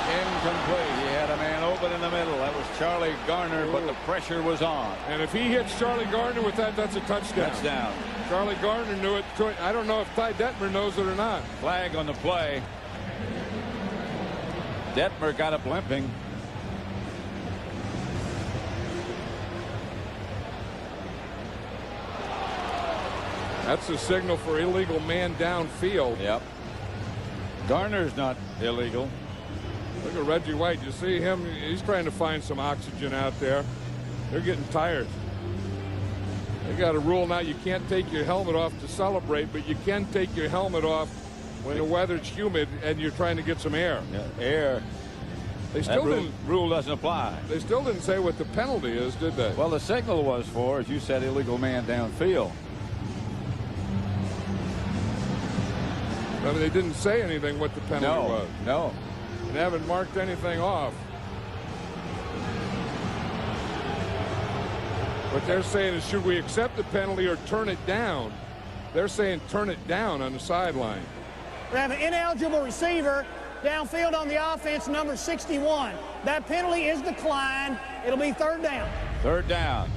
Incomplete. He had a man open in the middle. That was Charlie Garner, but the pressure was on. And if he hits Charlie Garner with that, that's a touchdown. Touchdown. Charlie Garner knew it. I don't know if Ty Detmer knows it or not. Flag on the play. Detmer got up limping. That's a signal for illegal man downfield. Yep. Garner's not illegal. Look at Reggie White. You see him? He's trying to find some oxygen out there. They're getting tired. They got a rule now. You can't take your helmet off to celebrate, but you can take your helmet off when the weather's humid and you're trying to get some air. Yeah, air. They still didn't. Rule doesn't apply. They still didn't say what the penalty is, did they? Well, the signal was for, as you said, illegal man downfield. I mean, they didn't say anything what the penalty was. No. They haven't marked anything off. What they're saying is, should we accept the penalty or turn it down? They're saying turn it down on the sideline. We have an ineligible receiver downfield on the offense, number 61. That penalty is declined. It'll be 3rd down. 3rd down.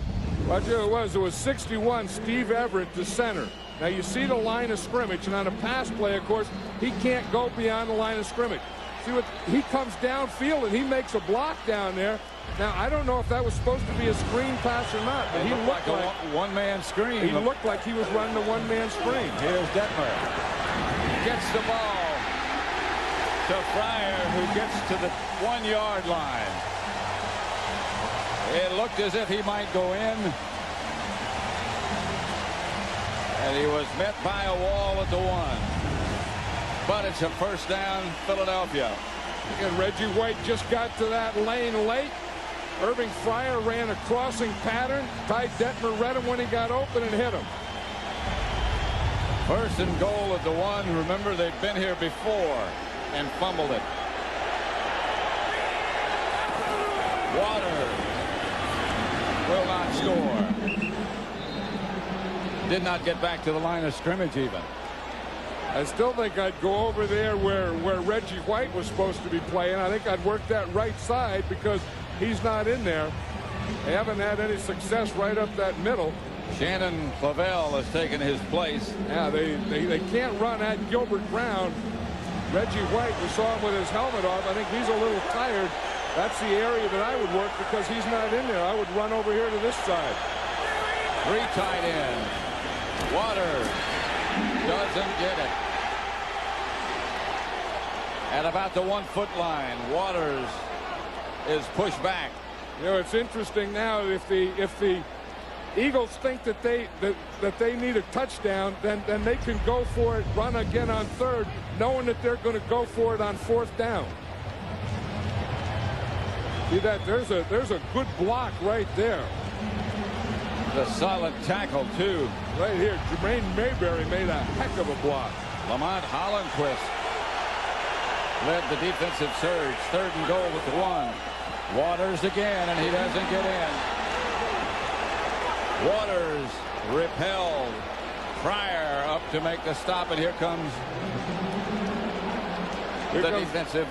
What it was 61, Steve Everett, the center. Now you see the line of scrimmage, and on a pass play, of course, he can't go beyond the line of scrimmage. See what he comes downfield and he makes a block down there. Now I don't know if that was supposed to be a screen pass or not, but he looked like a one-man screen. He looked like he was running a one-man screen. Here's Detmer. Gets the ball to Fryer, who gets to the 1-yard line. It looked as if he might go in. And he was met by a wall at the 1. But it's a first down, Philadelphia. And Reggie White just got to that lane late. Irving Fryer ran a crossing pattern. Ty Detmer read him when he got open and hit him. 1st and goal at the 1. Remember, they've been here before and fumbled it. Waters will not score. Did not get back to the line of scrimmage even. I still think I'd go over there where Reggie White was supposed to be playing. I think I'd work that right side because he's not in there. They haven't had any success right up that middle. Shannon Clavel has taken his place. Yeah, they can't run at Gilbert Brown. Reggie White, we saw him with his helmet off. I think he's a little tired. That's the area that I would work because he's not in there. I would run over here to this side. 3 tight ends. Waters doesn't get it. At about the 1-foot line, Waters is pushed back. You know, it's interesting now. If the Eagles think that they need a touchdown, then they can go for it, run again on 3rd, knowing that they're going to go for it on 4th down. See that? There's a good block right there. The solid tackle too. Right here, Jermaine Mayberry made a heck of a block. Lamont Hollenquist led the defensive surge. 3rd and goal with the 1. Waters again, and he doesn't get in. Waters repelled. Pryor up to make the stop, and here comes the defensive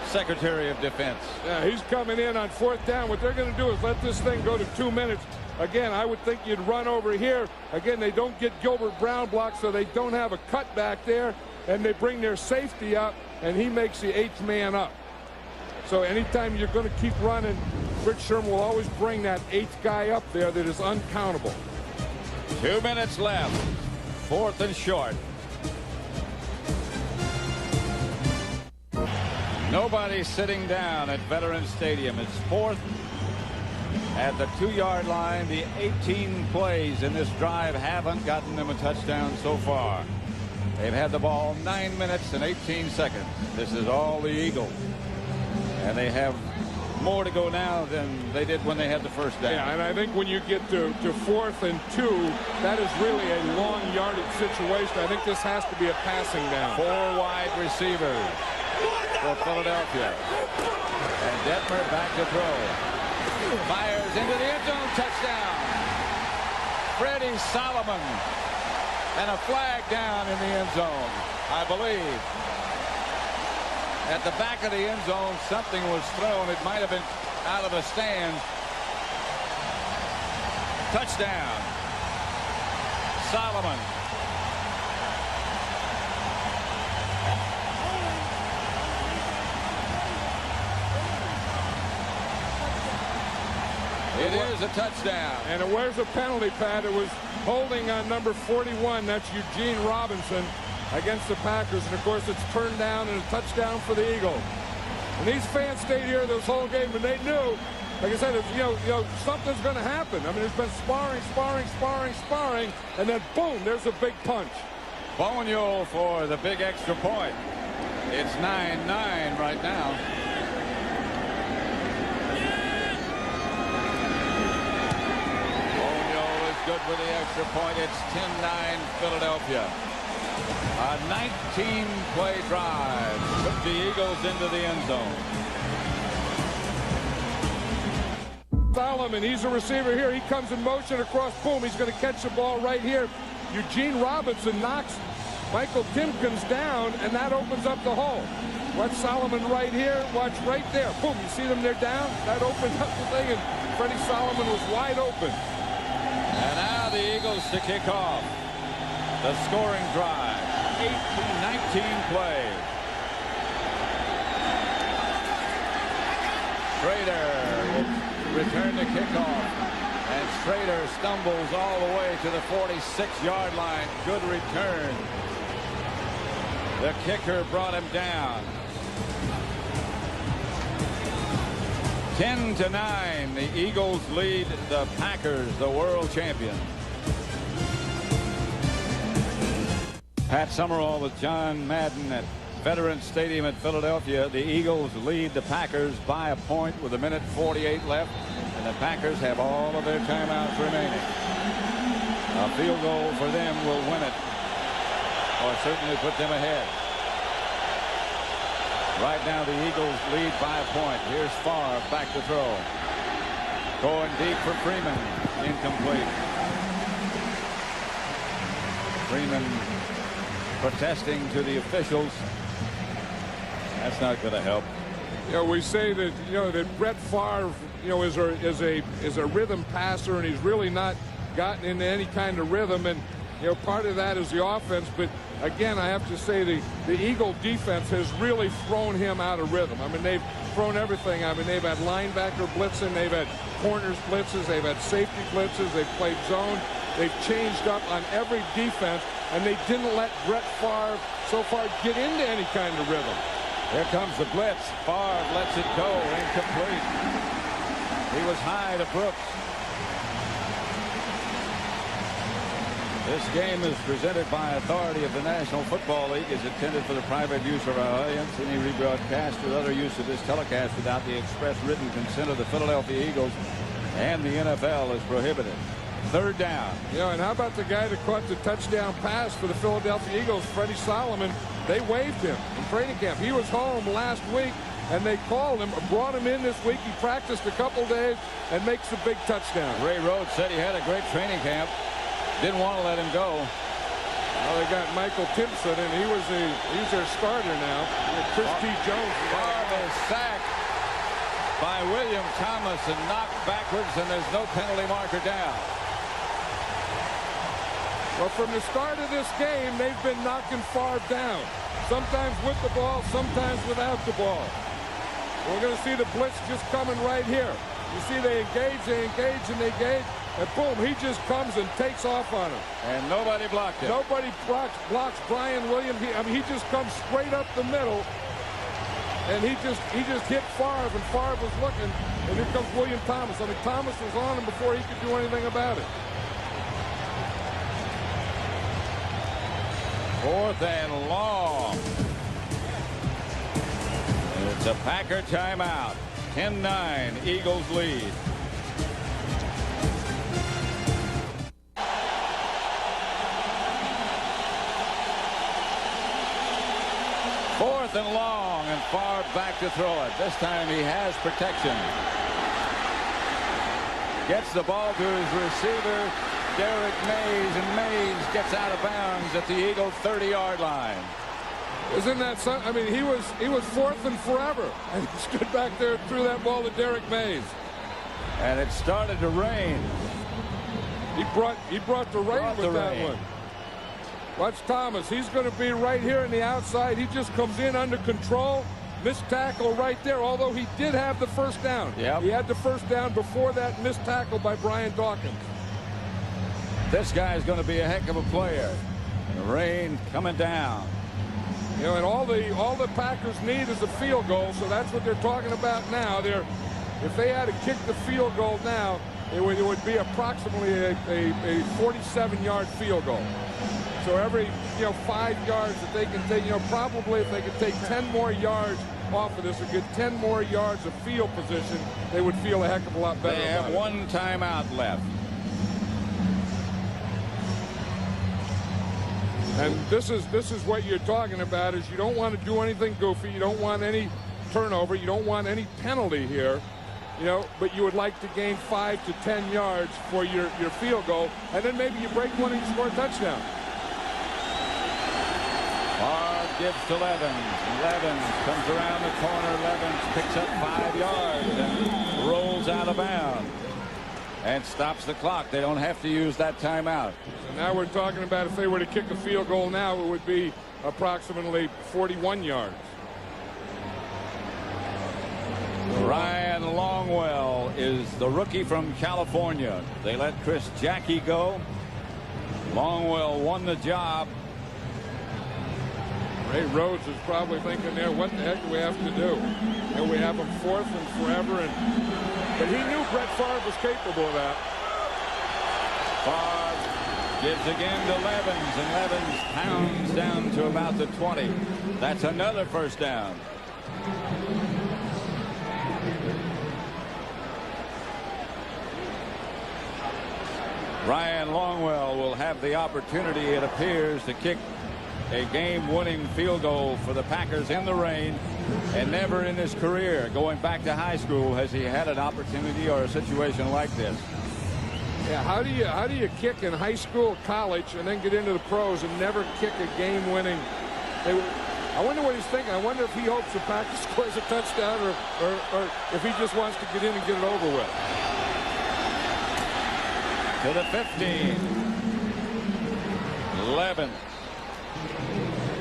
Secretary of Defense. Yeah, he's coming in on 4th down. What they're going to do is let this thing go to 2 minutes. Again, I would think you'd run over here. Again, they don't get Gilbert Brown blocked, so they don't have a cut back there, and they bring their safety up, and he makes the 8th man up. So anytime you're going to keep running, Rich Sherman will always bring that 8th guy up there that is uncountable. 2 minutes left. 4th and short. Nobody sitting down at Veterans Stadium. It's 4th at the 2-yard line. The 18 plays in this drive haven't gotten them a touchdown so far. They've had the ball 9 minutes and 18 seconds. This is all the Eagles. And they have more to go now than they did when they had the first down. Yeah, and I think when you get to 4th and 2, that is really a long yardage situation. I think this has to be a passing down. 4 wide receivers for Philadelphia. And Detmer back to throw. Fires into the end zone. Touchdown. Freddie Solomon. And a flag down in the end zone, I believe. At the back of the end zone, something was thrown. It might have been out of the stand. Touchdown. Solomon. It is a touchdown. And where's the penalty, Pat? It was holding on number 41. That's Eugene Robinson against the Packers. And, of course, it's turned down and a touchdown for the Eagles. And these fans stayed here this whole game, and they knew, like I said, you know, something's going to happen. I mean, there's been sparring, and then, boom, there's a big punch. Bonio for the big extra point. It's 9-9 right now. Good for the extra point. It's 10-9 Philadelphia. A 19-play drive took the Eagles into the end zone. Solomon, he's a receiver here. He comes in motion across. Boom, he's going to catch the ball right here. Eugene Robinson knocks Michael Timkins down, and that opens up the hole. Watch Solomon right here. Watch right there. Boom, you see them, they're down. That opened up the thing, and Freddie Solomon was wide open. And now the Eagles to kick off the scoring drive. 19 plays. Schrader will return the kickoff. And Schrader stumbles all the way to the 46-yard line. Good return. The kicker brought him down. 10-9, the Eagles lead the Packers, the world champions. Pat Summerall with John Madden at Veterans Stadium in Philadelphia. The Eagles lead the Packers by a point with 1:48 left, and the Packers have all of their timeouts remaining. A field goal for them will win it, or certainly put them ahead. Right now, the Eagles lead by a point. Here's Favre back to throw. Going deep for Freeman. Incomplete. Freeman protesting to the officials. That's not going to help. You know, we say that, you know, that Brett Favre, you know, is a rhythm passer, and he's really not gotten into any kind of rhythm. And, you know, part of that is the offense. But, again, I have to say the Eagle defense has really thrown him out of rhythm. I mean, they've thrown everything. I mean, they've had linebacker blitzing. They've had corners blitzes. They've had safety blitzes. They've played zone. They've changed up on every defense. And they didn't let Brett Favre so far get into any kind of rhythm. Here comes the blitz. Favre lets it go. Incomplete. He was high to Brooks. This game is presented by authority of the National Football League, is intended for the private use of our audience. Any rebroadcast or other use of this telecast without the express written consent of the Philadelphia Eagles and the NFL is prohibited. Third down. Yeah, and how about the guy that caught the touchdown pass for the Philadelphia Eagles, Freddie Solomon? They waived him in training camp. He was home last week, and they called him, brought him in this week. He practiced a couple days and makes the big touchdown. Ray Rhodes said he had a great training camp. Didn't want to let him go. Well, they got Michael Timpson, and he's their starter now. Chris T. Jones. Favre is sacked by William Thomas and knocked backwards, and there's no penalty marker down. Well, from the start of this game, they've been knocking Favre down. Sometimes with the ball, sometimes without the ball. We're going to see the blitz just coming right here. You see they engage, and boom, he just comes and takes off on him. And nobody blocked him. Nobody blocks Brian Williams. He just comes straight up the middle, and he just hit Favre, and Favre was looking, and here comes William Thomas. I mean, Thomas was on him before he could do anything about it. 4th and long. It's a Packer timeout. 10-9, Eagles lead. Fourth and long, and Favre back to throw it. This time he has protection. Gets the ball to his receiver, Derek Mays, and Mays gets out of bounds at the Eagles' 30-yard line. Isn't that something? I mean, he was fourth and forever, and he stood back there and threw that ball to Derek Mays. And it started to rain. He brought the rain with that one. Watch Thomas. He's going to be right here on the outside. He just comes in under control. Missed tackle right there, although he did have the first down. Yep. He had the first down before that missed tackle by Brian Dawkins. This guy is going to be a heck of a player. The rain coming down. You know, and all the Packers need is a field goal, so that's what they're talking about now. If they had to kick the field goal now, it would be approximately a 47-yard field goal. So every 5 yards that they can take, probably if they could take 10 more yards off of this or get 10 more yards of field position, they would feel a heck of a lot better. They have about one timeout left. And this is what you're talking about, is you don't want to do anything goofy. You don't want any turnover. You don't want any penalty here. But you would like to gain 5 to 10 yards for your field goal, and then maybe you break one and you score a touchdown. Favre gives to Levens. Levens comes around the corner. Levens picks up 5 yards and rolls out of bounds and stops the clock. They don't have to use that timeout. So now we're talking about if they were to kick a field goal now, it would be approximately 41 yards. Ryan Longwell is the rookie from California. They let Chris Jackie go. Longwell won the job. Ray Rhodes is probably thinking there, what the heck do we have to do? We have him fourth and forever, but he knew Brett Favre was capable of that. Favre gives again to Levens, and Levens pounds down to about the 20. That's another first down. Ryan Longwell will have the opportunity, it appears, to kick a game-winning field goal for the Packers in the rain, and never in his career, going back to high school, has he had an opportunity or a situation like this. Yeah, how do you kick in high school, college, and then get into the pros and never kick a game-winning? I wonder what he's thinking. I wonder if he hopes the Packers scores a touchdown, or if he just wants to get in and get it over with. to the 15. 11.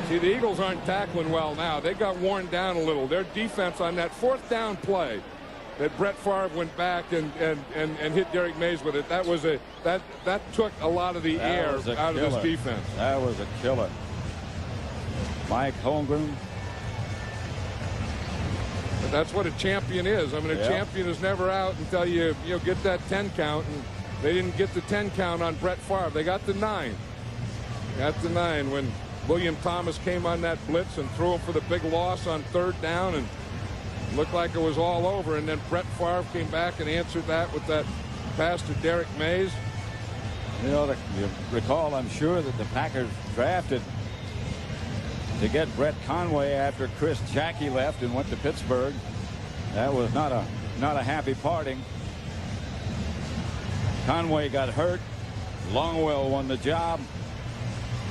See, the Eagles aren't tackling well now. They got worn down a little. Their defense on that 4th down play that Brett Favre went back and hit Derek Mays with it. That was that took a lot of the air out of this defense. That was a killer. Mike Holmgren. But that's what a champion is. I mean, a champion is never out until you get that 10 count. And they didn't get the 10 count on Brett Favre. They got the 9. Got the 9 when William Thomas came on that blitz and threw him for the big loss on 3rd down and looked like it was all over. And then Brett Favre came back and answered that with that pass to Derek Mays. You recall, I'm sure, that the Packers drafted to get Brett Conway after Chris Jackie left and went to Pittsburgh. That was not a happy parting. Conway got hurt. Longwell won the job.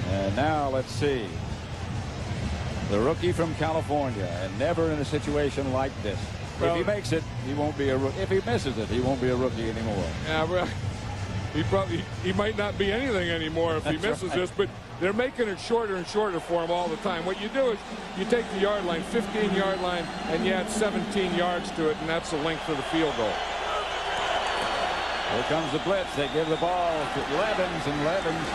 And now let's see. The rookie from California, and never in a situation like this. Well, if he makes it, he won't be a rookie. If he misses it, he won't be a rookie anymore. Yeah, well, he might not be anything anymore if he misses this, but they're making it shorter and shorter for him all the time. What you do is you take the yard line, 15-yard line, and you add 17 yards to it, and that's the length of the field goal. Here comes the blitz. They give the ball to Levens, and Levens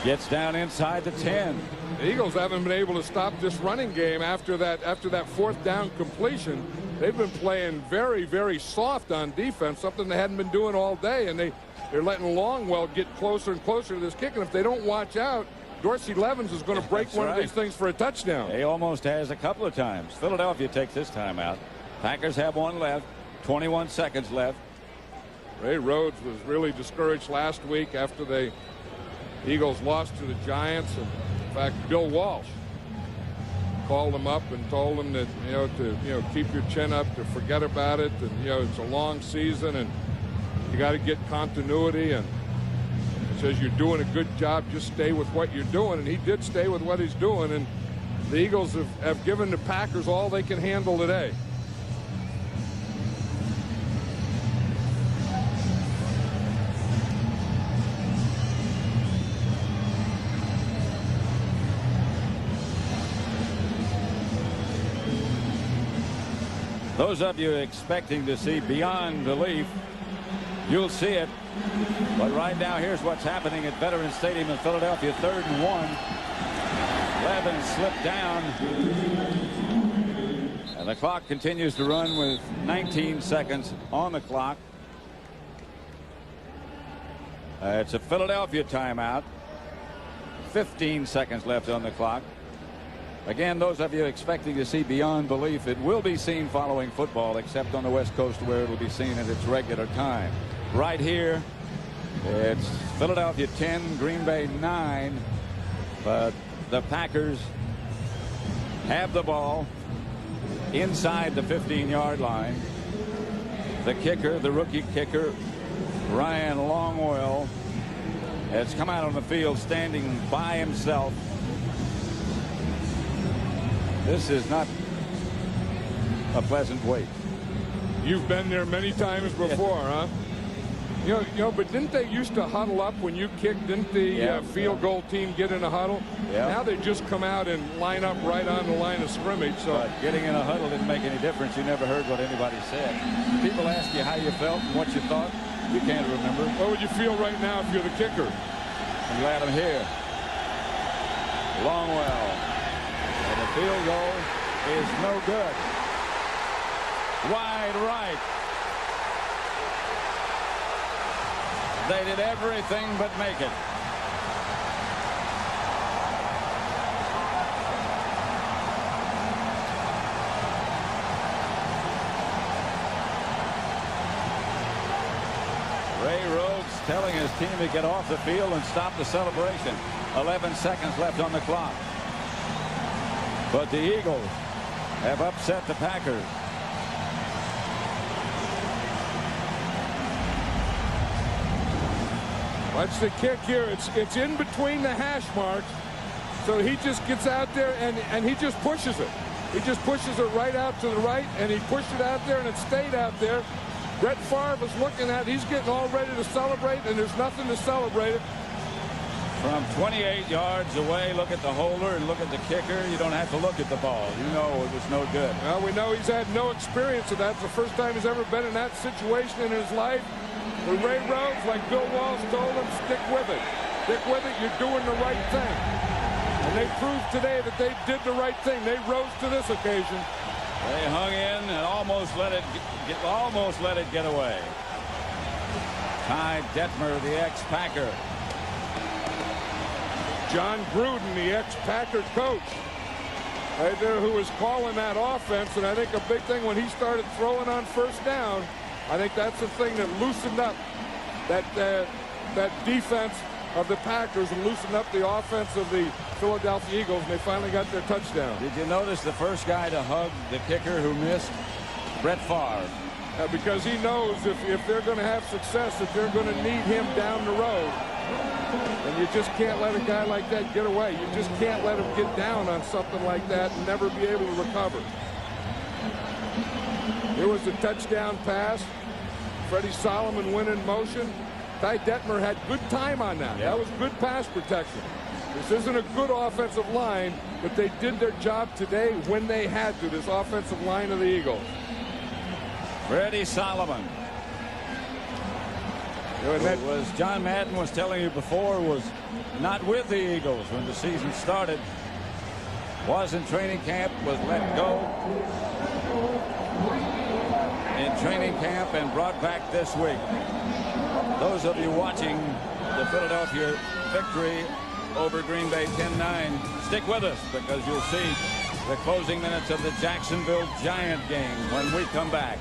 gets down inside the 10. The Eagles haven't been able to stop this running game after that 4th down completion. They've been playing very, very soft on defense, something they hadn't been doing all day, and they're letting Longwell get closer and closer to this kick. And if they don't watch out, Dorsey Levens is going to break one of these things for a touchdown. He almost has a couple of times. Philadelphia takes this time out. Packers have one left. 21 seconds left. Ray Rhodes was really discouraged last week after the Eagles lost to the Giants. And in fact, Bill Walsh called him up and told him that to keep your chin up, to forget about it, and it's a long season and you got to get continuity, and he says you're doing a good job, just stay with what you're doing. And he did stay with what he's doing, and the Eagles have given the Packers all they can handle today. Those of you expecting to see beyond belief, you'll see it. But right now, here's what's happening at Veterans Stadium in Philadelphia. 3rd and 1. Levens slipped down. And the clock continues to run with 19 seconds on the clock. It's a Philadelphia timeout. 15 seconds left on the clock. Again, those of you expecting to see beyond belief, it will be seen following football, except on the West Coast where it will be seen at its regular time. Right here, it's Philadelphia 10, Green Bay 9, but the Packers have the ball inside the 15-yard line. The kicker, the rookie kicker, Ryan Longwell, has come out on the field standing by himself. This is not a pleasant wait. You've been there many times before, huh? But didn't they used to huddle up when you kicked? Didn't the field goal team get in a huddle? Yeah. Now they just come out and line up right on the line of scrimmage. So but getting in a huddle didn't make any difference. You never heard what anybody said. People ask you how you felt and what you thought. You can't remember. What would you feel right now if you're the kicker? I'm glad I'm here. Longwell. And the field goal is no good. Wide right. They did everything but make it. Ray Rhodes telling his team to get off the field and stop the celebration. 11 seconds left on the clock. But the Eagles have upset the Packers. Watch the kick here. It's in between the hash marks. So he just gets out there and he just pushes it. He just pushes it right out to the right, and he pushed it out there and it stayed out there. Brett Favre is looking at, he's getting all ready to celebrate, and there's nothing to celebrate. From 28 yards away, look at the holder and look at the kicker. You don't have to look at the ball. You know it was no good. Well, we know he's had no experience of that. It's the first time he's ever been in that situation in his life. But Ray Rhodes, like Bill Walsh told him, stick with it. Stick with it. You're doing the right thing. And they proved today that they did the right thing. They rose to this occasion. They hung in and almost let it get away. Ty Detmer, the ex-Packer. John Gruden, the ex-Packer coach, right there, who was calling that offense. And I think a big thing when he started throwing on first down, I think that's the thing that loosened up that defense of the Packers and loosened up the offense of the Philadelphia Eagles, and they finally got their touchdown. Did you notice the first guy to hug the kicker who missed? Brett Favre. Because he knows if they're going to have success, if they're going to need him down the road, then you just can't let a guy like that get away. You just can't let him get down on something like that and never be able to recover. Here was the touchdown pass. Freddie Solomon went in motion. Ty Detmer had good time on that. That was good pass protection. This isn't a good offensive line, but they did their job today when they had to, this offensive line of the Eagles. Freddie Solomon, who was John Madden was telling you before, was not with the Eagles when the season started. Was in training camp, was let go in training camp and brought back this week. Those of you watching the Philadelphia victory over Green Bay 10-9, stick with us because you'll see the closing minutes of the Jacksonville Giant game when we come back.